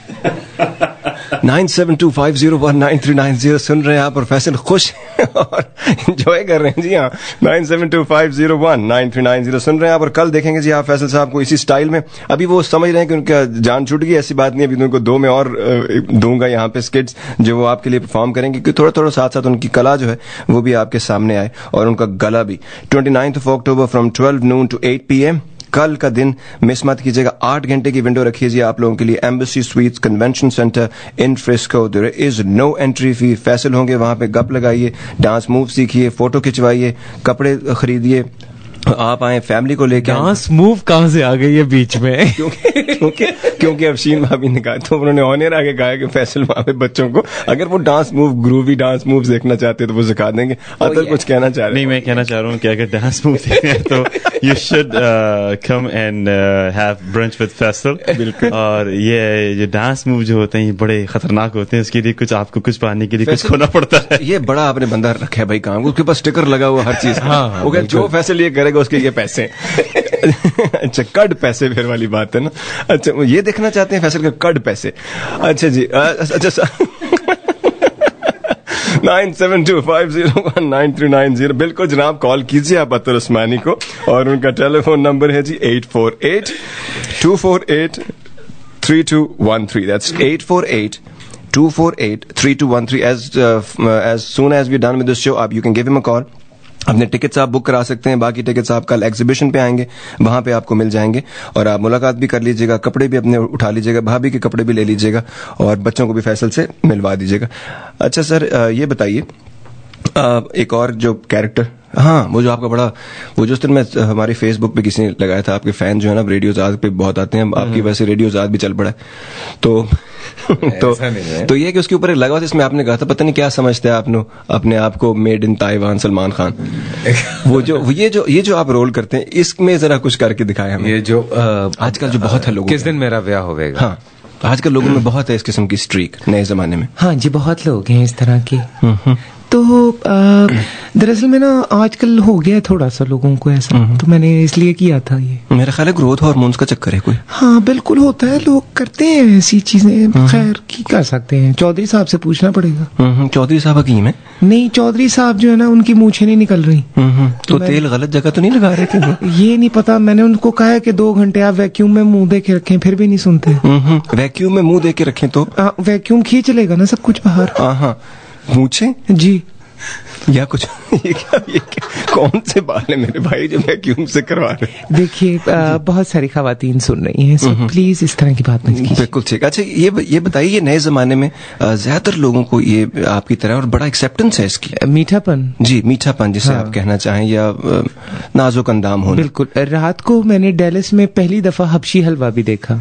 Speaker 1: 9725019390 सुन रहे हैं आप और फैसल खुश और एंजॉय कर रहे हैं। जी हाँ, 9725019390 सुन रहे हैं आप और कल देखेंगे जी आप फैसल साहब को इसी स्टाइल में। अभी वो समझ रहे हैं कि उनका जान छूट गई, ऐसी बात नहीं, अभी उनको 2 में और दूंगा यहाँ पे स्किट्स जो वो आपके लिए परफॉर्म करेंगे, क्योंकि थोड़ा थोड़ा साथ साथ उनकी कला जो है वो भी आपके सामने आए और उनका गला भी। 29 अक्टूबर फ्रॉम 12 noon to 8 PM कल का दिन मिस मत कीजिएगा। 8 घंटे की विंडो रखी है आप लोगों के लिए, Embassy Suites convention centre in Frisco. There is no entry fee. Faisal होंगे वहां पे, गप लगाइए, डांस मूव सीखिए, फोटो खिंचवाइए, कपड़े खरीदिए, आप आए फैमिली को लेकर।
Speaker 2: डांस मूव कहां से आ गई है बीच में?
Speaker 1: क्योंकि अफशीन भाभी ने कहा, तो उन्होंने ऑनर आके कहा कि फैसल वहां पे बच्चों को अगर वो dance move, groovy dance move देखना चाहते तो वो सिखा देंगे। अतर कुछ कहना चाह रहे?
Speaker 5: नहीं, मैं कहना चाह रहा हूँ कि अगर डांस मूव देखना है तो you should come and have brunch with Faisal. बिल्कुल। और ये डांस मूव जो होते हैं ये बड़े खतरनाक होते हैं, इसके लिए कुछ आपको कुछ पाने के लिए कुछ खोना पड़ता है।
Speaker 1: ये बड़ा आपने बंदा रखा है भाई काम, उसके पास स्टिकर लगा हुआ हर चीज। हाँ, वो जो फैसल ये करेगा उसके ये पैसे। अच्छा, कड पैसे फिर वाली बात है ना। अच्छा, ये देखना चाहते हैं फैसल का कड पैसे। अच्छा जी, अच्छा 9725019390 बिल्कुल जनाब, कॉल कीजिए आप अतर उस्मानी को और उनका टेलीफोन नंबर है जी 848-248-3213। That's 848-248-3213। as soon as we're done with this show, you can give him a call. अपने टिकट्स आप बुक करा सकते हैं, बाकी टिकट्स आप कल एग्जीबिशन पे आएंगे, वहां पे आपको मिल जाएंगे और आप मुलाकात भी कर लीजिएगा, कपड़े भी अपने उठा लीजिएगा, भाभी के कपड़े भी ले लीजिएगा और बच्चों को भी फैसल से मिलवा दीजिएगा। अच्छा सर, ये बताइए एक और जो कैरेक्टर, हाँ वो जो आपका बड़ा, वो जो उस दिन में हमारी फेसबुक पे किसी ने लगाया था, आपके फैन जो है ना रेडियो ज़ाद पे बहुत आते हैं, आपकी वजह से रेडियो ज़ाद भी चल पड़ा है। तो ये कि उसके ऊपर लगा था, इसमें आपने कहा था पता नहीं क्या समझते हैं आपने अपने आप को made in Taiwan Salman Khan. वो जो ये जो आप रोल करते हैं, इसमें जरा कुछ करके दिखाया हमें।
Speaker 2: ये जो
Speaker 1: आजकल जो बहुत है लोगों,
Speaker 2: किस दिन मेरा ब्याह होगा।
Speaker 1: हाँ, आजकल लोगों में बहुत है इस किस्म की स्ट्रीक नए जमाने में।
Speaker 2: हाँ जी, बहुत लोग हैं इस तरह के। तो दरअसल में ना आजकल हो गया है थोड़ा सा लोगों को ऐसा, तो मैंने इसलिए किया था ये।
Speaker 1: मेरा ख्याल है ग्रोथ हार्मोन्स का चक्कर है कोई।
Speaker 2: हाँ बिल्कुल होता है, लोग करते हैं ऐसी चीजें। खैर की कर सकते हैं, चौधरी साहब से पूछना पड़ेगा।
Speaker 1: चौधरी साहब हकीम है?
Speaker 2: नहीं, चौधरी साहब जो है ना उनकी मूछें नहीं निकल रही।
Speaker 1: तो तेल गलत जगह तो नहीं लगा रहे थे?
Speaker 2: ये नहीं पता, मैंने उनको कहा है कि 2 घंटे आप वैक्यूम में मुंह दे के रखें, फिर भी नहीं सुनते।
Speaker 1: वैक्यूम में मुंह दे के रखें तो
Speaker 2: वैक्यूम खींच लेगा ना सब कुछ बाहर।
Speaker 1: हाँ, मूछें जी या कुछ ये क्या कौन से बाल है मेरे भाई जो वैक्यूम से करवा रहे?
Speaker 2: देखिए बहुत सारी खवातीन सुन रही हैं, सो प्लीज इस तरह की बात मत कीजिए।
Speaker 1: बिल्कुल ठीक। अच्छा ये बताइए, ये नए जमाने में ज्यादातर लोगों को ये आपकी तरह और बड़ा एक्सेप्टेंस है इसकी,
Speaker 2: मीठापन जी,
Speaker 1: मीठापन जिसे आप कहना चाहें, या नाजुक अंदाम होना।
Speaker 2: बिल्कुल। रात को मैंने डेलिस में पहली दफा हबशी हलवा भी देखा।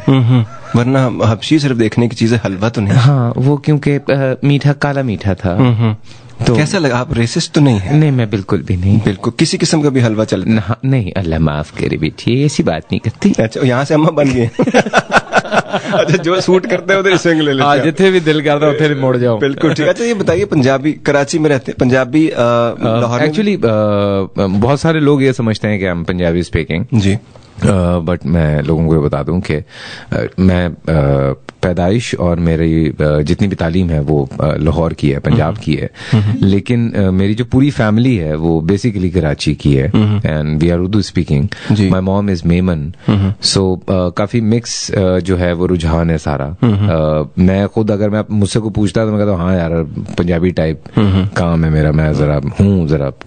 Speaker 1: वरना हबशी सिर्फ देखने की चीज है, हलवा तो नहीं।
Speaker 2: हाँ, वो क्योंकि मीठा काला मीठा था।
Speaker 1: तो कैसा लगा? आप रेसिस्ट तो नहीं है?
Speaker 2: नहीं, मैं बिल्कुल भी नहीं।
Speaker 1: बिल्कुल किसी किस्म का भी हलवा चलता
Speaker 2: नहीं, अल्लाह माफ करे बेटी, ऐसी बात नहीं करती।
Speaker 1: अच्छा, यहाँ से अम्मा बन गए। अच्छा, जो सूट करते हैं उधर स्विंग ले लेते हैं।
Speaker 2: जिथे भी दिल करता है उधर मोड़ जाओ।
Speaker 1: बिल्कुल ठीक। अच्छा, ये बताइए, पंजाबी कराची में रहते हैं, पंजाबी लाहौर
Speaker 2: एक्चुअली बहुत सारे लोग ये समझते हैं कि हम पंजाबी स्पीकिंग
Speaker 1: जी,
Speaker 2: बट मैं लोगों को ये बता दूं कि मैं पैदाइश और मेरी जितनी भी तालीम है वो लाहौर की है, पंजाब की है, लेकिन मेरी जो पूरी फैमिली है वो बेसिकली कराची की है and we are Urdu speaking. My mom is Memon, so काफी मिक्स जो है वो रुझान है सारा. मैं खुद अगर मैं मुझसे को पूछता तो मैं कहता हूँ हाँ यार पंजाबी टाइप काम है मेरा, मैं जरा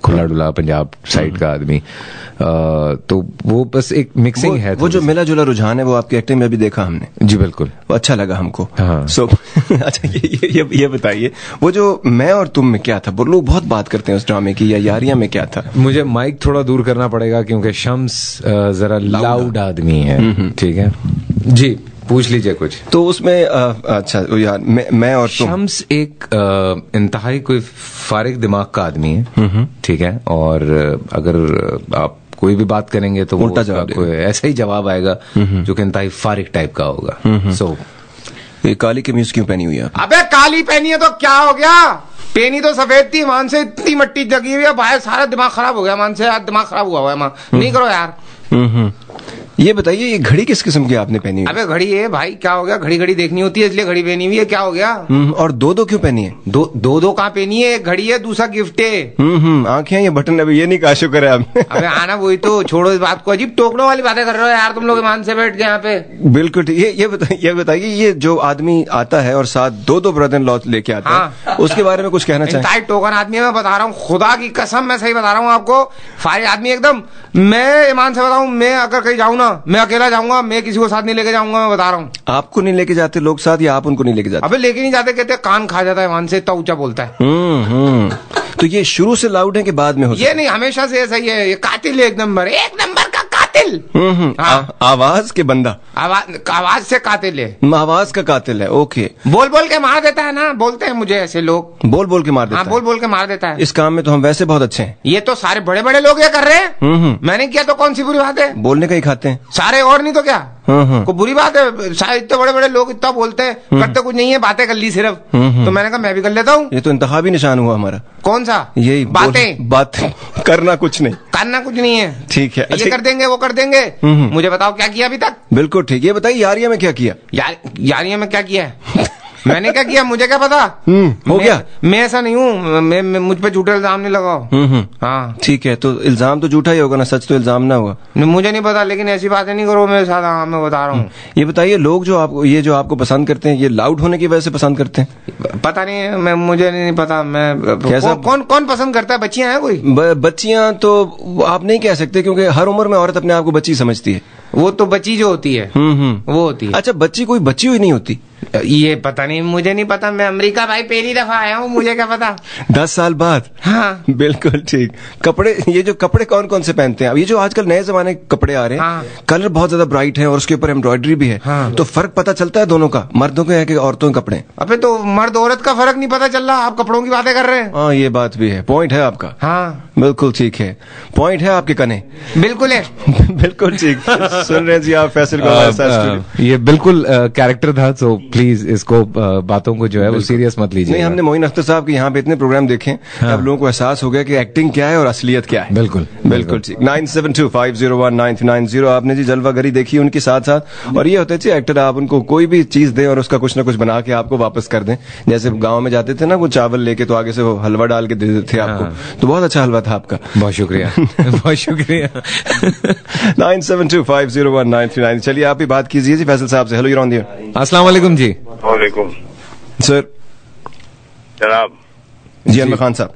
Speaker 2: खुला डुला पंजाब साइड का आदमी. तो वो बस एक मिक्सिंग है.
Speaker 1: वो जो मिला जुला रुझान है वो आपकी एक्टिंग में भी देखा हमने.
Speaker 2: जी बिल्कुल,
Speaker 1: वो अच्छा लगा हमको.
Speaker 2: हाँ.
Speaker 1: सो अच्छा ये बताइए वो जो मैं और तुम में क्या था? लोग बहुत बात करते हैं उस ड्रामे की, या यारियां में क्या था?
Speaker 2: मुझे माइक थोड़ा दूर करना पड़ेगा क्योंकि शम्स जरा लाउड आदमी है. ठीक है जी, पूछ लीजिए कुछ. तो
Speaker 1: उसमें अच्छा यार मैं और तुम.
Speaker 2: शम्स एक इंतहाई कोई फारिग दिमाग का आदमी है. ठीक है, और अगर आप कोई भी बात करेंगे तो
Speaker 1: उल्टा जवाब
Speaker 2: ऐसा ही जवाब आएगा जो कि इंतहाई फारिग टाइप का होगा. सो
Speaker 1: ये काली कमीज क्यों पहनी हुई है?
Speaker 10: अबे काली पहनी है तो क्या हो गया? पेनी तो सफेद थी, मान से इतनी मट्टी जगी हुई है, बाहर सारा दिमाग खराब हो गया. मान से यार दिमाग खराब हुआ है. नहीं करो यार.
Speaker 1: ये बताइए ये घड़ी किस किस्म की आपने पहनी?
Speaker 10: अबे घड़ी है भाई, क्या हो गया? घड़ी देखनी होती है इसलिए घड़ी पहनी हुई है. क्या हो गया?
Speaker 1: और दो क्यों पहनी है?
Speaker 10: दो कहाँ पहनी है? एक घड़ी है, दूसरा गिफ्ट है.
Speaker 1: आंखें ये बटन अभी ये नहीं कहा शुक्र है आपने.
Speaker 10: अबे आना, वही तो छोड़ो इस बात को. अजीब टोकरों वाली बातें कर रहे हो यार तुम लोग ईमान से बैठ के यहाँ पे.
Speaker 1: बिल्कुल. ये बताइए ये जो आदमी आता है और साथ दो ब्रदर इन लॉ लेके आता है, उसके बारे में कुछ कहना चाहिए?
Speaker 10: टोकन आदमी है, मैं बता रहा हूँ, खुदा की कसम मैं सही बता रहा हूँ आपको. फारिग आदमी एकदम. मैं ईमान से बताऊँ, मैं अगर कहीं जाऊँ ना, मैं अकेला जाऊंगा, मैं किसी को साथ नहीं लेके जाऊंगा. मैं बता रहा हूँ.
Speaker 1: आपको नहीं लेके जाते लोग साथ, या आप उनको नहीं लेके जाते?
Speaker 10: अबे लेके नहीं जाते, कहते कान खा जाता है ईमान से, इतना ऊंचा बोलता है.
Speaker 1: तो ये शुरू से लाउड है कि बाद में हो?
Speaker 10: ये नहीं, हमेशा से ऐसा ही है. ये कातिल है, एक नंबर का कातिल.
Speaker 1: आवाज के बंदा,
Speaker 10: आवाज से कातिल है.
Speaker 1: आवाज का कातिल है. ओके.
Speaker 10: बोल के मार देता है ना, बोलते हैं मुझे ऐसे लोग.
Speaker 1: बोल के मार देता है.
Speaker 10: बोल के मार देता है.
Speaker 1: इस काम में तो हम वैसे बहुत अच्छे हैं.
Speaker 10: ये तो सारे बड़े बड़े लोग ये कर रहे हैं. मैंने किया तो कौन सी बुरी बात है?
Speaker 1: बोलने का ही खाते हैं
Speaker 10: सारे, और नहीं तो क्या. को बुरी बात है? शायद इतने बड़े लोग इतना बोलते हैं, करते कुछ नहीं है, बातें कर ली सिर्फ. तो मैंने कहा मैं भी कर लेता हूँ.
Speaker 1: ये तो इंतखाबी निशान हुआ हमारा.
Speaker 10: कौन सा?
Speaker 1: यही बात करना कुछ नहीं,
Speaker 10: करना कुछ नहीं है.
Speaker 1: ठीक है.
Speaker 10: ये कर देंगे, वो कर देंगे. मुझे बताओ क्या किया अभी तक?
Speaker 1: बिल्कुल ठीक. ये बताइए यारिया में क्या किया?
Speaker 10: यारिया में क्या किया है? मैंने क्या किया? मुझे क्या पता.
Speaker 1: हो गया.
Speaker 10: मैं ऐसा नहीं हूँ. मैं मुझ पे झूठे इल्जाम नहीं लगाओ. हाँ
Speaker 1: ठीक है. तो इल्जाम तो झूठा ही होगा ना, सच तो इल्जाम ना हुआ.
Speaker 10: मुझे नहीं पता, लेकिन ऐसी बातें नहीं करो मेरे साथ. हाँ मैं बता रहा हूँ.
Speaker 1: ये बताइए लोग जो आपको पसंद करते हैं, ये लाउड होने की वजह से पसंद करते हैं?
Speaker 10: पता नहीं, मुझे नहीं पता. मैं कैसा कौन पसंद करता है? बच्चियां हैं कोई?
Speaker 1: बच्चियां तो आप नहीं कह सकते, क्योंकि हर उम्र में औरत अपने आप को बच्ची समझती है.
Speaker 10: वो तो बच्ची जो होती है वो होती है.
Speaker 1: अच्छा, बच्ची कोई बच्ची हुई नहीं होती?
Speaker 10: ये पता नहीं, मुझे नहीं पता. मैं अमेरिका भाई पहली दफा आया हूँ, मुझे क्या पता.
Speaker 1: 10 साल बाद.
Speaker 10: हाँ
Speaker 1: बिल्कुल ठीक. कपड़े, ये जो कपड़े कौन से पहनते हैं? अब ये जो आजकल नए जमाने के कपड़े आ रहे हैं,
Speaker 10: हाँ.
Speaker 1: कलर बहुत ज्यादा ब्राइट है और उसके ऊपर एम्ब्रॉयडरी भी है.
Speaker 10: हाँ.
Speaker 1: तो फर्क पता चलता है दोनों का, मर्दों के है कि औरतों के कपड़े?
Speaker 10: अबे तो मर्द औरत का फर्क नहीं पता चल रहा, आप कपड़ों की बातें कर रहे हैं.
Speaker 1: हाँ ये बात भी है, पॉइंट है आपका.
Speaker 10: हाँ
Speaker 1: बिल्कुल ठीक है, पॉइंट है आपके कने.
Speaker 10: बिल्कुल है.
Speaker 1: बिल्कुल ठीक. सुन रहे जी आप फैसल को.
Speaker 2: ये बिल्कुल कैरेक्टर था, तो प्लीज इसको बातों को जो है वो सीरियस मत लीजिए.
Speaker 1: नहीं, हमने मोइन अख्तर साहब के यहाँ पे इतने प्रोग्राम देखे, अब लोगों को एहसास हो गया कि एक्टिंग क्या है और असलियत क्या है. बिल्कुल ठीक. 9725019390. आपने जी जलवागरी देखी उनके साथ साथ. और ये होते थे एक्टर, आप उनको कोई भी चीज दें और उसका कुछ ना कुछ बना के आपको वापस कर दें. जैसे गाँव में जाते थे ना, वो चावल लेके तो आगे से वो हलवा डाल के दे देते थे आपको. तो बहुत अच्छा हलवा था आपका.
Speaker 2: बहुत शुक्रिया. बहुत शुक्रिया.
Speaker 1: 9725019390. चलिए आप भी बात कीजिए जी फैसल साहब से. Hello, you on the air.
Speaker 2: अस्सलाम वालेकुम जी.
Speaker 9: वालेकुम
Speaker 1: सर.
Speaker 9: जनाब
Speaker 1: जी अनवर खान साहब.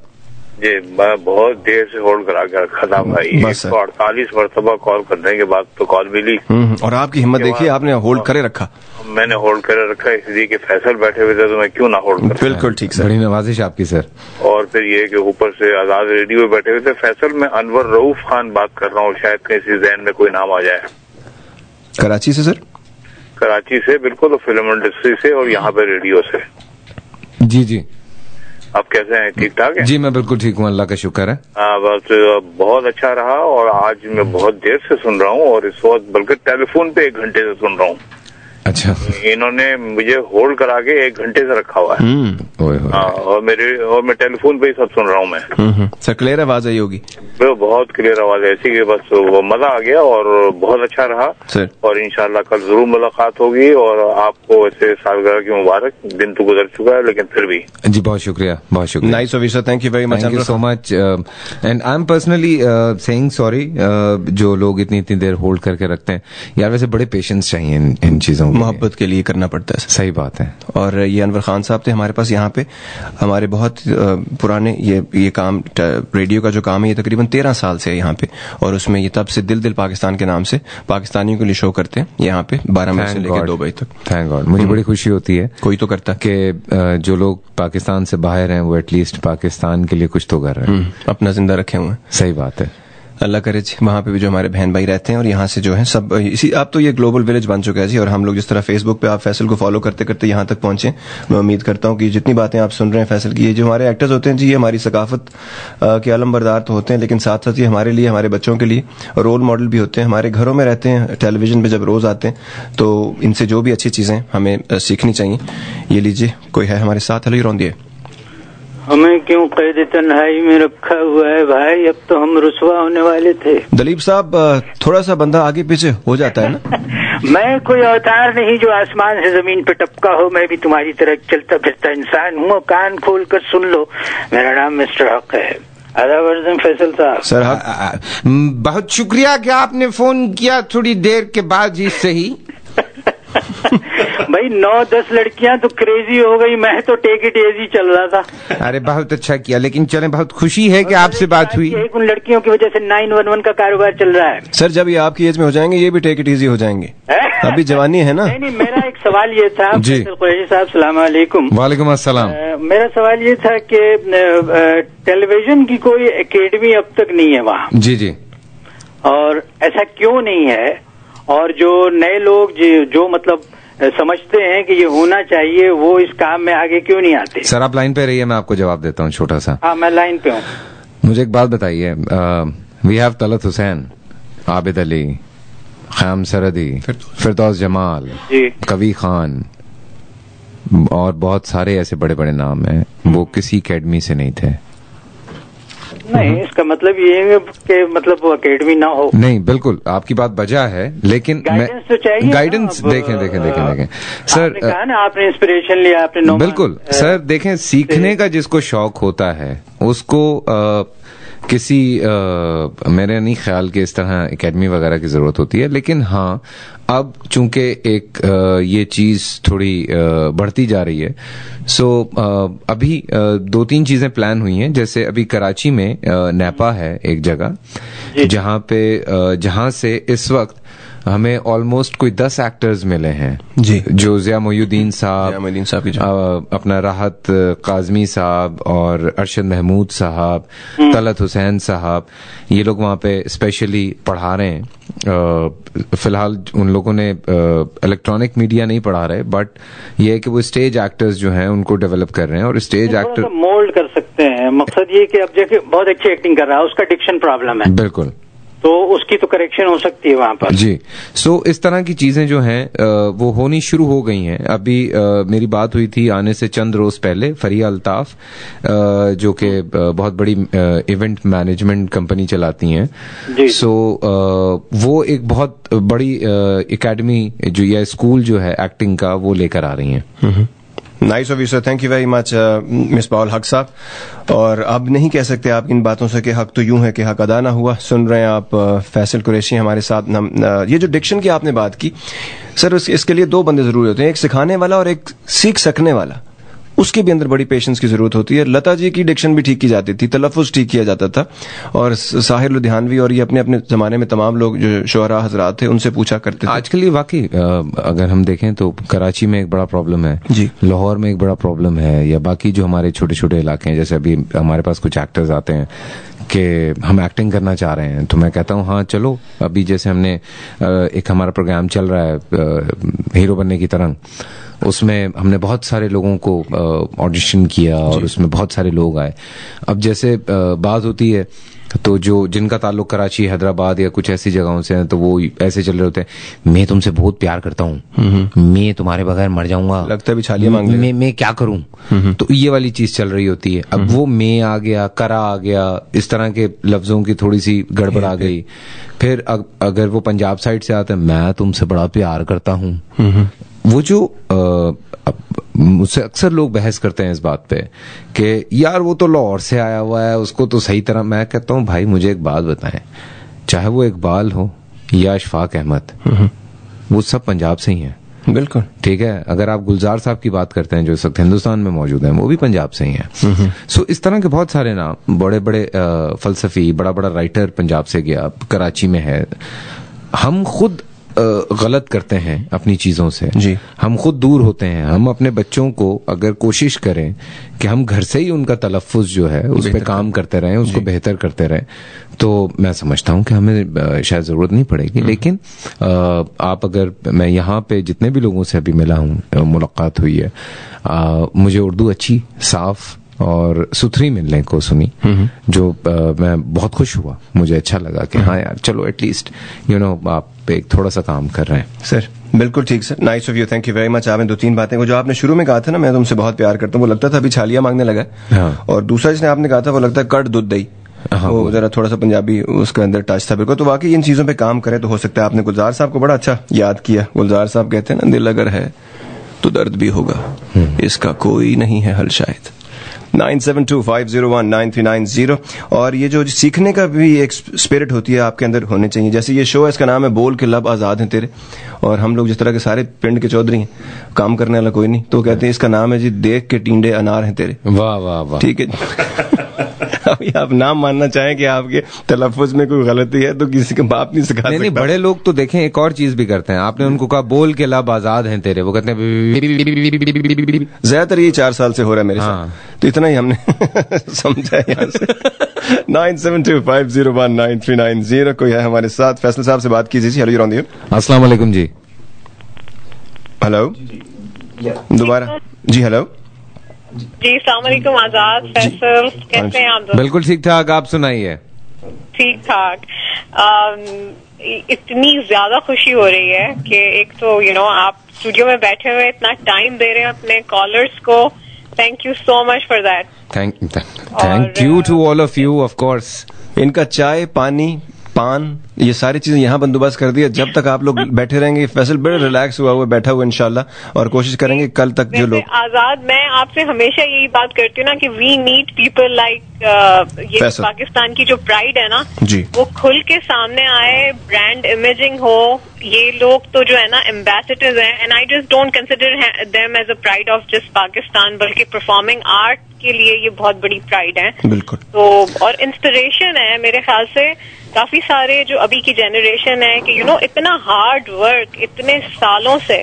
Speaker 9: जी मैं बहुत देर से होल्ड करा के रखा था भाई. 148 मरतबा कॉल करने के बाद तो कॉल मिली.
Speaker 1: और आपकी हिम्मत देखिए, आपने होल्ड करे रखा.
Speaker 9: मैंने होल्ड करे रखा इसलिए कि फैसल बैठे हुए थे, तो मैं क्यों ना होल्ड कर.
Speaker 1: बिल्कुल ठीक सर.
Speaker 2: बड़ी नवाजिश आपकी सर.
Speaker 9: और फिर ये कि ऊपर से आजाद रेडियो में बैठे हुए थे. फैसल में अनवर रऊफ खान बात कर रहा हूँ, शायद कहीं से जहन में कोई नाम आ जाए.
Speaker 1: कराची से सर?
Speaker 9: कराची से बिल्कुल, फिल्म इंडस्ट्री से और यहाँ पे रेडियो से.
Speaker 2: जी जी.
Speaker 9: आप कैसे हैं? ठीक ठाक है?
Speaker 2: जी मैं बिल्कुल ठीक हूँ, अल्लाह का शुक्र है.
Speaker 9: बस बहुत अच्छा रहा. और आज मैं बहुत देर से सुन रहा हूँ, और इस वक्त बल्कि टेलीफोन पे 1 घंटे से सुन रहा हूँ.
Speaker 2: अच्छा।
Speaker 11: इन्होंने मुझे होल्ड करा के 1 घंटे से रखा हुआ है। और मैं टेलीफोन पे ही सब सुन रहा हूँ मैं।
Speaker 1: सर क्लियर आवाज आई होगी?
Speaker 11: बहुत क्लियर आवाज है ऐसी कि बस वो मजा आ गया और बहुत अच्छा रहा सर। और इंशाल्लाह कल जरूर मुलाकात होगी और आपको ऐसे सालगिरह की मुबारक। दिन तो गुजर चुका है लेकिन फिर भी
Speaker 2: जी बहुत शुक्रिया, बहुत शुक्रिया।
Speaker 1: Nice of you sir, thank you very much.
Speaker 2: Thank you so much and I am personally saying sorry जो लोग इतनी देर होल्ड करके रखते हैं यार। वैसे बड़े पेशेंस चाहिए इन चीजों में,
Speaker 1: मोहब्बत के लिए करना पड़ता है।
Speaker 2: सही बात है।
Speaker 1: और ये अनवर खान साहब थे हमारे पास यहाँ पे, हमारे बहुत पुराने ये काम रेडियो का जो काम है ये तकरीबन 13 साल से है यहाँ पे। और उसमें ये तब से दिल पाकिस्तान के नाम से पाकिस्तानियों के लिए शो करते हैं यहाँ पे 12 बजे से लेकर 2 बजे तक।
Speaker 2: थैंक गॉड, मुझे बड़ी खुशी होती है
Speaker 1: कोई तो करता
Speaker 2: कि जो लोग पाकिस्तान से बाहर हैं वो एटलीस्ट पाकिस्तान के लिए कुछ तो कर रहे हैं,
Speaker 1: अपना जिंदा रखे हुए हैं।
Speaker 2: सही बात है।
Speaker 1: अल्लाह करे वहां पे भी जो हमारे बहन भाई रहते हैं और यहाँ से जो है सब इसी अब तो ये ग्लोबल विलेज बन चुका है जी। और हम लोग जिस तरह फेसबुक पे आप फैसल को फॉलो करते करते यहाँ तक पहुंचे, मैं उम्मीद करता हूँ कि जितनी बातें आप सुन रहे हैं फैसल की, ये जो हमारे एक्टर्स होते हैं जी, ये हमारी सकाफत के आलम बरदार तो होते हैं लेकिन साथ साथ ये हमारे लिए, हमारे बच्चों के लिए रोल मॉडल भी होते हैं। हमारे घरों में रहते हैं, टेलीविजन पे जब रोज आते हैं तो इनसे जो भी अच्छी चीजें हमें सीखनी चाहिए। ये लीजिए, कोई है हमारे साथ, हेलो रौंदिए।
Speaker 12: हमें क्यों कैद तन्हाई में रखा हुआ है भाई, अब तो हम रुसवा होने वाले थे।
Speaker 1: दलीप साहब थोड़ा सा बंदा आगे पीछे हो जाता है ना।
Speaker 12: मैं कोई अवतार नहीं जो आसमान से जमीन पे टपका हो, मैं भी तुम्हारी तरह चलता फिरता इंसान हूँ। कान खोल कर सुन लो, मेरा नाम मिस्टर हक है। आदाब फैसल साहब।
Speaker 1: सर हक,
Speaker 10: बहुत शुक्रिया कि आपने फोन किया थोड़ी देर के बाद ही सही।
Speaker 12: भाई 9-10 लड़कियां तो क्रेजी हो गई, मैं तो टेक इट इजी चल रहा था।
Speaker 10: अरे बहुत अच्छा किया, लेकिन चलें, बहुत खुशी है कि आपसे बात हुई।
Speaker 12: उन लड़कियों की वजह से 911 का कारोबार चल रहा है।
Speaker 1: सर जब ये आपकी एज में हो जाएंगे ये भी टेक इट इजी हो जाएंगे, अभी जवानी है ना।
Speaker 12: नहीं, मेरा एक सवाल ये था
Speaker 2: जी
Speaker 12: कुरैशी साहब, सलाम अलैकुम।
Speaker 2: वालेकुम अस्सलाम।
Speaker 12: मेरा सवाल ये था कि टेलीविजन की कोई एकेडमी अब तक नहीं है वहाँ।
Speaker 2: जी जी।
Speaker 12: और ऐसा क्यों नहीं है? और जो नए लोग जो मतलब समझते हैं कि ये होना चाहिए, वो इस काम में आगे क्यों नहीं आते?
Speaker 2: सर आप लाइन पे रहिए, मैं आपको जवाब देता हूँ छोटा सा।
Speaker 12: हाँ मैं लाइन पे हूँ।
Speaker 2: मुझे एक बात बताइए, वी हैव तलत हुसैन, आबिद अली, ख़याम सरदी, फिरदौस जमाल, कवी खान और बहुत सारे ऐसे बड़े बड़े नाम हैं, वो किसी एकेडमी से नहीं थे।
Speaker 12: नहीं, इसका मतलब ये है कि मतलब वो एकेडमी ना हो।
Speaker 2: नहीं, बिल्कुल आपकी बात बजा है, लेकिन
Speaker 12: गाइडेंस तो चाहिए।
Speaker 2: गाइडेंस देखें सर,
Speaker 12: आपने कहा ना आपने इंस्पिरेशन लिया, आपने
Speaker 2: बिल्कुल सर देखें, सीखने का जिसको शौक होता है उसको किसी मेरे नहीं ख्याल के इस तरह एकेडमी वगैरह की जरूरत होती है। लेकिन हाँ, अब चूंकि एक ये चीज थोड़ी बढ़ती जा रही है, सो अभी 2-3 चीजें प्लान हुई हैं। जैसे अभी कराची में नैपा है एक जगह जहां से इस वक्त हमें ऑलमोस्ट कोई 10 एक्टर्स मिले हैं
Speaker 1: जी,
Speaker 2: जो ज़िया मोइनुद्दीन साहब, अपना राहत काजमी साहब और अरशद महमूद साहब, तलत हुसैन साहब, ये लोग वहाँ पे स्पेशली पढ़ा रहे हैं। फिलहाल उन लोगों ने इलेक्ट्रॉनिक मीडिया नहीं पढ़ा रहे, बट ये है कि वो स्टेज एक्टर्स जो हैं उनको डेवलप कर रहे हैं। और स्टेज एक्टर
Speaker 12: मोल्ड कर सकते हैं। मकसद ये कि अब देखिए बहुत अच्छी एक्टिंग कर रहा है, उसका डिक्शन प्रॉब्लम है,
Speaker 2: बिल्कुल,
Speaker 12: तो उसकी तो करेक्शन हो सकती है वहां पर
Speaker 2: जी। सो इस तरह की चीजें जो हैं वो होनी शुरू हो गई हैं। अभी मेरी बात हुई थी आने से चंद रोज पहले फरिया अल्ताफ, जो कि बहुत बड़ी इवेंट मैनेजमेंट कंपनी चलाती हैं। सो वो एक बहुत बड़ी एकेडमी जो या स्कूल जो है एक्टिंग का, वो लेकर आ रही हैं।
Speaker 1: Nice of you sir, thank you very much miss Paul Haq साहब। और अब नहीं कह सकते आप इन बातों से कि हक तो यूं है कि हक अदा ना हुआ। सुन रहे हैं आप फैसल कुरैशी हमारे साथ। ये जो डिक्शन की आपने बात की सर, इसके लिए 2 बंदे जरूरी होते हैं, एक सिखाने वाला और एक सीख सकने वाला। उसके भी अंदर बड़ी पेशेंस की जरूरत होती है। लता जी की डिक्शन भी ठीक की जाती थी, तलफ़ुज़ ठीक किया जाता था, और साहिर लुधियानवी और ये अपने अपने जमाने में तमाम लोग जो शोहरा हजरात थे उनसे पूछा करते थे।
Speaker 2: आजकल ये वाकई अगर हम देखें तो कराची में एक बड़ा प्रॉब्लम है जी, लाहौर में एक बड़ा प्रॉब्लम है, या बाकी जो हमारे छोटे छोटे इलाके हैं, जैसे अभी हमारे पास कुछ एक्टर्स आते हैं कि हम एक्टिंग करना चाह रहे हैं, तो मैं कहता हूँ हाँ चलो। अभी जैसे हमने एक हमारा प्रोग्राम चल रहा है हीरो बनने की तरंग, उसमें हमने बहुत सारे लोगों को ऑडिशन किया और उसमें बहुत सारे लोग आए। अब जैसे बात होती है तो जो जिनका ताल्लुक कराची, हैदराबाद या कुछ ऐसी जगहों से है, तो वो ऐसे चल रहे होते हैं, मैं तुमसे बहुत प्यार करता हूँ, मैं तुम्हारे बगैर मर जाऊंगा,
Speaker 1: लगता है भी छालियां मांग ले,
Speaker 2: मैं क्या करूं। तो ये वाली चीज चल रही होती है। अब वो मैं आ गया, करा आ गया, इस तरह के लफ्जों की थोड़ी सी गड़बड़ आ गई। फिर अगर वो पंजाब साइड से आते हैं, मैं तुमसे बड़ा प्यार करता हूँ, वो जो मुझसे अक्सर लोग बहस करते हैं इस बात पे कि यार वो तो लाहौर से आया हुआ है, उसको तो सही तरह। मैं कहता हूँ भाई मुझे एक बात बताएं, चाहे वो इकबाल हो या अशफाक अहमद, वो सब पंजाब से ही हैं।
Speaker 1: बिल्कुल
Speaker 2: ठीक है। अगर आप गुलजार साहब की बात करते हैं जो इस वक्त हिंदुस्तान में मौजूद हैं, वो भी पंजाब से ही हैं। सो इस तरह के बहुत सारे नाम, बड़े बड़े फलसफी, बड़ा बड़ा राइटर पंजाब से गया, कराची में है। हम खुद गलत करते हैं अपनी चीजों से जी। हम खुद दूर होते हैं। हम अपने बच्चों को अगर कोशिश करें कि हम घर से ही उनका तलफ्फुज जो है उस पर काम करते रहें, उसको बेहतर करते रहें, तो मैं समझता हूं कि हमें शायद जरूरत नहीं पड़ेगी। लेकिन आप अगर, मैं यहाँ पे जितने भी लोगों से अभी मिला हूं, मुलाकात हुई है, मुझे उर्दू अच्छी, साफ और सुथरी मिलने को सुनी, जो मैं बहुत खुश हुआ। मुझे अच्छा लगा कि हाँ यार चलो एटलीस्ट आप एक थोड़ा सा काम कर रहे हैं।
Speaker 1: सर बिल्कुल ठीक sir, nice of you, thank you very much. आपने 2-3 बातें, वो जो आपने शुरू में कहा था ना, मैं तुमसे बहुत प्यार करता हूँ, वो लगता था अभी छालियां मांगने लगा। हाँ। और दूसरा जिसने आपने कहा था वो लगता है कट दूध दही, हाँ, वो जरा थोड़ा सा पंजाबी उसके अंदर टच था बिल्कुल। तो वाकई इन चीजों पे काम करें तो हो सकता है। आपने गुलजार साहब को बड़ा अच्छा याद किया। गुलजार साहब कहते हैं ना, दिल अगर है तो दर्द भी होगा, इसका कोई नहीं है हल शायद। 9725019390। और ये जो सीखने का भी एक स्पिरिट होती है आपके अंदर होनी चाहिए। जैसे ये शो है, इसका नाम है बोल के लब आजाद हैं तेरे, और हम लोग जिस तरह के सारे पिंड के चौधरी हैं, काम करने वाला कोई नहीं, तो कहते हैं इसका नाम है जी देख के टींडे अनार हैं तेरे।
Speaker 2: वाह वाह वाह, ठीक है।
Speaker 1: अभी आप नाम मानना चाहें कि आपके तलफ्फुज में कोई गलती है तो किसी के बाप नहीं सिखा सकता।
Speaker 2: नहीं, बड़े लोग तो देखें एक और चीज भी करते हैं। आपने उनको कहा बोल के लब आजाद हैं तेरे, वो कहते हैं
Speaker 1: ज्यादातर ये 4 साल से हो रहा है मेरे साथ, तो इतना ही हमने समझा यहाँ से। 9725019390 कोई है हमारे साथ, फैसल साहब से बात कीजिए। Hello, you're.
Speaker 2: अस्सलाम वालेकुम जी।
Speaker 1: हेलो, दोबारा जी। हेलो
Speaker 13: जी, अस्सलाम वालेकुम आजाद, फैसल, कैसे हैं आप?
Speaker 2: बिल्कुल ठीक ठाक, आप सुनाइए।
Speaker 13: ठीक ठाक। इतनी ज्यादा खुशी हो रही है कि एक तो आप स्टूडियो में बैठे हुए इतना टाइम दे रहे हैं अपने कॉलर्स को। Thank you so much for that.
Speaker 2: Thank you to all of you, of course.
Speaker 1: इनका चाय, पानी, पान, ये सारी चीजें यहाँ बंदोबस्त कर दिया। जब तक आप लोग बैठे रहेंगे, फैसल बड़े रिलैक्स हुआ बैठा हुआ इंशाल्लाह, और कोशिश करेंगे कल तक जो लोग।
Speaker 13: आजाद, मैं आपसे हमेशा यही बात करती हूँ ना कि वी नीड पीपल लाइक ये पाकिस्तान की जो प्राइड है ना जी, वो खुल के सामने आए, ब्रांड इमेजिंग हो। ये लोग तो जो है ना एम्बेसडर्स हैं, and I just don't consider them as a pride of just Pakistan, बल्कि परफॉर्मिंग आर्ट के लिए ये बहुत बड़ी प्राइड है।
Speaker 1: बिल्कुल।
Speaker 13: तो और इंस्पिरेशन है मेरे ख्याल से काफी सारे जो अभी की जनरेशन है कि इतना हार्ड वर्क इतने सालों से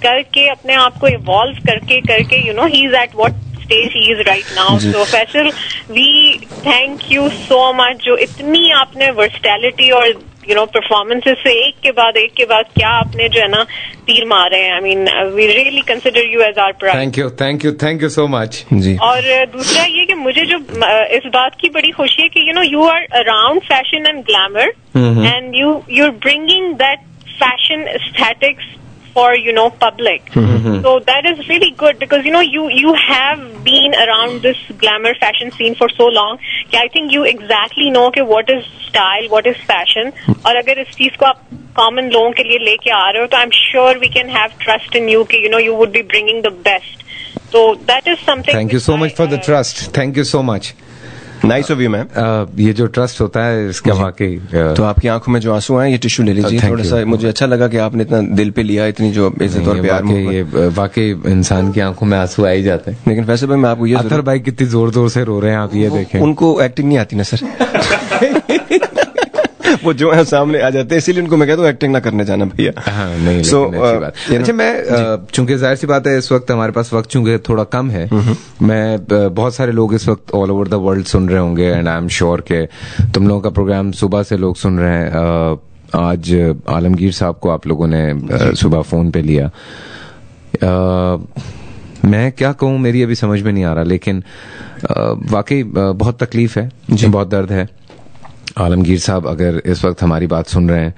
Speaker 13: करके अपने आप को इवॉल्व करके he is at what stage he is right now. So Faisal, we thank you so much, जो इतनी आपने वर्सटैलिटी और परफॉर्मेंसेस से एक के बाद क्या आपने जो है ना तीर मारे हैं। I mean we really consider you as our pride.
Speaker 2: Thank you so much जी।
Speaker 13: और दूसरा ये कि मुझे जो इस बात की बड़ी खुशी है कि you are around fashion and glamour, and you are bringing that fashion aesthetics for public. So that is really good because you have been around this glamour fashion scene for so long that I think you exactly know कि what is style, what is fashion. और अगर इस चीज को आप common लोगों के लिए लेके आ रहे हो तो I'm sure we can have trust in you कि you would be bringing the best. So that is something.
Speaker 2: Thank you so much for the trust. Thank you so much.
Speaker 1: Nice of you ma'am.
Speaker 2: ये जो ट्रस्ट होता है इसका वाकई।
Speaker 1: तो आपकी आंखों में जो आंसू आए, ये टिश्यू ले लीजिए थोड़ा सा। मुझे अच्छा लगा कि आपने इतना दिल पे लिया, इतनी जो इज्जत और प्यार।
Speaker 2: ये वाकई इंसान की आंखों में आंसू आ ही जाते हैं।
Speaker 1: लेकिन फैसल भाई मैं आपको ये,
Speaker 2: अतर भाई कितनी जोर जोर से रो रहे हैं, आप ये देखें।
Speaker 1: उनको एक्टिंग नहीं आती ना सर। वो जो है सामने आ जाते हैं, इसीलिए उनको मैं कहता हूँ एक्टिंग ना करने जाना भैया।
Speaker 2: हाँ, नहीं, अच्छी बात। अच्छा, मैं चूंकि जाहिर सी बात है इस वक्त हमारे पास वक्त चूंकि थोड़ा कम है, मैं बहुत सारे लोग इस वक्त ऑल ओवर द वर्ल्ड सुन रहे होंगे, एंड आई एम श्योर के तुम लोगों का प्रोग्राम सुबह से लोग सुन रहे हैं। आज आलमगीर साहब को आप लोगों ने सुबह फोन पे लिया। मैं क्या कहूँ, मेरी अभी समझ में नहीं आ रहा, लेकिन वाकई बहुत तकलीफ है, बहुत दर्द है। आलमगीर साहब अगर इस वक्त हमारी बात सुन रहे हैं,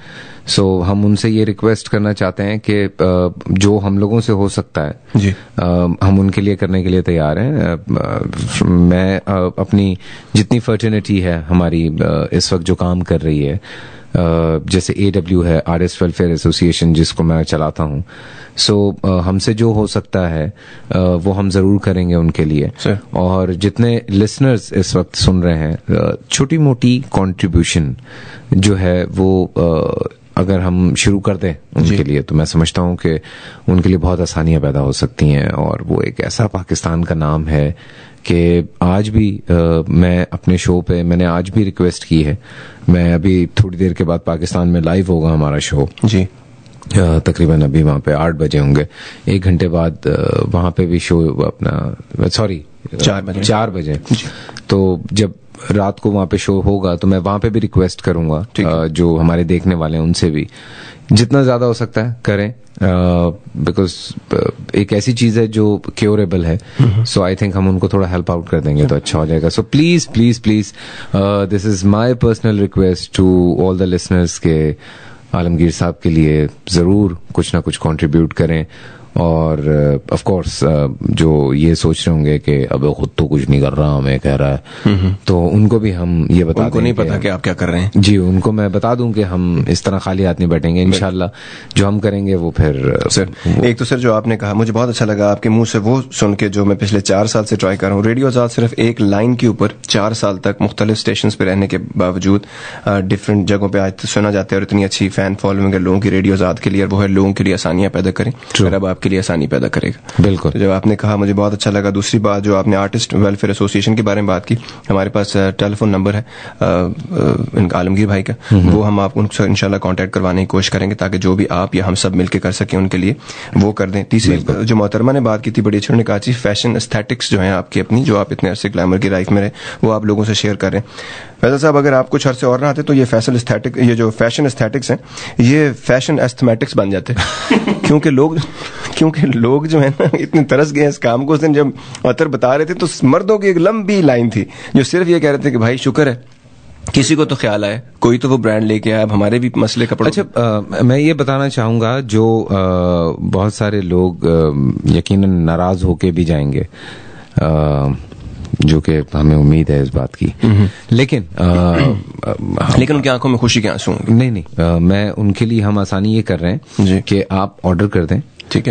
Speaker 2: सो हम उनसे ये रिक्वेस्ट करना चाहते हैं कि जो हम लोगों से हो सकता है
Speaker 1: जी,
Speaker 2: हम उनके लिए करने के लिए तैयार हैं। मैं अपनी जितनी फर्टिनिटी है हमारी इस वक्त जो काम कर रही है, जैसे AW है, आर्टिस्ट वेलफेयर एसोसिएशन, जिसको मैं चलाता हूँ, सो हमसे जो हो सकता है वो हम जरूर करेंगे उनके लिए। और जितने लिसनर्स इस वक्त सुन रहे हैं, छोटी मोटी कंट्रीब्यूशन जो है वो अगर हम शुरू कर दें उनके लिए, तो मैं समझता हूँ कि उनके लिए बहुत आसानियां पैदा हो सकती हैं। और वो एक ऐसा पाकिस्तान का नाम है कि आज भी मैं अपने शो पे मैंने आज भी रिक्वेस्ट की है, मैं अभी थोड़ी देर के बाद पाकिस्तान में लाइव होगा हमारा शो
Speaker 1: जी,
Speaker 2: तकरीबन अभी वहां पे 8 बजे होंगे, 1 घंटे बाद वहां पे भी शो अपना 4 बजे। तो जब रात को वहां पे शो होगा तो मैं वहां पे भी रिक्वेस्ट करूंगा जो हमारे देखने वाले हैं उनसे भी जितना ज्यादा हो सकता है करें, बिकॉज एक ऐसी चीज है जो क्योरेबल है। सो आई थिंक हम उनको थोड़ा हेल्प आउट कर देंगे तो अच्छा हो जाएगा। So please please please, this is my personal request to all the listeners के आलमगीर साहब के लिए जरूर कुछ ना कुछ कंट्रीब्यूट करें। और ऑफ कोर्स जो ये सोच रहे होंगे कि अब खुद तो कुछ नहीं कर रहा, हमें कह रहा है, तो उनको भी हम ये बता दें,
Speaker 1: उनको नहीं पता कि आप क्या कर रहे हैं।
Speaker 2: जी, उनको मैं बता दूं कि हम इस तरह खाली हाथ नहीं बैठेंगे। इंशाल्लाह जो हम करेंगे वो फिर
Speaker 1: सर एक तो सर जो आपने कहा मुझे बहुत अच्छा लगा आपके मुंह से वो सुन के जो मैं पिछले 4 साल से ट्राई कर रहा हूँ। रेडियो आजाद सिर्फ एक लाइन के ऊपर 4 साल तक मुख्तलिफ स्टेशन पे रहने के बावजूद डिफरेंट जगहों पे आज सुना जाता है और इतनी अच्छी फैन फॉलोइंग है लोगों की रेडियो आजाद के लिए, और वो है लोगों के लिए आसानियां पैदा करें और अब आपके लिए आसानी पैदा करेगा।
Speaker 2: बिल्कुल,
Speaker 1: तो जो आपने कहा मुझे बहुत अच्छा लगा। दूसरी बात जो आपने आर्टिस्ट वेलफेयर एसोसिएशन के बारे में बात की, हमारे पास टेलीफोन नंबर है आलमगीर भाई का, वो हम आपको उनसे इंशाल्लाह कांटेक्ट करवाने की कोशिश करेंगे ताकि जो भी आप या हम सब मिलकर कर सकें उनके लिए वो कर दें। तीसरी जो मोहतरमा ने बात की थी बड़ी अच्छी, उन्होंने कहा फैशन एस्थेटिक्स जो है आपकी अपनी, जो आप इतने अरसे ग्लैमर की लाइफ में रहे, वो आप लोगों से शेयर कर रहे हैं। फैसल साहब अगर आप कुछ अरसे और ना आते तो ये जो फैशन एस्थेटिक्स हैं ये फैशन एस्थमेटिक्स बन जाते क्योंकि लोग जो है ना इतने तरस गए इस काम को। उस दिन जब अतर बता रहे थे तो मर्दों की एक लंबी लाइन थी जो सिर्फ ये कह रहे थे कि भाई शुक्र है किसी को तो ख्याल आए, कोई तो वो ब्रांड लेके आया, अब हमारे भी मसले कपड़ों।
Speaker 2: अच्छा, मैं ये बताना चाहूंगा जो बहुत सारे लोग यकीनन नाराज होके भी जाएंगे, जो कि हमें उम्मीद है इस बात की, लेकिन
Speaker 1: उनकी आंखों में खुशी के आंसू होंगे।
Speaker 2: नहीं, मैं उनके लिए हम आसानी ये कर रहे हैं कि आप ऑर्डर कर दें। ठीक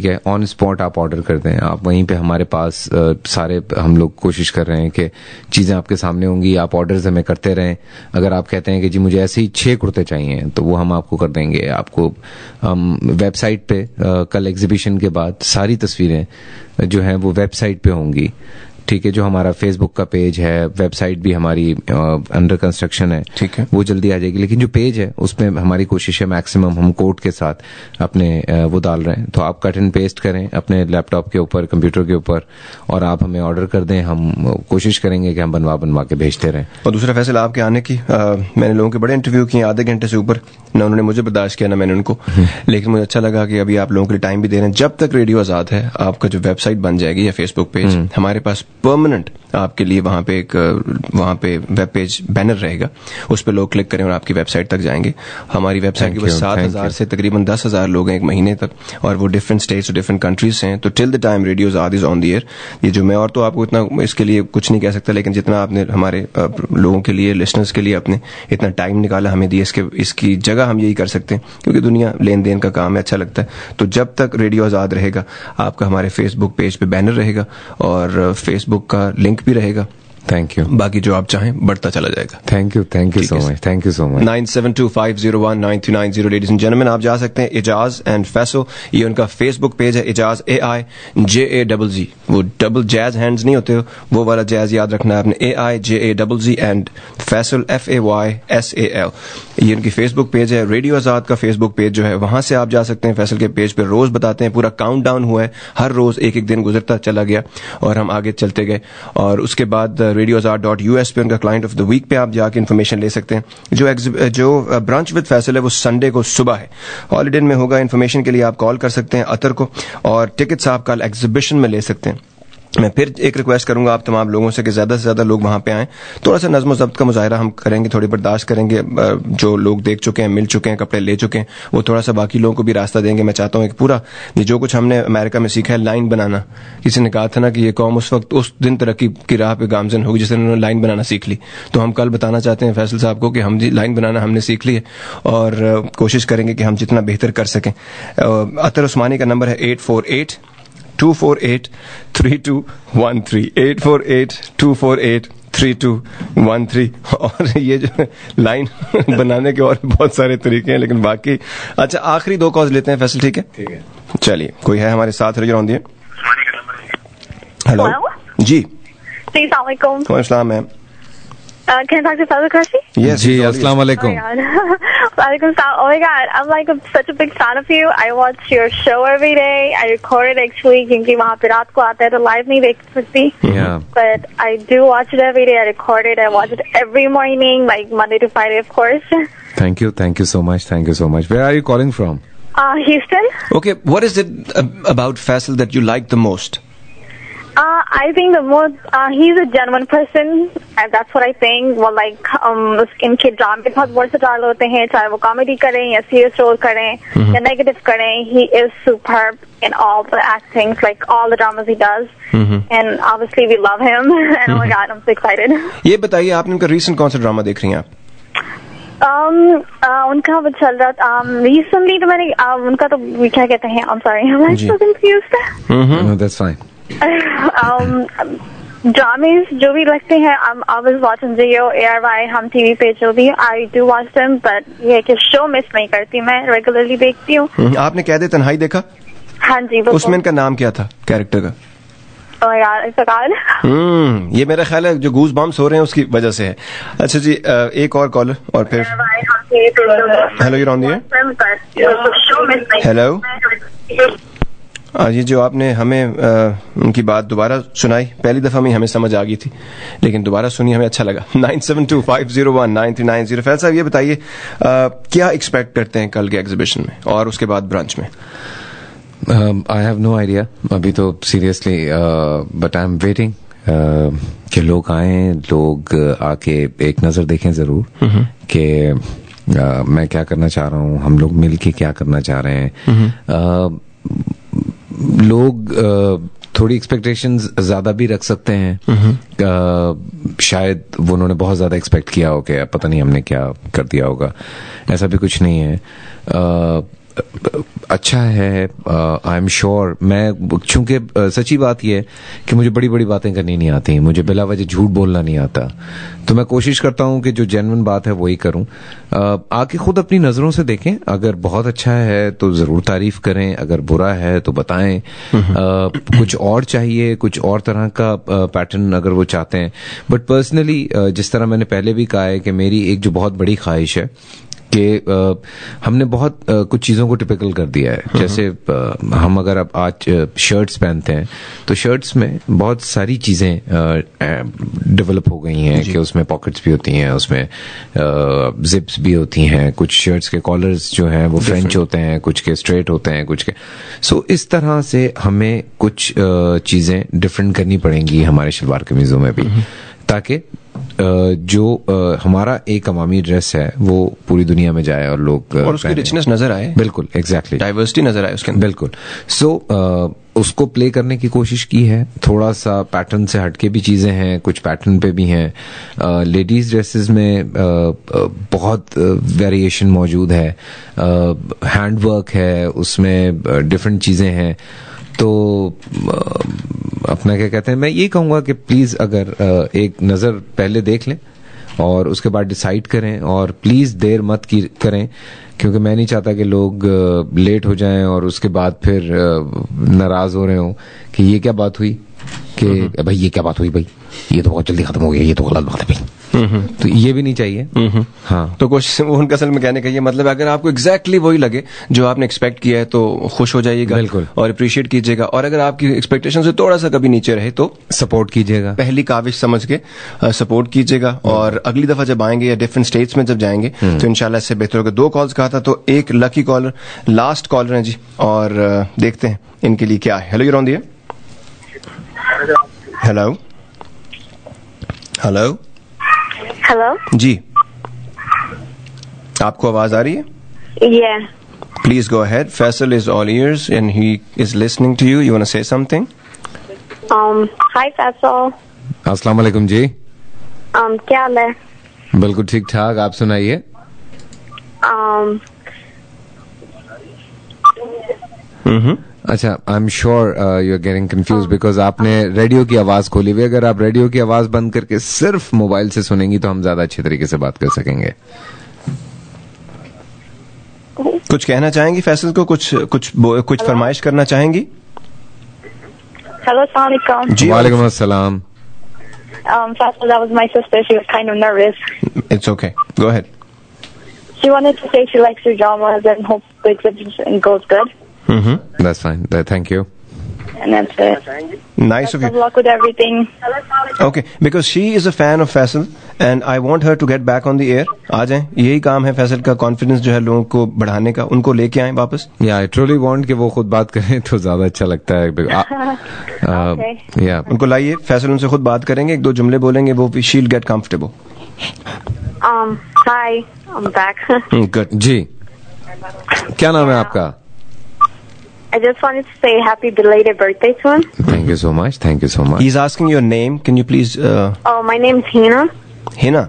Speaker 2: है, ऑन स्पॉट आप ऑर्डर कर दें, आप वहीं पे हमारे पास सारे हम लोग कोशिश कर रहे हैं कि चीजें आपके सामने होंगी, आप ऑर्डर्स हमें करते रहें। अगर आप कहते हैं कि जी मुझे ऐसे ही 6 कुर्ते चाहिए तो वो हम आपको कर देंगे। आपको हम वेबसाइट पे कल एग्जीबिशन के बाद सारी तस्वीरें जो हैं वो वेबसाइट पे होंगी। ठीक है, जो हमारा फेसबुक का पेज है, वेबसाइट भी हमारी अंडर कंस्ट्रक्शन है,
Speaker 1: ठीक है,
Speaker 2: वो जल्दी आ जाएगी। लेकिन जो पेज है उसमें हमारी कोशिश है मैक्सिमम हम कोड के साथ अपने वो डाल रहे हैं, तो आप कट एंड पेस्ट करें अपने लैपटॉप के ऊपर, कंप्यूटर के ऊपर, और आप हमें ऑर्डर कर दें। हम कोशिश करेंगे कि हम बनवा के भेजते रहें।
Speaker 1: और दूसरा फैसल आपके आने की मैंने लोगों के बड़े इंटरव्यू किए आधे घंटे से ऊपर, ना उन्होंने मुझे बर्दाश्त किया ना मैंने उनको, लेकिन मुझे अच्छा लगा कि अभी आप लोगों के लिए टाइम भी दे रहे हैं। जब तक रेडियो आजाद है आपका जो वेबसाइट बन जाएगी या फेसबुक पेज, हमारे पास परमानेंट आपके लिए वहां पे वेब पेज बैनर रहेगा, उस पर लोग क्लिक करें और आपकी वेबसाइट तक जाएंगे। हमारी वेबसाइट के पास 7,000 से तकरीबन 10,000 लोग हैं एक महीने तक, और वो डिफरेंट स्टेट्स और डिफरेंट कंट्रीज से हैं। तो till the time radio Azad is on the air, ये जो मैं और तो आपको इतना इसके लिए कुछ नहीं कह सकता, लेकिन जितना आपने हमारे लोगों के लिए, लिसनर्स के लिए अपने इतना टाइम निकाला हमें दिए, इसकी जगह हम यही कर सकते हैं क्योंकि दुनिया लेन देन का काम है, अच्छा लगता है। तो जब तक रेडियो आजाद रहेगा आपका हमारे फेसबुक पेज पे बैनर रहेगा और फेसबुक का लिंक भी रहेगा।
Speaker 2: Thank you.
Speaker 1: बाकी जो आप चाहें बढ़ता चला जाएगा।
Speaker 2: Thank you so much.
Speaker 1: 9725019290 ladies and gentleman, आप जा सकते हैं एजाज एंड फैसल, ये उनका फेसबुक पेज है, एजाज AIJAZZ, वो डबल जैज हैंड्स नहीं होते, वो वाला जैज याद रखना है आपने, AIJAZZ एंड फैसल FAYSAL, ये उनकी फेसबुक पेज है। रेडियो आजाद का फेसबुक पेज जो है वहां से आप जा सकते हैं। फैसल के पेज पे रोज बताते हैं, पूरा काउंट डाउन हुआ है, हर रोज एक दिन गुजरता चला गया और हम आगे चलते गए। और उसके बाद radioazad.us पे उनका क्लाइंट ऑफ द वीक पे आप जाके इन्फॉर्मेशन ले सकते हैं। जो ब्रांच विद फैसल है वो संडे को सुबह है, हॉलीडे में होगा। इन्फॉर्मेशन के लिए आप कॉल कर सकते हैं अतर को, और टिकट्स आप कल एग्जीबिशन में ले सकते हैं। मैं फिर एक रिक्वेस्ट करूंगा आप तमाम लोगों से कि ज्यादा से ज्यादा लोग वहां पे आएं, थोड़ा सा नज़्म ज़ब्त का मुजाहरा हम करेंगे, थोड़ी बर्दाश्त करेंगे। जो लोग देख चुके हैं, मिल चुके हैं, कपड़े ले चुके हैं, वो थोड़ा सा बाकी लोगों को भी रास्ता देंगे। मैं चाहता हूं कि पूरा जो कुछ हमने अमेरिका में सीखा है, लाइन बनाना, किसी ने कहा था ना कि ये कौम उस वक्त उस दिन तरक्की की राह पे गामजन होगी जिस दिन उन्होंने लाइन बनाना सीख ली। तो हम कल बताना चाहते हैं फैसल साहब को कि हम लाइन बनाना हमने सीख ली है और कोशिश करेंगे कि हम जितना बेहतर कर सकें। अतर उस्मानी का नंबर है 848-248-3213, 848-248-3213। और ये जो लाइन बनाने के और बहुत सारे तरीके हैं, लेकिन बाकी अच्छा आखिरी 2 कॉल्स लेते हैं फैसल, ठीक है? ठीक है, चलिए। कोई है हमारे साथ? हेलो जी, अस्सलाम ma'am.
Speaker 8: Can I talk to Faisal Qureshi?
Speaker 1: Yes,
Speaker 2: जी, अस्सलाम वालेकुम।
Speaker 8: Walaikum salam. Oh my God, I'm like such a big fan of you. I watch your show every day. I record it actually क्योंकि वहाँ पे रात को आता है तो live नहीं देख सकती.
Speaker 2: Yeah.
Speaker 8: But I do watch it every day. I record it. I watch it every morning, like Monday to Friday, of course.
Speaker 2: Thank you so much. Where are you calling from?
Speaker 8: Houston.
Speaker 1: Okay, what is it about Faisal that you like the most?
Speaker 8: I think the most he's a genuine person, and that's what I think. Well, like इनके ड्रामे बहुत versatile होते हैं, चाहे वो कॉमेडी करें या serious रोल करें या negative करें. He is superb in all the actings, like all the dramas he does, and obviously we love him. And oh my God, I'm so excited.
Speaker 1: ये बताइए, आपने उनका recent कौन सा ड्रामा देख रही हैं आप?
Speaker 8: उनका वो चल रहा था recently, तो मैंने उनका तो क्या कहते हैं, I'm sorry, I'm like so confused.
Speaker 2: No, that's fine.
Speaker 8: Dramas जो भी लगते हैं, I'm always watching Jio, ARY, हम TV पे जो भी, I do watch them, but ये कि शो मिस नहीं करती, मैं रेगुलरली देखती हूँ.
Speaker 1: आपने कैद तन्हाई देखा?
Speaker 8: हाँ जी.
Speaker 1: उसमें इनका नाम क्या था कैरेक्टर का?
Speaker 8: Oh यार, I forgot.
Speaker 1: ये मेरा ख्याल है जो गूज बम्स हो रहे हैं उसकी वजह से है. अच्छा जी, एक और कॉलर और फिर hello, you're on the air. Hello, ये जो आपने हमें उनकी बात दोबारा सुनाई, पहली दफा में हमें समझ आ गई थी, लेकिन दोबारा सुनी हमें अच्छा लगा. 9725019390. फैसल साहब ये बताइए क्या एक्सपेक्ट करते हैं कल के एग्जीबिशन में और उसके बाद ब्रांच में?
Speaker 2: आई हैव नो आइडिया अभी तो seriously, but I am waiting कि लोग आए, लोग आके एक नजर देखें जरूर कि मैं क्या करना चाह रहा हूँ, हम लोग मिल के क्या करना चाह रहे हैं. लोग थोड़ी एक्सपेक्टेशंस ज्यादा भी रख सकते हैं. शायद वो उन्होंने बहुत ज्यादा एक्सपेक्ट किया हो कि पता नहीं हमने क्या कर दिया होगा. ऐसा भी कुछ नहीं है. अच्छा है, आई एम श्योर. मैं चूंकि सच्ची बात यह है कि मुझे बड़ी बड़ी बातें करनी नहीं आती, मुझे बिला वजह झूठ बोलना नहीं आता, तो मैं कोशिश करता हूं कि जो जेन्युइन बात है वही करूं. आके खुद अपनी नजरों से देखें, अगर बहुत अच्छा है तो जरूर तारीफ करें, अगर बुरा है तो बताएं. कुछ और चाहिए, कुछ और तरह का पैटर्न अगर वो चाहते हैं. बट पर्सनली जिस तरह मैंने पहले भी कहा है कि मेरी एक जो बहुत बड़ी ख्वाहिश है कि हमने बहुत कुछ चीजों को टिपिकल कर दिया है. जैसे हम अगर अब आज शर्ट्स पहनते हैं तो शर्ट्स में बहुत सारी चीजें डेवलप हो गई हैं कि उसमें पॉकेट्स भी होती हैं, उसमें जिप्स भी होती हैं, कुछ शर्ट्स के कॉलर्स जो हैं वो फ्रेंच होते हैं, कुछ के स्ट्रेट होते हैं, कुछ के. सो इस तरह से हमें कुछ चीजें डिफरेंट करनी पड़ेंगी हमारे शलवार कमीजों में भी, ताकि जो हमारा एक अवामी ड्रेस है वो पूरी दुनिया में जाए और लोग
Speaker 1: और उसकी रिचनेस नजर आए.
Speaker 2: बिल्कुल, एग्जैक्टली,
Speaker 1: डाइवर्सिटी नजर आए उसके अंदर.
Speaker 2: बिल्कुल. सो उसको प्ले करने की कोशिश की है. थोड़ा सा पैटर्न से हटके भी चीजें हैं, कुछ पैटर्न पे भी हैं. लेडीज ड्रेसेस में बहुत वेरिएशन मौजूद है, हैंडवर्क है, उसमें डिफरेंट चीजें हैं. तो अपना क्या कहते हैं, मैं ये कहूंगा कि प्लीज अगर एक नजर पहले देख लें और उसके बाद डिसाइड करें, और प्लीज देर मत करें, क्योंकि मैं नहीं चाहता कि लोग लेट हो जाएं और उसके बाद फिर नाराज हो रहे हों कि ये क्या बात हुई, कि भाई ये क्या बात हुई, भाई ये तो बहुत जल्दी खत्म हो गया, ये तो गलत बात है भाई. तो ये भी नहीं चाहिए. हाँ,
Speaker 1: तो कोशिश उनका असल में कहने का ये मतलब, अगर आपको एग्जैक्टली वही लगे जो आपने एक्सपेक्ट किया है तो खुश हो जाइएगा.
Speaker 2: बिल्कुल. और
Speaker 1: अप्रिशिएट कीजिएगा, और अगर आपकी एक्सपेक्टेशन से थोड़ा सा कभी नीचे रहे तो
Speaker 2: सपोर्ट कीजिएगा,
Speaker 1: पहली काविश समझ के सपोर्ट कीजिएगा. और अगली दफा जब आएंगे या डिफरेंट स्टेट्स में जब जाएंगे तो इंशाल्लाह इससे बेहतर होगा. 2 कॉल्स कहा था तो एक लकी कॉलर, लास्ट कॉलर है जी, और देखते हैं इनके लिए क्या है. Hello, you're on the air. Hello hello
Speaker 8: hello
Speaker 1: जी, आपको आवाज आ रही है?
Speaker 8: Yeah.
Speaker 1: Please go ahead. Faisal is all ears and he is listening to you. You want to say something?
Speaker 8: Hi Faisal.
Speaker 2: अस्सलाम वालेकुम जी.
Speaker 8: क्या हाल है?
Speaker 2: बिल्कुल ठीक ठाक, आप सुनाइए. अच्छा, I am sure you are getting confuse because आपने रेडियो की आवाज खोली हुई. अगर आप रेडियो की आवाज बंद करके सिर्फ मोबाइल से सुनेंगी तो हम ज्यादा अच्छे तरीके से बात कर सकेंगे.
Speaker 1: कुछ कहना चाहेंगी फैसल को? कुछ फरमाइश करना चाहेंगी?
Speaker 8: Hello, assalamualaikum.
Speaker 1: जी,
Speaker 2: वालेकुम अस्सलाम.
Speaker 8: Faisal, that was my sister. She was kind of nervous.
Speaker 1: It's okay. Go ahead.
Speaker 8: She wanted to say she likes your dramas and hopes the exhibition goes good.
Speaker 2: That's fine. Thank you.
Speaker 8: And that's it.
Speaker 1: Nice of you.
Speaker 8: Good luck with everything.
Speaker 1: Okay, because she is a fan of Faisal and I want her to get back on the air. आ जाएं, यही काम है फैसल का, कॉन्फिडेंस जो है लोगों को बढ़ाने का, उनको लेके आए वापस.
Speaker 2: आई ट्रूली वांट कि वो खुद बात करें तो ज्यादा अच्छा लगता है.
Speaker 1: उनको लाइए, फैसल उनसे खुद बात करेंगे, एक दो जुमले बोलेंगे, वो भी she'll get comfortable.
Speaker 8: Hi, I'm back.
Speaker 1: Good.
Speaker 2: जी, क्या नाम है आपका?
Speaker 8: I just wanted to say happy belated birthday to him.
Speaker 2: Thank you so much. Thank you so much.
Speaker 1: He's asking your name. Can you please?
Speaker 8: My name's Hina.
Speaker 1: Hina.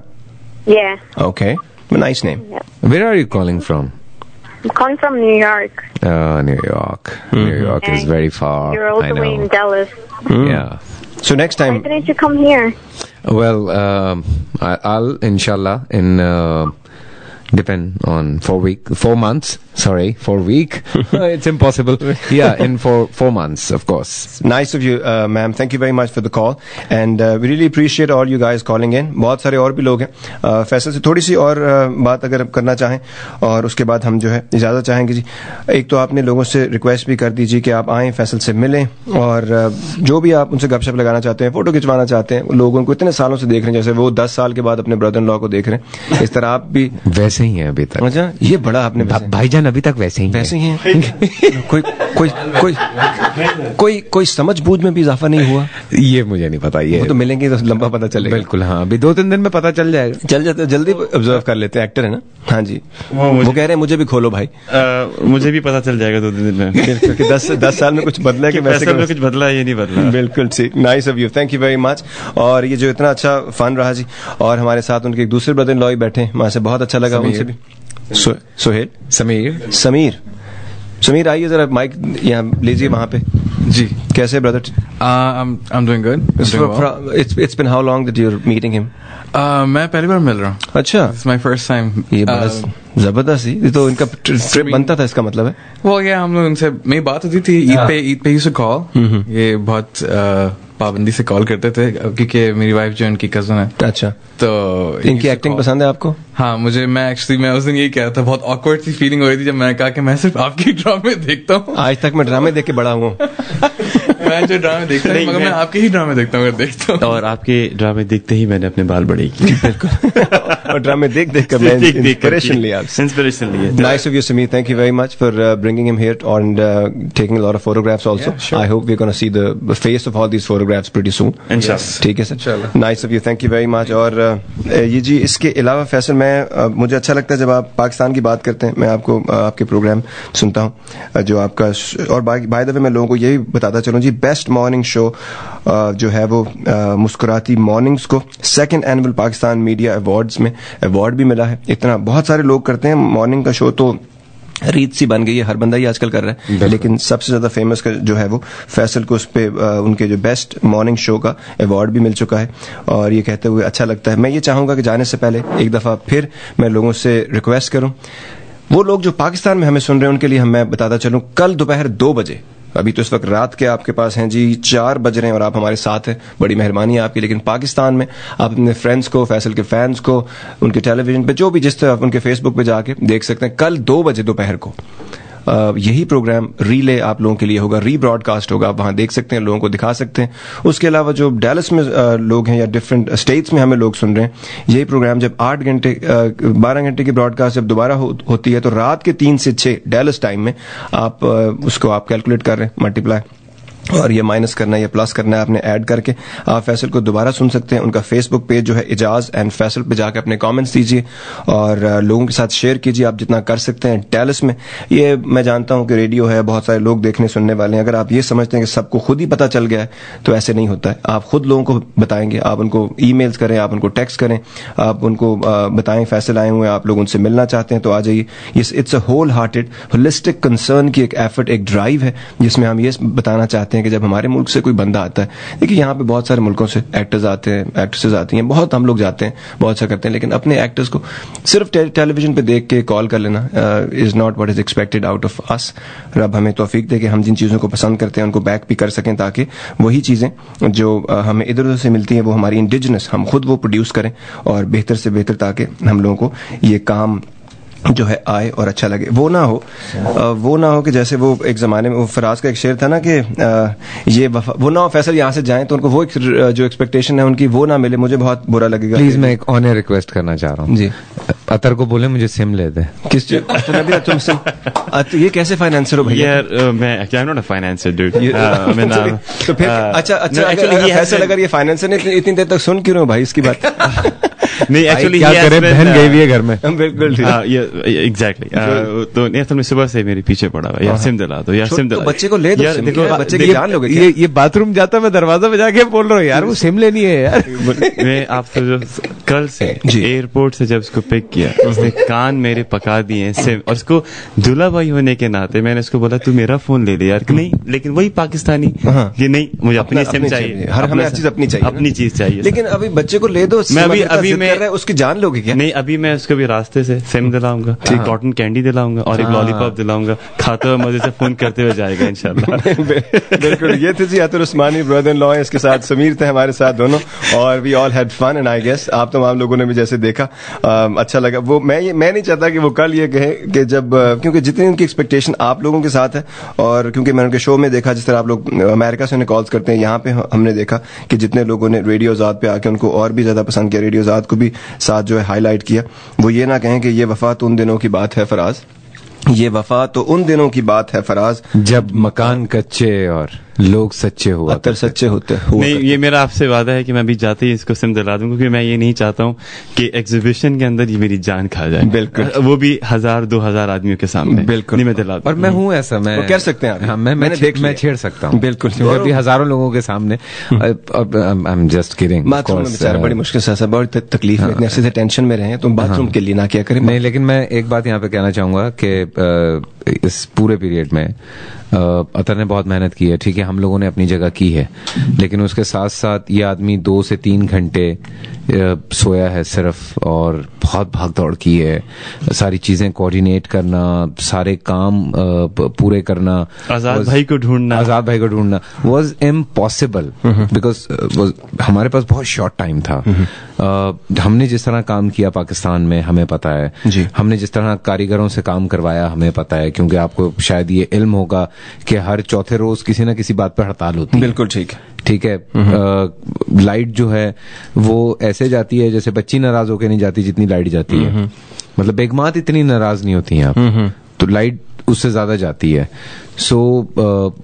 Speaker 8: Yeah.
Speaker 1: Okay. A nice name.
Speaker 8: Yeah.
Speaker 2: Where are you calling from?
Speaker 8: I'm calling from New York.
Speaker 2: New York. New York is very far.
Speaker 8: You're all the way in Dallas.
Speaker 2: Yeah.
Speaker 1: So next time.
Speaker 8: Why didn't you come here?
Speaker 2: Well, I'll inshallah in. Depend on 4 months. Sorry, 4 week. It's impossible. Yeah, in 4 months, of course.
Speaker 1: Nice of you, ma'am. Thank you very much for the call, and we really appreciate all you guys calling in. बहुत सारे और भी लोग हैं. फैसल से थोड़ी सी और बात अगर करना चाहें, और उसके बाद हम जो है इजाजत चाहेंगे जी. एक तो आपने लोगों से रिक्वेस्ट भी कर दीजिए कि आप आएं, फैसल से मिलें, और जो भी आप उनसे गपशप लगाना चाहते हैं, फोटो खिंचवाना चाहते हैं, लोगों को इतने सालों से देख रहे हैं, जैसे वो 10 साल के बाद अपने ब्रदर इन लॉ को देख रहे हैं, इस तरह आप भी
Speaker 2: वैसे ही हैं अभी तक.
Speaker 1: अच्छा, ये बड़ा आपने
Speaker 2: भाईजान अभी तक वैसे ही
Speaker 1: हैं. कोई समझ बूझ में भी इजाफा नहीं हुआ?
Speaker 2: ये मुझे नहीं पता. ये
Speaker 1: वो तो मिलेंगे तो लंबा पता चलेगा.
Speaker 2: बिल्कुल, हाँ, अभी 2-3 दिन में पता चल जाएगा.
Speaker 1: चल जाते, जल्दी ऑब्जर्व कर लेते हैं, एक्टर है ना. हाँ जी, वो कह रहे हैं मुझे भी खोलो भाई.
Speaker 5: मुझे भी पता चल जाएगा 2-3 दिन में,
Speaker 1: क्योंकि 10 साल में कुछ बदला है कि वैसे
Speaker 5: कुछ बदला है, ये नहीं बदला.
Speaker 1: बिल्कुल ठीक. Nice of you. Thank you very much. और ये जो इतना अच्छा फन रहा जी, और हमारे साथ उनके एक दूसरे ब्रदर इन लॉ बैठे, वहां से बहुत अच्छा लगा. उनसे भी सोहेल, समीर आइए जरा, माइक यहाँ लीजिए वहाँ पे. जी, कैसे brother?
Speaker 14: I'm doing good.
Speaker 1: It's been how long that you're meeting him?
Speaker 14: मैं पहली बार मिल रहा हूँ.
Speaker 1: अच्छा,
Speaker 14: It's my first time.
Speaker 1: ये बस जबरदस्त ही. तो इनका ट्रिप बनता था, इसका मतलब है.
Speaker 14: Well, yeah, हम लोग उनसे मेरी बात होती थी ईद पे used to call. ये बहुत पाबंदी से कॉल करते थे क्योंकि मेरी वाइफ जो उनकी कजन है.
Speaker 1: अच्छा,
Speaker 14: तो
Speaker 1: इनकी एक्टिंग पसंद है आपको?
Speaker 14: हाँ, मुझे. मैं उस दिन यही कह रहा था, बहुत ऑकवर्ड सी फीलिंग हो रही थी जब मैंने कहा कि मैं सिर्फ आपकी ड्रामे देखता हूँ.
Speaker 1: आज तक मैं ड्रामे देख के बड़ा हूँ.
Speaker 14: मैं जो ड्रामे देखता हूँ, मगर मैं आपके ही ड्रामे देखता हूँ.
Speaker 5: और आपके ड्रामे देखते ही मैंने अपने बाल बड़े किए.
Speaker 1: बिल्कुल. और ड्रामे देख कर मैं इंस्पिरेशन लिया. Nice of you, Sameer. Thank you very much for bringing him here and taking a lot of photographs also.
Speaker 14: Yeah, sure.
Speaker 1: I hope we're going to see the face of all these photographs pretty soon.
Speaker 5: Inshallah.
Speaker 1: ठीक है sir. Nice of you. Thank you very much. और ये जी, इसके अलावा फैसल, मुझे अच्छा लगता है जब आप पाकिस्तान की बात करते हैं. मैं आपको आपके प्रोग्राम सुनता हूँ जो आपका, और बाय द वे मैं लोगों को यही बताता चलूँ जी, बेस्ट मॉर्निंग शो जो है वो मुस्कुराती मॉर्निंग्स को 2nd annual Pakistan media awards में अवार्ड भी मिला है. इतना बहुत सारे लोग करते हैं मॉर्निंग का शो, तो रीत सी बन गई है, हर बंदा ही आजकल कर रहा है. लेकिन सबसे ज्यादा फेमस का जो है वो फैसल को, उस पे उनके जो बेस्ट मॉर्निंग शो का अवार्ड भी मिल चुका है. और ये कहते हुए अच्छा लगता है. मैं ये चाहूंगा कि जाने से पहले एक दफा फिर मैं लोगों से रिक्वेस्ट करूं, वो लोग जो पाकिस्तान में हमें सुन रहे हैं उनके लिए मैं बताता चलूं, कल दोपहर 2 बजे, अभी तो इस वक्त रात के आपके पास हैं जी 4 बज रहे हैं और आप हमारे साथ हैं, बड़ी मेहरबानी है आपकी. लेकिन पाकिस्तान में आप अपने फ्रेंड्स को, फैसल के फैंस को, उनके टेलीविजन पे जो भी जिस तरह उनके फेसबुक पे जाके देख सकते हैं. कल 2 बजे दोपहर को यही प्रोग्राम रीले आप लोगों के लिए होगा, रीब्रॉडकास्ट होगा. आप वहां देख सकते हैं, लोगों को दिखा सकते हैं. उसके अलावा जो डैलस में लोग हैं या डिफरेंट स्टेट्स में हमें लोग सुन रहे हैं, यही प्रोग्राम जब 12 घंटे की ब्रॉडकास्ट जब दोबारा होती है तो रात के 3 से 6 डैलस टाइम में आप उसको आप कैलकुलेट कर रहे हैं, मल्टीप्लाई और ये माइनस करना है या प्लस करना है आपने ऐड करके आप फैसल को दोबारा सुन सकते हैं। उनका फेसबुक पेज जो है इजाज एंड फैसल पे जाकर अपने कमेंट्स दीजिए और लोगों के साथ शेयर कीजिए आप जितना कर सकते हैं। टेलस में ये मैं जानता हूं कि रेडियो है, बहुत सारे लोग देखने सुनने वाले हैं, अगर आप ये समझते हैं कि सबको खुद ही पता चल गया है तो ऐसे नहीं होता है। आप खुद लोगों को बताएंगे, आप उनको ईमेल्स करें, आप उनको टेक्स्ट करें, आप उनको बताएं फैसल आए हुए हैं, आप लोग उनसे मिलना चाहते हैं तो आ जाइए। It's a whole hearted holistic concern की एक एफर्ट, एक ड्राइव है जिसमें हम ये बताना चाहते हैं कि जब हमारे मुल्क से कोई बंदा आता है, देखिए यहाँ पे बहुत सारे मुल्कों से एक्टर्स आते हैं, एक्ट्रेसेस आती हैं, बहुत हम लोग जाते हैं, बहुत अच्छा करते हैं, लेकिन अपने एक्टर्स को सिर्फ टेलीविजन पे देख के कॉल कर लेना is not what is expected out of us. रब हमें तौफीक दे कि हम जिन चीजों को पसंद करते हैं उनको बैक भी कर सकें ताकि वही चीजें जो हमें इधर उधर से मिलती हैं वो हमारी इंडिजिनस हम खुद वो प्रोड्यूस करें और बेहतर से बेहतर, ताकि हम लोगों को ये काम जो है आए और अच्छा लगे। वो ना हो कि जैसे वो एक जमाने में वो फराज का एक शेर था ना कि ये वो ना हो फैसल यहाँ से जाएं तो उनको वो जो एक्सपेक्टेशन है उनकी वो ना मिले, मुझे बहुत बुरा लगेगा।
Speaker 2: प्लीज मैं एक ऑन एयर रिक्वेस्ट करना चाह रहा हूँ जी, अतर को बोले मुझे सिम ले दे।
Speaker 1: किस चीज? तुम सिम ये कैसे फाइनेंसर हो भैया?
Speaker 5: मैं I am not a financer dude.
Speaker 1: तो फिर अच्छा फैसल अगर ये फाइनेंसर ने इतनी देर तक सुन क्यों रहे हो भाई इसकी बात?
Speaker 5: नहीं एक्चुअली
Speaker 2: क्या करे, बहन गई हुई है घर में।
Speaker 1: बिल्कुल
Speaker 5: एग्जैक्टली। तो नहीं मैं सुबह से मेरे पीछे पड़ा हुआ, यार सिम दिला दो, यार सिम दिला।
Speaker 1: बच्चे को ले दो, देखो बच्चे की जान लोगे।
Speaker 2: ये बाथरूम जाता मैं दरवाजा पे जाके बोल रहा हूँ यार वो सिम लेनी है यार।
Speaker 5: मैं आपसे जो कल से एयरपोर्ट से जब उसको पिक किया उसने कान मेरे पका दिए सिम, और उसको दूल्हा भाई होने के नाते मैंने उसको बोला तू मेरा फोन ले ले यार, कि नहीं लेकिन वही पाकिस्तानी कि नहीं मुझे अपनी सिम चाहिए,
Speaker 1: हर चीज अपनी चाहिए,
Speaker 5: अपनी चीज चाहिए।
Speaker 1: लेकिन अभी बच्चे को ले दो,
Speaker 5: अभी मैं
Speaker 1: उसकी जान लोगे क्या?
Speaker 5: नहीं अभी मैं उसको भी रास्ते से सिम दिलाऊंगा, एक कॉटन कैंडी दिलाऊंगा और एक लॉलीपॉप दिलाऊंगा, खाते हुए मजे से फोन करते हुए जाएगा इंशाल्लाह।
Speaker 1: बिल्कुल। ये थे जी अतर उस्मानी, ब्रदर इन लॉ, इसके साथ समीर थे हमारे साथ दोनों, और we all had fun and I guess आप तमाम लोगों ने भी जैसे देखा अच्छा लगा। वो मैं नहीं चाहता कि वो कल ये कहे कि जब क्योंकि जितनी उनकी एक्सपेक्टेशन आप लोगों के साथ है, और क्योंकि मैंने उनके शो में देखा जिस तरह आप लोग अमेरिका से उन्हें कॉल्स करते हैं, यहाँ पे हमने देखा कि जितने लोगों ने रेडियो आजाद पे आके उनको और भी ज्यादा पसंद किया, रेडियो आजाद को भी साथ जो है हाईलाइट किया। वो ये ना कहें कि ये वफा तो उन दिनों की बात है फराज, ये वफा तो उन दिनों की बात है फराज
Speaker 2: जब मकान कच्चे और लोग सच्चे हुआ,
Speaker 1: अतर सच्चे होते
Speaker 5: नहीं। ये मेरा आपसे वादा है कि मैं अभी जाते ही इसको सिम दिला दूंगा, क्योंकि मैं ये नहीं चाहता हूँ कि एग्जीबिशन के अंदर ये मेरी जान खा जाए।
Speaker 1: बिल्कुल,
Speaker 5: वो भी 1000-2000 आदियों के सामने।
Speaker 1: बिल्कुल
Speaker 5: नहीं मैं दिला दूंगा।
Speaker 2: और मैं हूँ ऐसा, मैं
Speaker 1: कर सकते हैं।
Speaker 2: हाँ, मैं छेड़ सकता हूँ
Speaker 1: बिल्कुल,
Speaker 2: अभी हजारों लोगों के सामने। I am just kidding.
Speaker 1: Bathroom में बेचारा बड़ी मुश्किल से, बहुत तकलीफ में, इतने अच्छे से टेंशन में रहे, तो बाथरूम के लिए ना क्या करें।
Speaker 2: नहीं, लेकिन मैं एक बात यहाँ पे कहना चाहूंगा कि इस पूरे पीरियड में अतर ने बहुत मेहनत की है, ठीक है, हम लोगों ने अपनी जगह की है, लेकिन उसके साथ साथ ये आदमी 2 से 3 घंटे सोया है सिर्फ, और बहुत भाग दौड़ की है, सारी चीजें कोऑर्डिनेट करना, सारे काम पूरे करना,
Speaker 5: आजाद भाई को ढूंढना वाज इम्पॉसिबल, बिकॉज हमारे पास बहुत शॉर्ट टाइम था। हमने जिस तरह काम किया पाकिस्तान में हमें पता है, हमने जिस तरह कारीगरों से काम करवाया हमें पता है, क्योंकि आपको शायद ये इल्म होगा कि हर चौथे रोज किसी ना किसी बात पर हड़ताल होती है।
Speaker 1: बिल्कुल ठीक है।
Speaker 2: लाइट जो है वो ऐसे जाती है जैसे बच्ची नाराज होकर नहीं जाती जितनी लाइट जाती है, मतलब बेगमात इतनी नाराज नहीं होती हैं आप, तो लाइट उससे ज्यादा जाती है। सो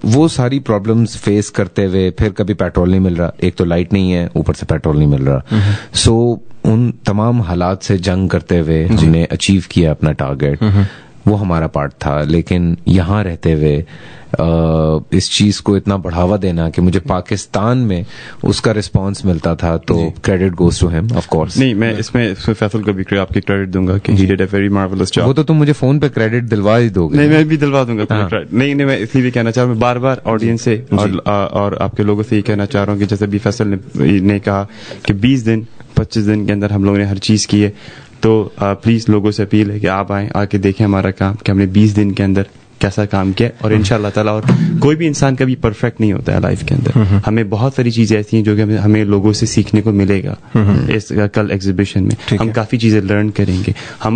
Speaker 2: वो सारी प्रॉब्लम्स फेस करते हुए फिर कभी पेट्रोल नहीं मिल रहा, एक तो लाइट नहीं है, ऊपर से पेट्रोल नहीं मिल रहा। सो उन तमाम हालात से जंग करते हुए हमने अचीव किया अपना टारगेट, वो हमारा पार्ट था। लेकिन यहाँ रहते हुए इस चीज को इतना बढ़ावा देना कि मुझे पाकिस्तान में उसका रिस्पांस मिलता था, तो credit goes to him of course.
Speaker 5: नहीं, मैं इसमें फैसल को भी आपकी क्रेडिट दूंगा कि he did a very marvellous job.
Speaker 2: वो तो तुम मुझे फोन पे क्रेडिट दिलवा ही दोगे।
Speaker 5: नहीं, मैं भी दिलवा दूंगा क्रेडिट। नहीं, मैं इसलिए भी कहना चाह रहा हूँ, बार बार ऑडियंस से और आपके लोगों से ये कहना चाह रहा हूँ कि जैसे भी फैसल ने कहा कि 20 दिन 25 दिन के अंदर हम लोगों ने हर चीज की है, तो प्लीज लोगों से अपील है कि आप आए, आके देखें हमारा काम कि हमने 20 दिन के अंदर कैसा काम किया। और इंशाल्लाह ताला, और कोई भी इंसान कभी परफेक्ट नहीं होता है लाइफ के अंदर, हमें बहुत सारी चीजें ऐसी हैं जो कि हमें लोगों से सीखने को मिलेगा। इस कल एग्जीबिशन में हम काफी चीजें लर्न करेंगे, हम